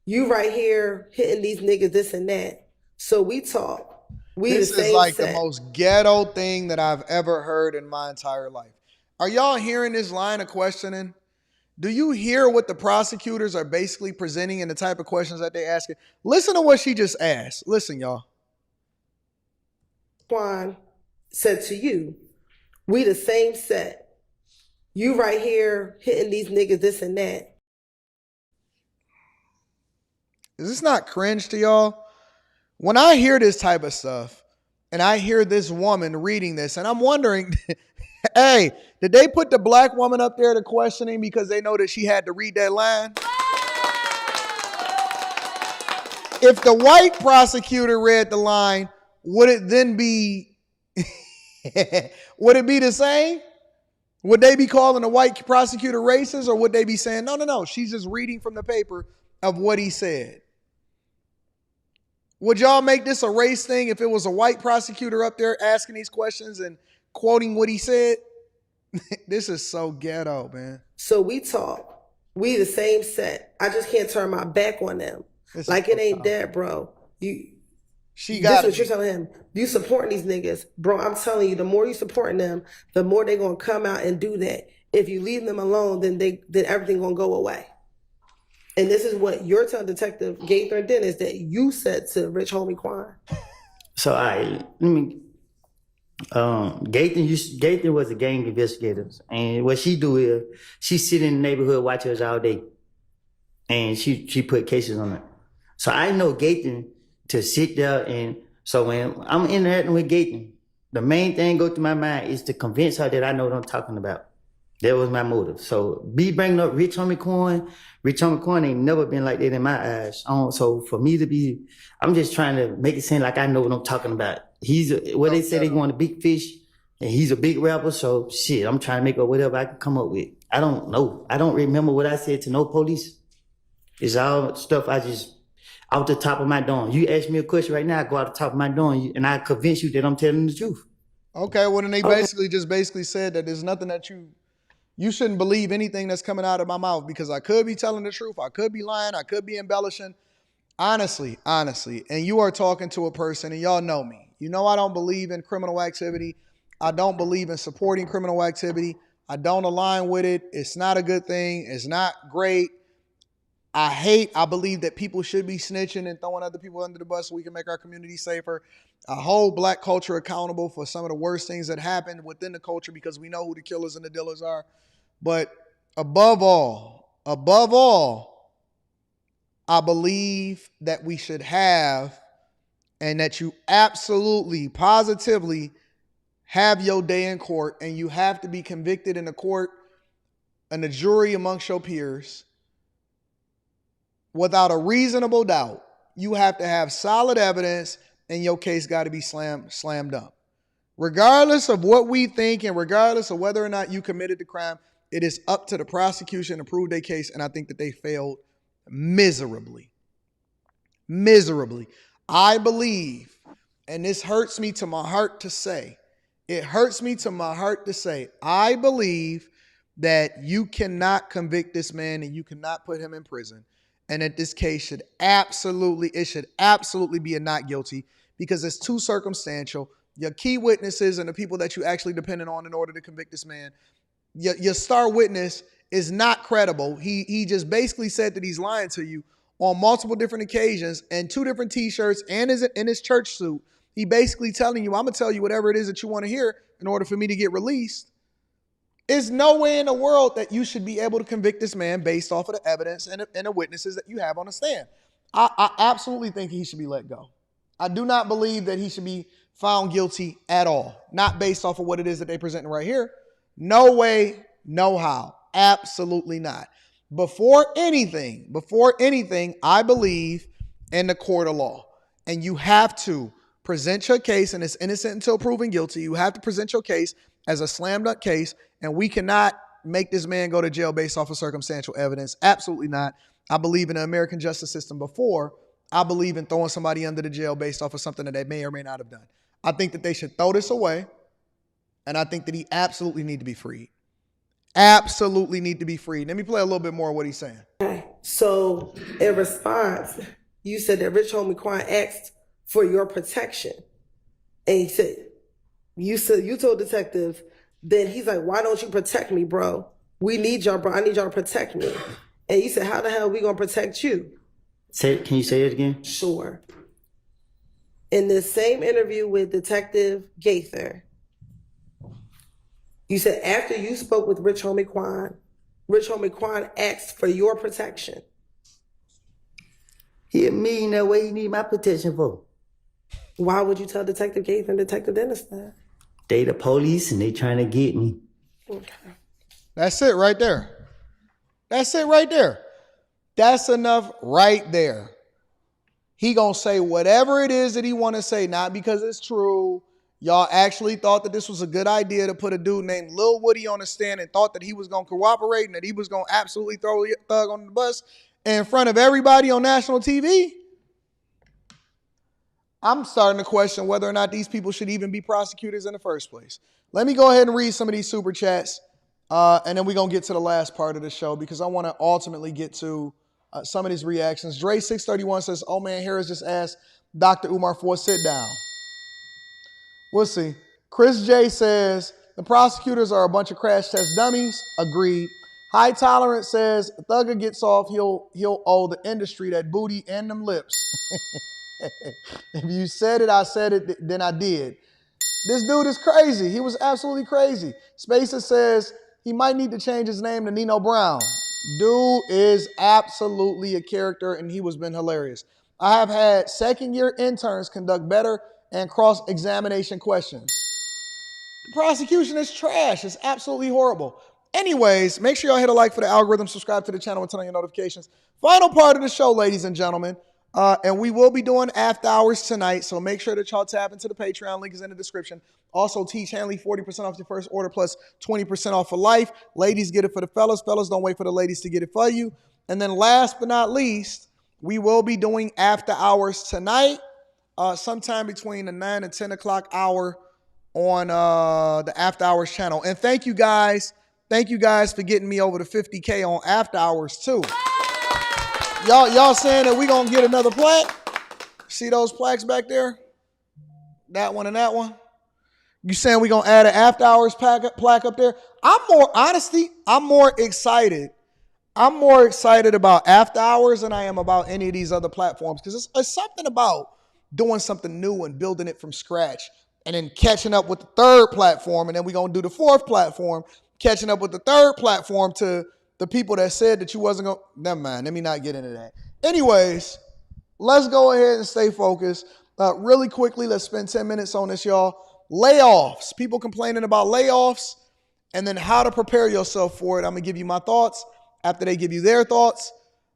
You right here hitting these niggas this and that. So we talk. This is like the most ghetto thing that I've ever heard in my entire life. Are y'all hearing this line of questioning? Do you hear what the prosecutors are basically presenting and the type of questions that they ask? Listen to what she just asked. Listen, y'all. Quan said to you, we the same set. You right here hitting these niggas this and that. Is this not cringe to y'all? When I hear this type of stuff and I hear this woman reading this and I'm wondering, hey, did they put the black woman up there to questioning because they know that she had to read that line? If the white prosecutor read the line, would it then be, would it be the same? Would they be calling the white prosecutor racist or would they be saying, no, she's just reading from the paper of what he said? Would y'all make this a race thing if it was a white prosecutor up there asking these questions and quoting what he said? This is so ghetto, man. So we talk. We the same set. I just can't turn my back on them. This like it ain't that, bro. This what you're telling him. You supporting these niggas. Bro, I'm telling you, the more you supporting them, the more they gonna come out and do that. If you leave them alone, then everything gonna go away. And this is what you're telling Detective Gaither Dennis that you said to Rich Homie Quan. So Gaither was a gang investigator. And what she do is she sit in the neighborhood, watch us all day. And she put cases on it. So I know Gaither to sit there and so when I'm interacting with Gaither, the main thing go through my mind is to convince her that I know what I'm talking about. That was my motive. So be bringing up Rich Homie Quan ain't never been like that in my eyes. So for me to be, I'm just trying to make it seem like I know what I'm talking about. They say they want a big fish and he's a big rapper. So shit, I'm trying to make up whatever I can come up with. I don't know. I don't remember what I said to no police. It's all stuff I just, out the top of my dome. You ask me a question right now, I go out the top of my dome and I convince you that I'm telling the truth. Okay, well then they basically said that there's nothing that you shouldn't believe anything that's coming out of my mouth because I could be telling the truth. I could be lying. I could be embellishing. Honestly. And you are talking to a person and y'all know me. You know I don't believe in criminal activity. I don't believe in supporting criminal activity. I don't align with it. It's not a good thing. It's not great. I believe that people should be snitching and throwing other people under the bus so we can make our community safer. I hold black culture accountable for some of the worst things that happen within the culture because we know who the killers and the dealers are. But above all, I believe that we should have and that you absolutely, positively have your day in court and you have to be convicted in the court and the jury amongst your peers without a reasonable doubt. You have to have solid evidence and your case got to be slammed up. Regardless of what we think and regardless of whether or not you committed the crime, it is up to the prosecution to prove their case, and I think that they failed miserably. Miserably. I believe, and this hurts me to my heart to say, I believe that you cannot convict this man and you cannot put him in prison, and that this case should absolutely be a not guilty because it's too circumstantial. Your key witnesses and the people that you actually depended on in order to convict this man, your star witness is not credible. He just basically said that he's lying to you on multiple different occasions and 2 different t-shirts and in his church suit. He basically telling you, I'm going to tell you whatever it is that you want to hear in order for me to get released. There's no way in the world that you should be able to convict this man based off of the evidence and the witnesses that you have on the stand. I absolutely think he should be let go. I do not believe that he should be found guilty at all. Not based off of what it is that they're presenting right here. No way, no how. Absolutely not. Before anything, I believe in the court of law. And you have to present your case, and it's innocent until proven guilty. You have to present your case as a slam dunk case, and we cannot make this man go to jail based off of circumstantial evidence. Absolutely not. I believe in the American justice system before I believe in throwing somebody under the jail based off of something that they may or may not have done. I think that they should throw this away, and I think that he absolutely need to be freed. Absolutely need to be freed. Let me play a little bit more of what he's saying. Okay. So in response, you said that Rich Homie Quan asked for your protection. And he said, you told detective, then he's like, why don't you protect me, bro? We need y'all, bro. I need y'all to protect me. And you said, how the hell are we going to protect you? Can you say it again? Sure. In the same interview with Detective Gaither, you said after you spoke with Rich Homie Quan asked for your protection. He a millionaire. What he need my protection for? Why would you tell Detective Gaither and Detective Dennis that? They the police and they trying to get me. Okay. That's it right there. That's enough right there. He gonna say whatever it is that he want to say, not because it's true. Y'all actually thought that this was a good idea to put a dude named Lil Woody on the stand and thought that he was gonna cooperate and that he was gonna absolutely throw a thug on the bus in front of everybody on national TV. I'm starting to question whether or not these people should even be prosecutors in the first place. Let me go ahead and read some of these super chats, and then we're going to get to the last part of the show because I want to ultimately get to some of these reactions. Dre631 says, oh man, Harris just asked Dr. Umar for a sit down. We'll see. Chris J says, the prosecutors are a bunch of crash test dummies. Agreed. High Tolerance says, if Thugger gets off, he'll owe the industry that booty and them lips. If you said it, I said it, then I did. This dude is crazy. He was absolutely crazy. Spacer says he might need to change his name to Nino Brown. Dude is absolutely a character, and he was been hilarious. I have had second-year interns conduct better and cross-examination questions. The prosecution is trash. It's absolutely horrible. Anyways, make sure y'all hit a like for the algorithm, subscribe to the channel, and turn on your notifications. Final part of the show, ladies and gentlemen. And we will be doing after hours tonight, so make sure that y'all tap into the Patreon. Link is in the description. Also, Tiege Hanley, 40% off your first order plus 20% off for life. Ladies, get it for the fellas. Fellas, don't wait for the ladies to get it for you. And then last but not least, we will be doing after hours tonight, sometime between the 9 and 10 o'clock hour on the After Hours channel. And thank you guys. Thank you guys for getting me over to 50K on After Hours too. Y'all saying that we gonna get another plaque? See those plaques back there? That one and that one? You saying we gonna add an After Hours plaque up there? I'm more excited. I'm more excited about After Hours than I am about any of these other platforms because it's something about doing something new and building it from scratch and then catching up with the third platform, and then we gonna do the fourth platform, catching up with the third platform to the people that said that you wasn't going to, never mind, let me not get into that. Anyways, let's go ahead and stay focused. Really quickly, let's spend 10 minutes on this, y'all. Layoffs. People complaining about layoffs and then how to prepare yourself for it. I'm going to give you my thoughts after they give you their thoughts.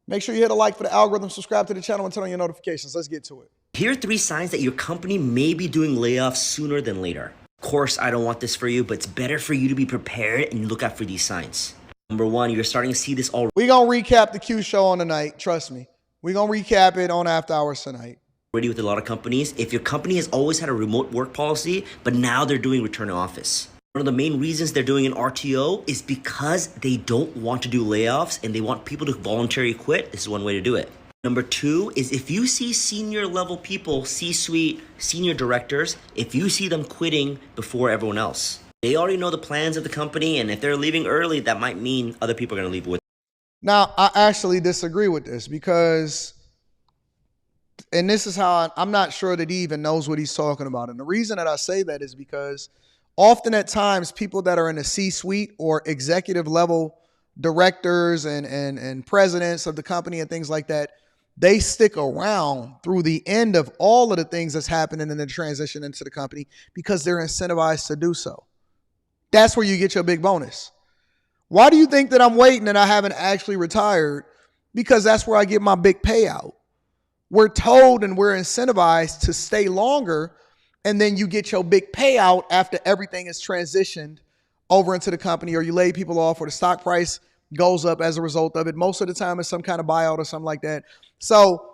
Make sure you hit a like for the algorithm, subscribe to the channel, and turn on your notifications. Let's get to it. Here are 3 signs that your company may be doing layoffs sooner than later. Of course, I don't want this for you, but it's better for you to be prepared and look out for these signs. Number 1, you're starting to see this already. We're going to recap the Q show on tonight. Trust me. We're going to recap it on After Hours tonight. With a lot of companies. If your company has always had a remote work policy, but now they're doing return to office. One of the main reasons they're doing an RTO is because they don't want to do layoffs and they want people to voluntarily quit. This is one way to do it. Number 2 is if you see senior level people, C-suite, senior directors, if you see them quitting before everyone else, they already know the plans of the company, and if they're leaving early, that might mean other people are going to leave with them. Now, I actually disagree with this because, and this is how I'm not sure that he even knows what he's talking about. And the reason that I say that is because often at times people that are in the C-suite or executive level directors and presidents of the company and things like that, they stick around through the end of all of the things that's happening in the transition into the company because they're incentivized to do so. That's where you get your big bonus. Why do you think that I'm waiting and I haven't actually retired? Because that's where I get my big payout. We're told and we're incentivized to stay longer, and then you get your big payout after everything is transitioned over into the company, or you lay people off, or the stock price goes up as a result of it. Most of the time it's some kind of buyout or something like that. So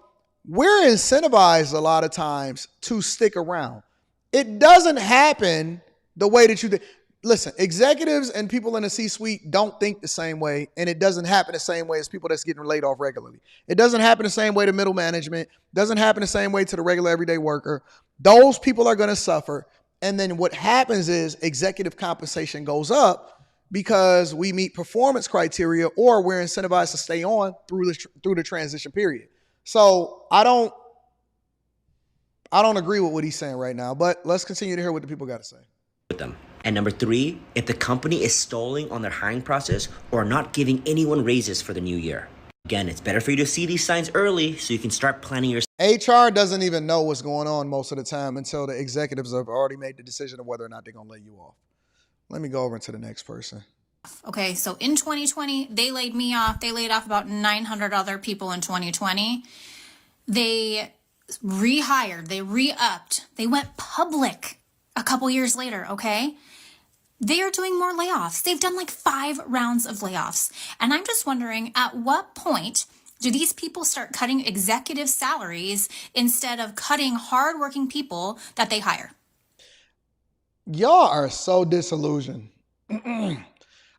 we're incentivized a lot of times to stick around. It doesn't happen the way that you think. Listen, executives and people in the C-suite don't think the same way, and it doesn't happen the same way as people that's getting laid off regularly. It doesn't happen the same way to middle management. Doesn't happen the same way to the regular everyday worker. Those people are going to suffer. And then what happens is executive compensation goes up because we meet performance criteria, or we're incentivized to stay on through the transition period. So I don't agree with what he's saying right now, but let's continue to hear what the people got to say. With them. And number 3, if the company is stalling on their hiring process or not giving anyone raises for the new year. Again, it's better for you to see these signs early so you can start planning your... HR doesn't even know what's going on most of the time until the executives have already made the decision of whether or not they're going to lay you off. Let me go over to the next person. Okay, so in 2020, they laid me off. They laid off about 900 other people in 2020. They rehired, they re-upped, they went public a couple years later, okay? They are doing more layoffs. They've done like 5 rounds of layoffs. And I'm just wondering, at what point do these people start cutting executive salaries instead of cutting hardworking people that they hire? Y'all are so disillusioned.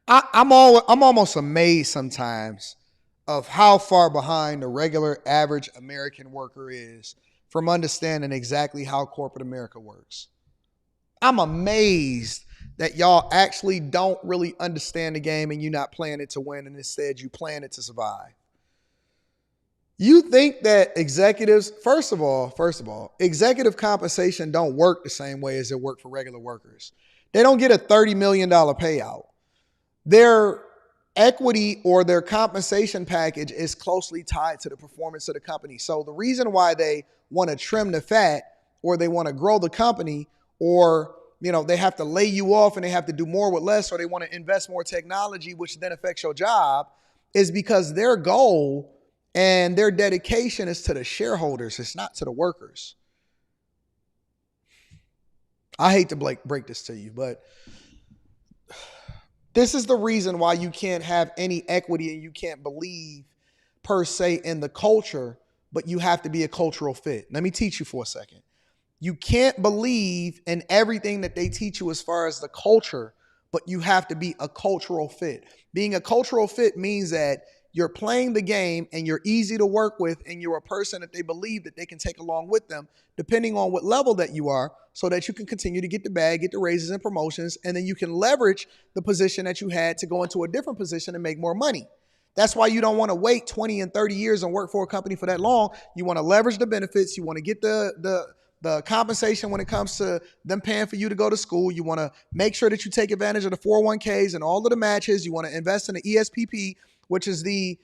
I'm almost amazed sometimes of how far behind the regular average American worker is from understanding exactly how corporate America works. I'm amazed that y'all actually don't really understand the game and you're not playing it to win, and instead you playing it to survive. You think that executives, first of all, executive compensation don't work the same way as it work for regular workers. They don't get a $30 million payout. Their equity or their compensation package is closely tied to the performance of the company. So the reason why they want to trim the fat, or they want to grow the company, or they have to lay you off and they have to do more with less, or they want to invest more technology, which then affects your job, is because their goal and their dedication is to the shareholders. It's not to the workers. I hate to break this to you, but this is the reason why you can't have any equity and you can't believe per se in the culture, but you have to be a cultural fit. Let me teach you for a second. You can't believe in everything that they teach you as far as the culture, but you have to be a cultural fit. Being a cultural fit means that you're playing the game and you're easy to work with, and you're a person that they believe that they can take along with them, depending on what level that you are, so that you can continue to get the bag, get the raises and promotions, and then you can leverage the position that you had to go into a different position and make more money. That's why you don't want to wait 20 and 30 years and work for a company for that long. You want to leverage the benefits. You want to get the compensation when it comes to them paying for you to go to school. You want to make sure that you take advantage of the 401ks and all of the matches. You want to invest in the ESPP, which is the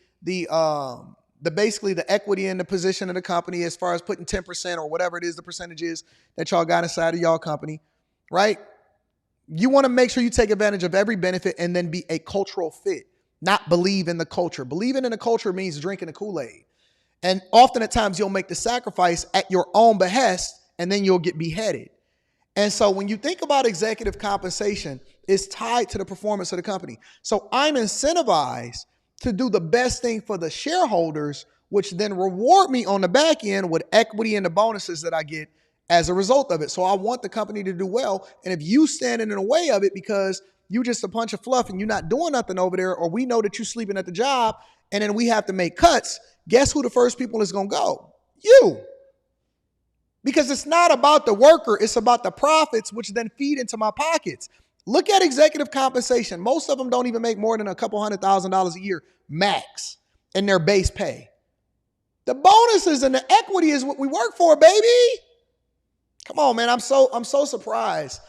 basically the equity in the position of the company, as far as putting 10% or whatever it is the percentage is that y'all got inside of y'all company, right? You want to make sure you take advantage of every benefit and then be a cultural fit, not believe in the culture. Believing in the culture means drinking the Kool-Aid. And often at times you'll make the sacrifice at your own behest, and then you'll get beheaded. And so when you think about executive compensation, it's tied to the performance of the company. So I'm incentivized to do the best thing for the shareholders, which then reward me on the back end with equity and the bonuses that I get as a result of it. So I want the company to do well. And if you standing in the way of it because you just a bunch of fluff and you're not doing nothing over there, or we know that you're sleeping at the job and then we have to make cuts, guess who the first people is going to go? You. Because it's not about the worker, it's about the profits, which then feed into my pockets. Look at executive compensation. Most of them don't even make more than a couple $100,000 a year max in their base pay. The bonuses and the equity is what we work for, baby. Come on, man. I'm so surprised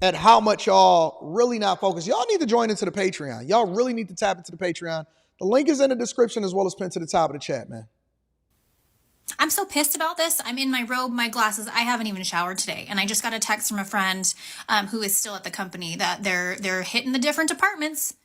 at how much y'all really not focused. Y'all need to join into the Patreon. Y'all really need to tap into the Patreon. The link is in the description as well as pinned to the top of the chat, man. I'm so pissed about this. I'm in my robe, my glasses. I haven't even showered today. And I just got a text from a friend who is still at the company that they're hitting the different departments.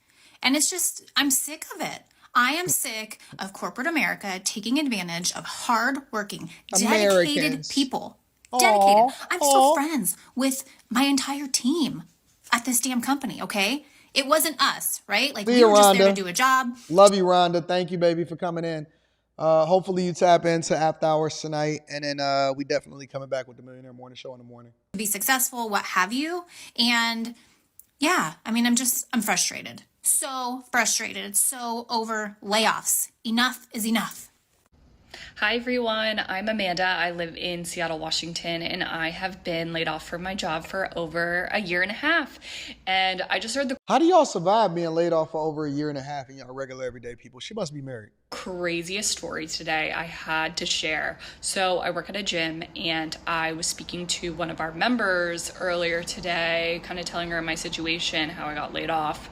And it's just, I'm sick of it. I am sick of corporate America taking advantage of hardworking, dedicated people. Dedicated. I'm still friends with my entire team at this damn company, okay? It wasn't us, right? Like, we were just there to do a job. Love you, Rhonda. Thank you, baby, for coming in. Hopefully you tap into after hours tonight, and then we definitely coming back with the Millionaire Morning Show in the morning. Be successful, what have you. And yeah, I mean, I'm frustrated. So frustrated. So over layoffs. Enough is enough. Hi everyone, I'm Amanda. I live in Seattle, Washington, and I have been laid off from my job for over a year and a half. And I just heard the How do y'all survive being laid off for over a year and a half and y'all regular everyday people? She must be married. craziest story today I had to share. So I work at a gym, and I was speaking to one of our members earlier today, kind of telling her my situation, how I got laid off.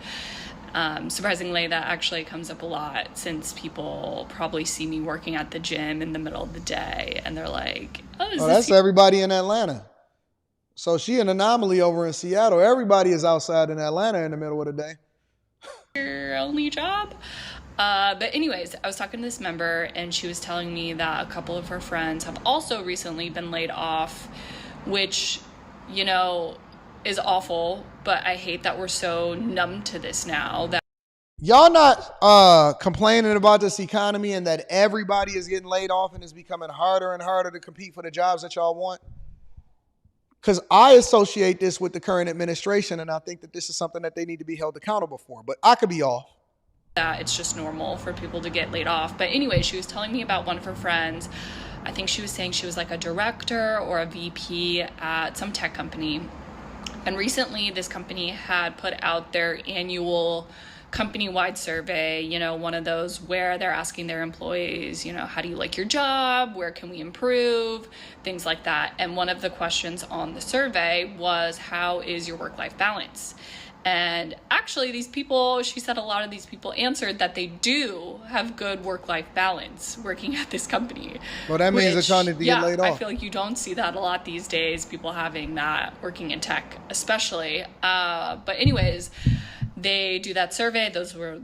Surprisingly, that actually comes up a lot, since people probably see me working at the gym in the middle of the day and they're like, oh, that's everybody in Atlanta. So she an anomaly over in Seattle. Everybody is outside in Atlanta in the middle of the day. Your only job? But anyways, I was talking to this member, and she was telling me that a couple of her friends have also recently been laid off, which, you know, is awful, but I hate that we're so numb to this now. That y'all not complaining about this economy and that everybody is getting laid off and it's becoming harder and harder to compete for the jobs that y'all want? Because I associate this with the current administration, and I think that this is something that they need to be held accountable for, but I could be off. That it's just normal for people to get laid off. But anyway, she was telling me about one of her friends. I think she was saying she was like a director or a VP at some tech company. And recently, this company had put out their annual company-wide survey, you know, one of those where they're asking their employees, you know, how do you like your job? Where can we improve? Things like that. And one of the questions on the survey was, how is your work-life balance? And actually, these people, she said a lot of these people answered that they do have good work-life balance working at this company. Well, that means they're trying to get laid off. I feel like you don't see that a lot these days, people having that working in tech, especially. But anyways, they do that survey. Those were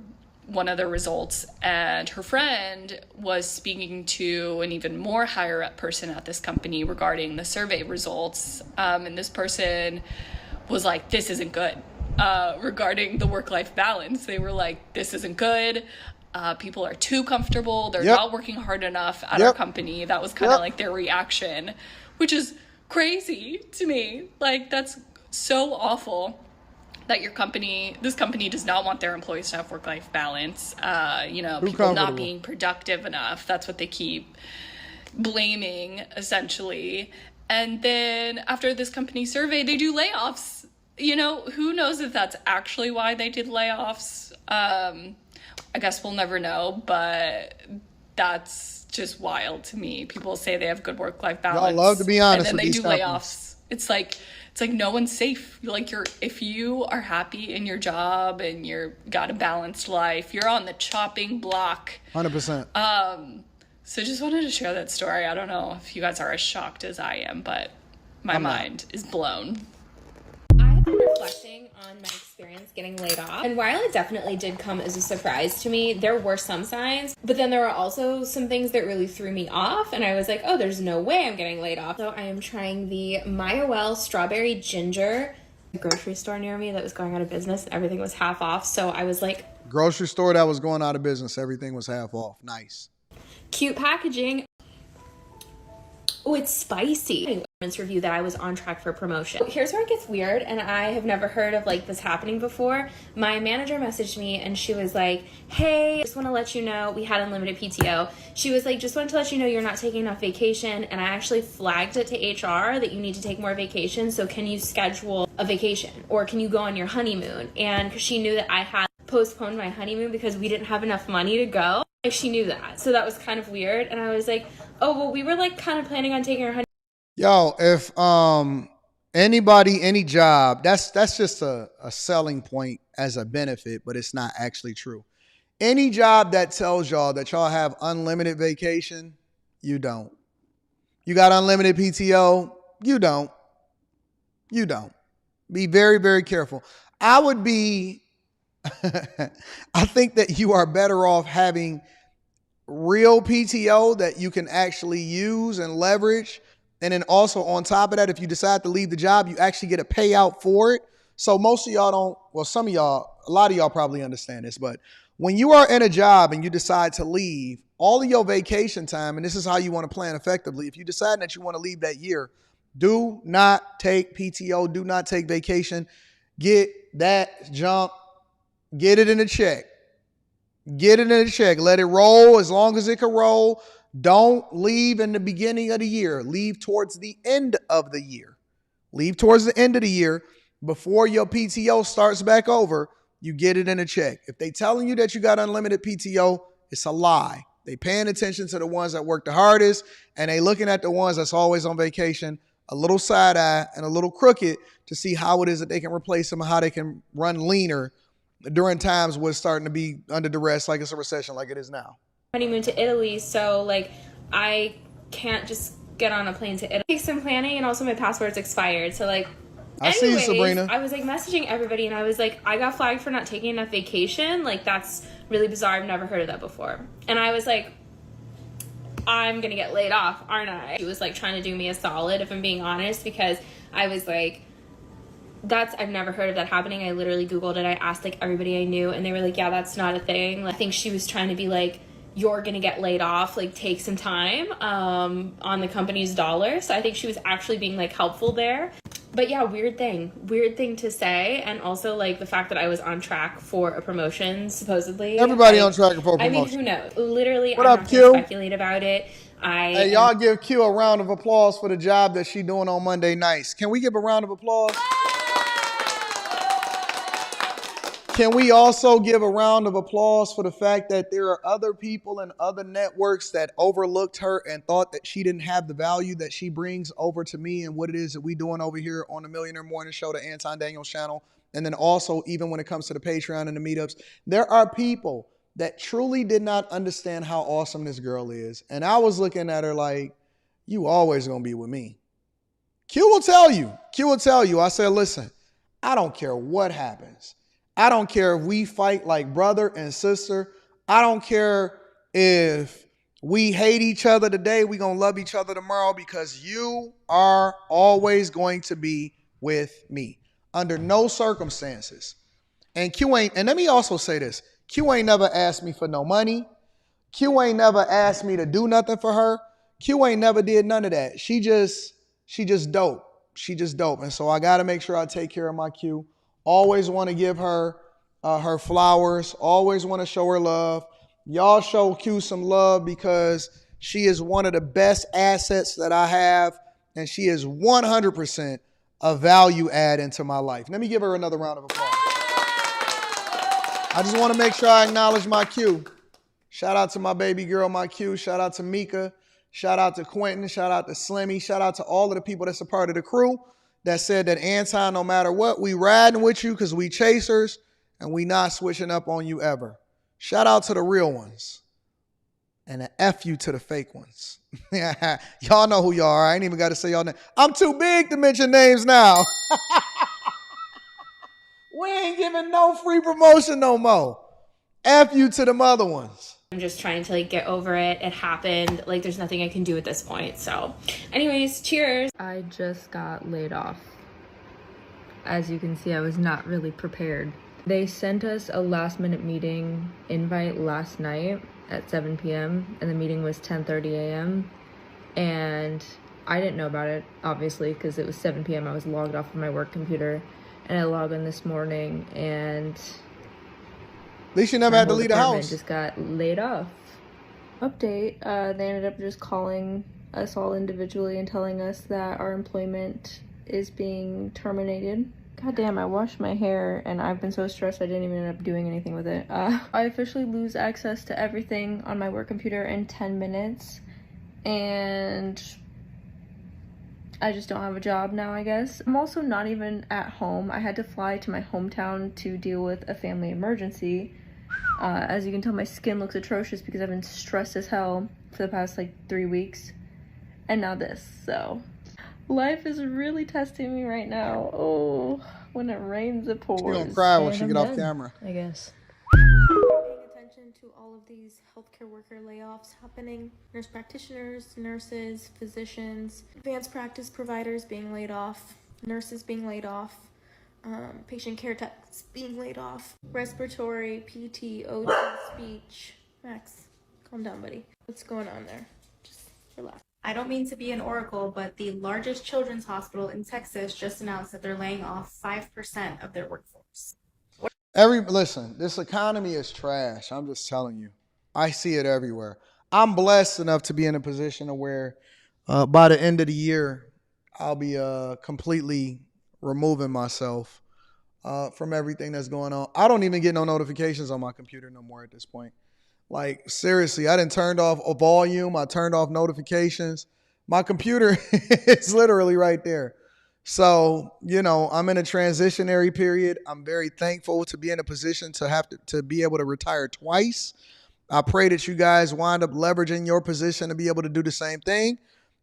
one of the results. And her friend was speaking to an even more higher up person at this company regarding the survey results. And this person was like, this isn't good. Regarding the work-life balance, they were like, this isn't good. People are too comfortable. They're not working hard enough at our company. That was kind of like their reaction, which is crazy to me. Like, that's so awful that this company does not want their employees to have work-life balance. You know, people not being productive enough. That's what they keep blaming, essentially. And then after this company survey, they do layoffs. You know, who knows if that's actually why they did layoffs? I guess we'll never know, but that's just wild to me. People say they have good work-life balance. Y'all love to be honest and then with they do these layoffs. It's like no one's safe. Like, if you are happy in your job and you're got a balanced life, you're on the chopping block. 100%. So just wanted to share that story. I don't know if you guys are as shocked as I am, but my mind is blown. I've been reflecting on my experience experience getting laid off. And while it definitely did come as a surprise to me, there were some signs, but then there were also some things that really threw me off. And I was like, oh, there's no way I'm getting laid off. So I am trying the Maya Strawberry Ginger grocery store near me that was going out of business. Everything was half off. So I was like, grocery store that was going out of business, everything was half off. Nice. Cute packaging. Oh, it's spicy. Review that I was on track for promotion. Here's where it gets weird, and I have never heard of like this happening before. My manager messaged me and she was like, hey, just want to let you know we had unlimited PTO. She was like, just wanted to let you know you're not taking enough vacation, and I actually flagged it to HR that you need to take more vacation, so can you schedule a vacation or can you go on your honeymoon? And she knew that I had postponed my honeymoon because we didn't have enough money to go. Like, she knew that, so that was kind of weird. And I was like, oh, well, we were like kind of planning on taking our honeymoon. Yo, if anybody, any job, that's just a selling point as a benefit, but it's not actually true. Any job that tells y'all that y'all have unlimited vacation, you don't. You got unlimited PTO, you don't. You don't. Be very, very careful. I would be, I think that you are better off having real PTO that you can actually use and leverage. And then also on top of that, if you decide to leave the job, you actually get a payout for it. So most of y'all don't, well, some of y'all, a lot of y'all probably understand this, but when you are in a job and you decide to leave, all of your vacation time, and this is how you want to plan effectively, if you decide that you want to leave that year, do not take PTO, do not take vacation. Get that jump, get it in a check. Get it in a check. Let it roll as long as it can roll. Don't leave in the beginning of the year. Leave towards the end of the year. Leave towards the end of the year before your PTO starts back over. You get it in a check. If they telling you that you got unlimited PTO, it's a lie. They paying attention to the ones that work the hardest, and they looking at the ones that's always on vacation, a little side eye and a little crooked to see how it is that they can replace them and how they can run leaner during times when it's starting to be under duress, like it's a recession like it is now. Honeymoon to Italy, so like I can't just get on a plane to Italy. Take some planning, and also my passport's expired, so like I see you, Sabrina. I was like messaging everybody and I was like, I got flagged for not taking enough vacation. Like, that's really bizarre. I've never heard of that before. And I was like, I'm gonna get laid off, aren't I? She was like trying to do me a solid, if I'm being honest, because I was like, I've never heard of that happening. I literally Googled it. I asked like everybody I knew and they were like, yeah, that's not a thing. Like, I think she was trying to be like, you're gonna get laid off, like take some time on the company's dollar. So I think she was actually being like helpful there. But yeah, weird thing to say. And also like the fact that I was on track for a promotion, supposedly. Everybody on track for a promotion. I mean, who knows? Literally, what I'm up, not Q? gonna speculate about it. Hey, y'all give Q a round of applause for the job that she doing on Monday nights. Can we give a round of applause? Can we also give a round of applause for the fact that there are other people and other networks that overlooked her and thought that she didn't have the value that she brings over to me and what it is that we doing over here on the Millionaire Morning Show, the Anton Daniels channel. And then also, even when it comes to the Patreon and the meetups, there are people that truly did not understand how awesome this girl is. And I was looking at her like, you always gonna be with me. Q will tell you. Q will tell you. I said, listen, I don't care what happens. I don't care if we fight like brother and sister. I don't care if we hate each other today. We're going to love each other tomorrow because you are always going to be with me under no circumstances. And Q ain't, and let me also say this. Q ain't never asked me for no money. Q ain't never asked me to do nothing for her. Q ain't never did none of that. She just dope. She just dope. And so I got to make sure I take care of my Q. Always want to give her her flowers. Always want to show her love. Y'all show Q some love because she is one of the best assets that I have. And she is 100% a value add into my life. Let me give her another round of applause. I just want to make sure I acknowledge my Q. Shout out to my baby girl, my Q. Shout out to Mika. Shout out to Quentin. Shout out to Slimmy. Shout out to all of the people that's a part of the crew that said that Anton, no matter what, we riding with you because we chasers and we not switching up on you ever. Shout out to the real ones and an F you to the fake ones. Y'all know who y'all are. I ain't even got to say y'all name. I'm too big to mention names now. We ain't giving no free promotion no more. F you to them other ones. I'm just trying to like get over it. It happened. Like there's nothing I can do at this point. So anyways, cheers. I just got laid off. As you can see, I was not really prepared. They sent us a last minute meeting invite last night at 7 p.m. and the meeting was 10:30 a.m. and I didn't know about it, obviously, because it was 7 p.m. I was logged off of my work computer and I logged in this morning and at least you never had to leave the house. Just got laid off. Update, they ended up just calling us all individually and telling us that our employment is being terminated. God damn, I washed my hair and I've been so stressed I didn't even end up doing anything with it. I officially lose access to everything on my work computer in 10 minutes and I just don't have a job now, I guess. I'm also not even at home. I had to fly to my hometown to deal with a family emergency. As you can tell, my skin looks atrocious because I've been stressed as hell for the past like 3 weeks. And now this, so. Life is really testing me right now. Oh, when it rains, it pours. She's gonna cry when she get off camera. I guess. Paying attention to all of these healthcare worker layoffs happening. Nurse practitioners, nurses, physicians, advanced practice providers being laid off, nurses being laid off, patient care techs being laid off, respiratory, PT, OT, speech. Max, calm down, buddy. What's going on there? Just relax. I don't mean to be an oracle, but the largest children's hospital in Texas just announced that they're laying off 5% of their workforce. Listen, this economy is trash. I'm just telling you. I see it everywhere. I'm blessed enough to be in a position where by the end of the year, I'll be completely removing myself from everything that's going on. I don't even get no notifications on my computer no more at this point. Like, seriously, I done turned off a volume. I turned off notifications. My computer is literally right there. So, you know, I'm in a transitionary period. I'm very thankful to be in a position to be able to retire twice. I pray that you guys wind up leveraging your position to be able to do the same thing.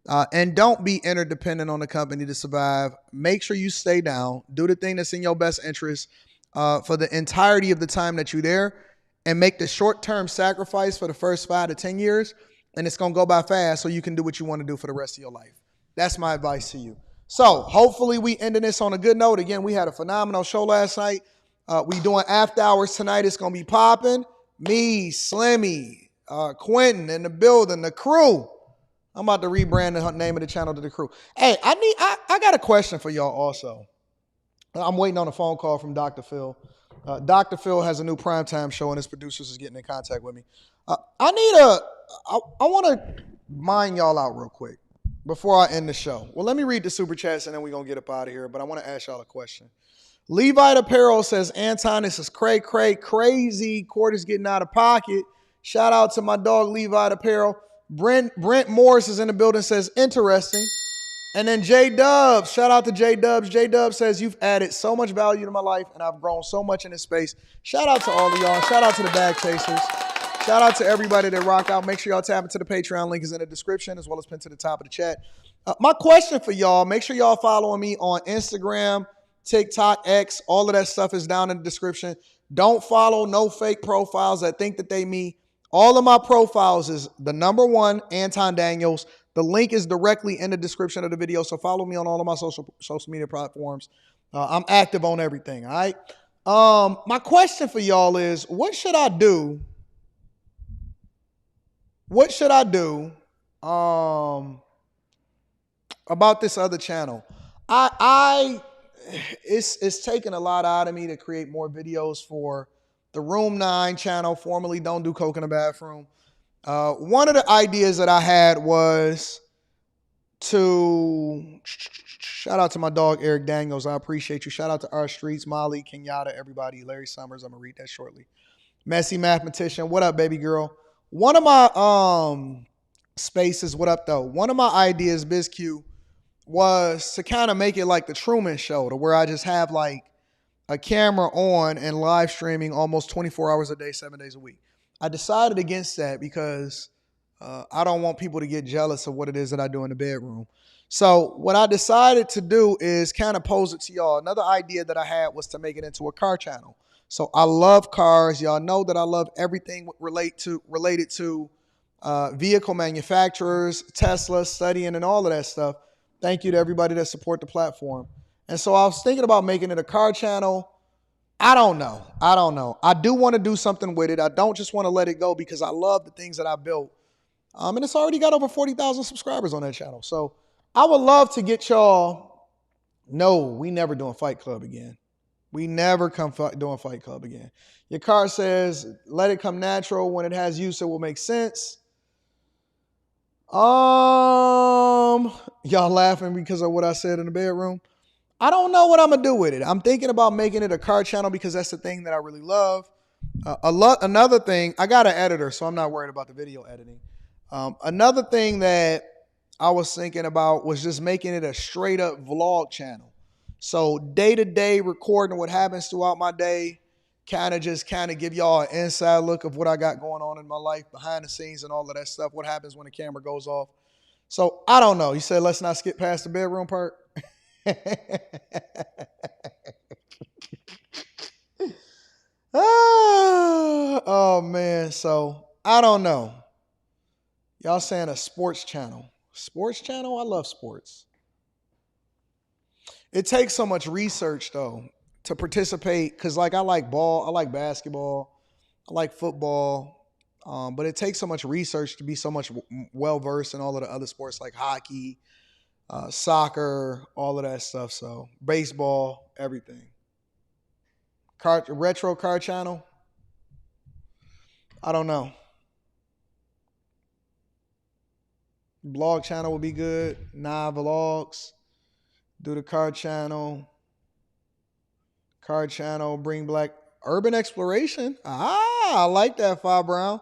And don't be interdependent on the company to survive. Make sure you stay down. Do the thing that's in your best interest for the entirety of the time that you're there. And make the short-term sacrifice for the first 5 to 10 years, and it's going to go by fast so you can do what you want to do for the rest of your life. That's my advice to you. So hopefully we ended this on a good note. Again, we had a phenomenal show last night. We doing after hours tonight. It's going to be popping. Me, Slimmy, Quentin in the building, the crew. I'm about to rebrand the name of the channel to the crew. Hey, I got a question for y'all also. I'm waiting on a phone call from Dr. Phil. Dr. Phil has a new primetime show and his producers is getting in contact with me. I want to mind y'all out real quick before I end the show. Well, let me read the super chats and then we're going to get up out of here. But I want to ask y'all a question. Levite Apparel says, Anton, this is crazy. Court is getting out of pocket. Shout out to my dog, Levite Apparel. Brent Morris is in the building, says, interesting. And then J-Dubs, shout out to J-Dubs. J-Dubs says, you've added so much value to my life and I've grown so much in this space. Shout out to all of y'all. Shout out to the bag chasers. Shout out to everybody that rock out. Make sure y'all tap into the Patreon link is in the description as well as pinned to the top of the chat. My question for y'all, make sure y'all following me on Instagram, TikTok, X. All of that stuff is down in the description. Don't follow no fake profiles that think that they me. All of my profiles is the number one, Anton Daniels. The link is directly in the description of the video, so follow me on all of my social media platforms. I'm active on everything, all right? My question for y'all is, what should I do? What should I do about this other channel? It's taken a lot out of me to create more videos for the Room 9 channel, formerly Don't Do Coke in the Bathroom. One of the ideas that I had was to shout out to my dog, Eric Daniels. I appreciate you. Shout out to our streets, Molly, Kenyatta, everybody, Larry Summers. I'm going to read that shortly. Messy Mathematician. What up, baby girl? One of my spaces, what up, though? One of my ideas, BizQ, was to kind of make it like the Truman Show, to where I just have like a camera on and live streaming almost 24 hours a day, 7 days a week. I decided against that because I don't want people to get jealous of what it is that I do in the bedroom. So what I decided to do is kind of pose it to y'all. Another idea that I had was to make it into a car channel. So I love cars. Y'all know that I love everything related to vehicle manufacturers, Tesla, studying, and all of that stuff. Thank you to everybody that support the platform. And so I was thinking about making it a car channel. I don't know. I do want to do something with it. I don't just want to let it go because I love the things that I built. And it's already got over 40,000 subscribers on that channel. So I would love to get y'all. No, we never doing Fight Club again. We never come doing Fight Club again. Your car says, let it come natural. When it has use, it will make sense. Y'all laughing because of what I said in the bedroom. I don't know what I'm going to do with it. I'm thinking about making it a car channel because that's the thing that I really love. Another thing, I got an editor, so I'm not worried about the video editing. Another thing that I was thinking about was just making it a straight up vlog channel. So day-to-day recording what happens throughout my day, kind of give y'all an inside look of what I got going on in my life, behind the scenes and all of that stuff, what happens when the camera goes off. So I don't know. You said let's not skip past the bedroom part? Oh, man. So I don't know. Y'all saying a sports channel. Sports channel? I love sports. It takes so much research, though, to participate. Because, like, I like ball. I like basketball. I like football. But it takes so much research to be so much well-versed in all of the other sports like hockey, soccer, all of that stuff. So baseball, everything. Retro car channel? I don't know. Blog channel would be good. Vlogs. Do the car channel. Car channel. Bring black urban exploration. I like that, Fi Brown.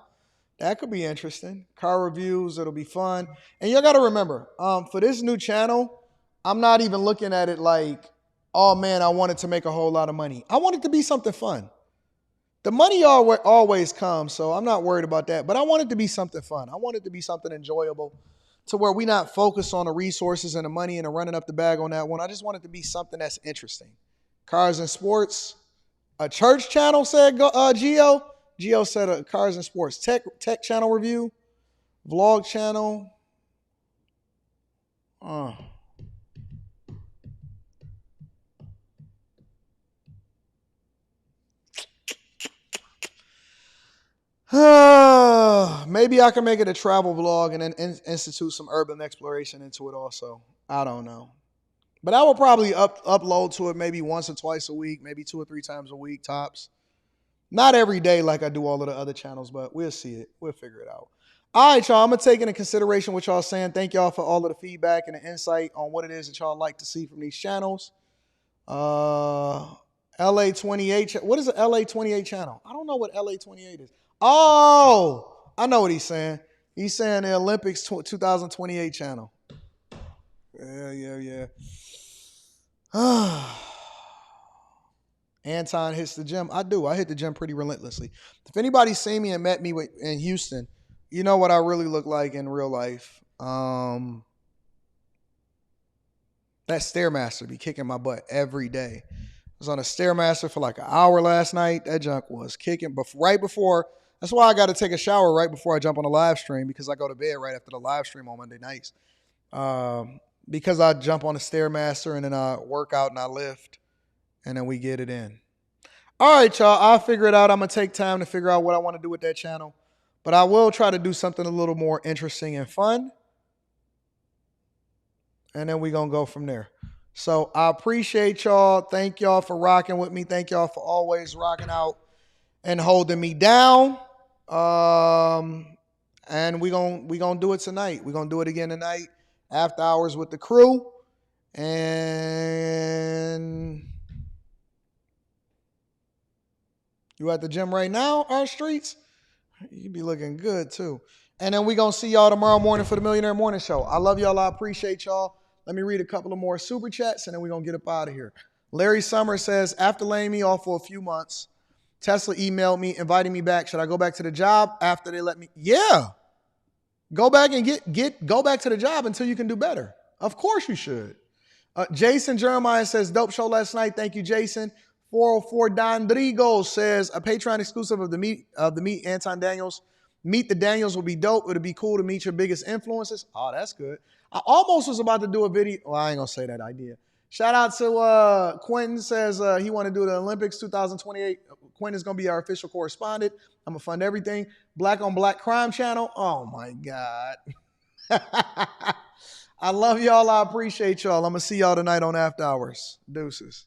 That could be interesting. Car reviews. It'll be fun. And y'all got to remember, for this new channel, I'm not even looking at it like, oh man, I want it to make a whole lot of money. I want it to be something fun. The money always comes, so I'm not worried about that. But I want it to be something fun. I want it to be something enjoyable to where we not focus on the resources and the money and the running up the bag on that one. I just want it to be something that's interesting. Cars and sports. A church channel, said Gio. Gio said cars and sports. Tech channel review. Vlog channel. Maybe I can make it a travel vlog and then institute some urban exploration into it also. I don't know. But I will probably upload to it maybe once or twice a week, maybe 2 or 3 times a week, tops. Not every day like I do all of the other channels, but we'll see it. We'll figure it out. All right, y'all. I'm going to take into consideration what y'all saying. Thank y'all for all of the feedback and the insight on what it is that y'all like to see from these channels. LA28. What is an LA28 channel? I don't know what LA28 is. Oh, I know what he's saying. He's saying the Olympics 2028 channel. Yeah. Anton hits the gym. I do. I hit the gym pretty relentlessly. If anybody's seen me and met me in Houston, you know what I really look like in real life. That Stairmaster be kicking my butt every day. I was on a Stairmaster for like an hour last night. That junk was kicking. But right before, that's why I got to take a shower right before I jump on the live stream, because I go to bed right after the live stream on Monday nights. Because I jump on the Stairmaster and then I work out and I lift and then we get it in. All right, y'all. I'll figure it out. I'm going to take time to figure out what I want to do with that channel. But I will try to do something a little more interesting and fun. And then we're going to go from there. So I appreciate y'all. Thank y'all for rocking with me. Thank y'all for always rocking out and holding me down. And we're gonna do it tonight. We're going to do it again tonight. After hours with the crew. And you at the gym right now, our streets? You be looking good too. And then we're going to see y'all tomorrow morning for the Millionaire Morning Show. I love y'all. I appreciate y'all. Let me read a couple of more super chats and then we're going to get up out of here. Larry Summers says, after laying me off for a few months, Tesla emailed me, inviting me back. Should I go back to the job after they let me? Yeah. Go back and go back to the job until you can do better. Of course you should. Jason Jeremiah says, dope show last night. Thank you, Jason. 404 Dondrigo says, a Patreon exclusive of the meet Anton Daniels. Meet the Daniels will be dope. It'll be cool to meet your biggest influences. Oh, that's good. I almost was about to do a video. Well, I ain't going to say that idea. Shout out to Quentin says he want to do the Olympics 2028. Quentin is going to be our official correspondent. I'm going to fund everything. Black on Black Crime Channel. Oh, my God. I love y'all. I appreciate y'all. I'm going to see y'all tonight on After Hours. Deuces.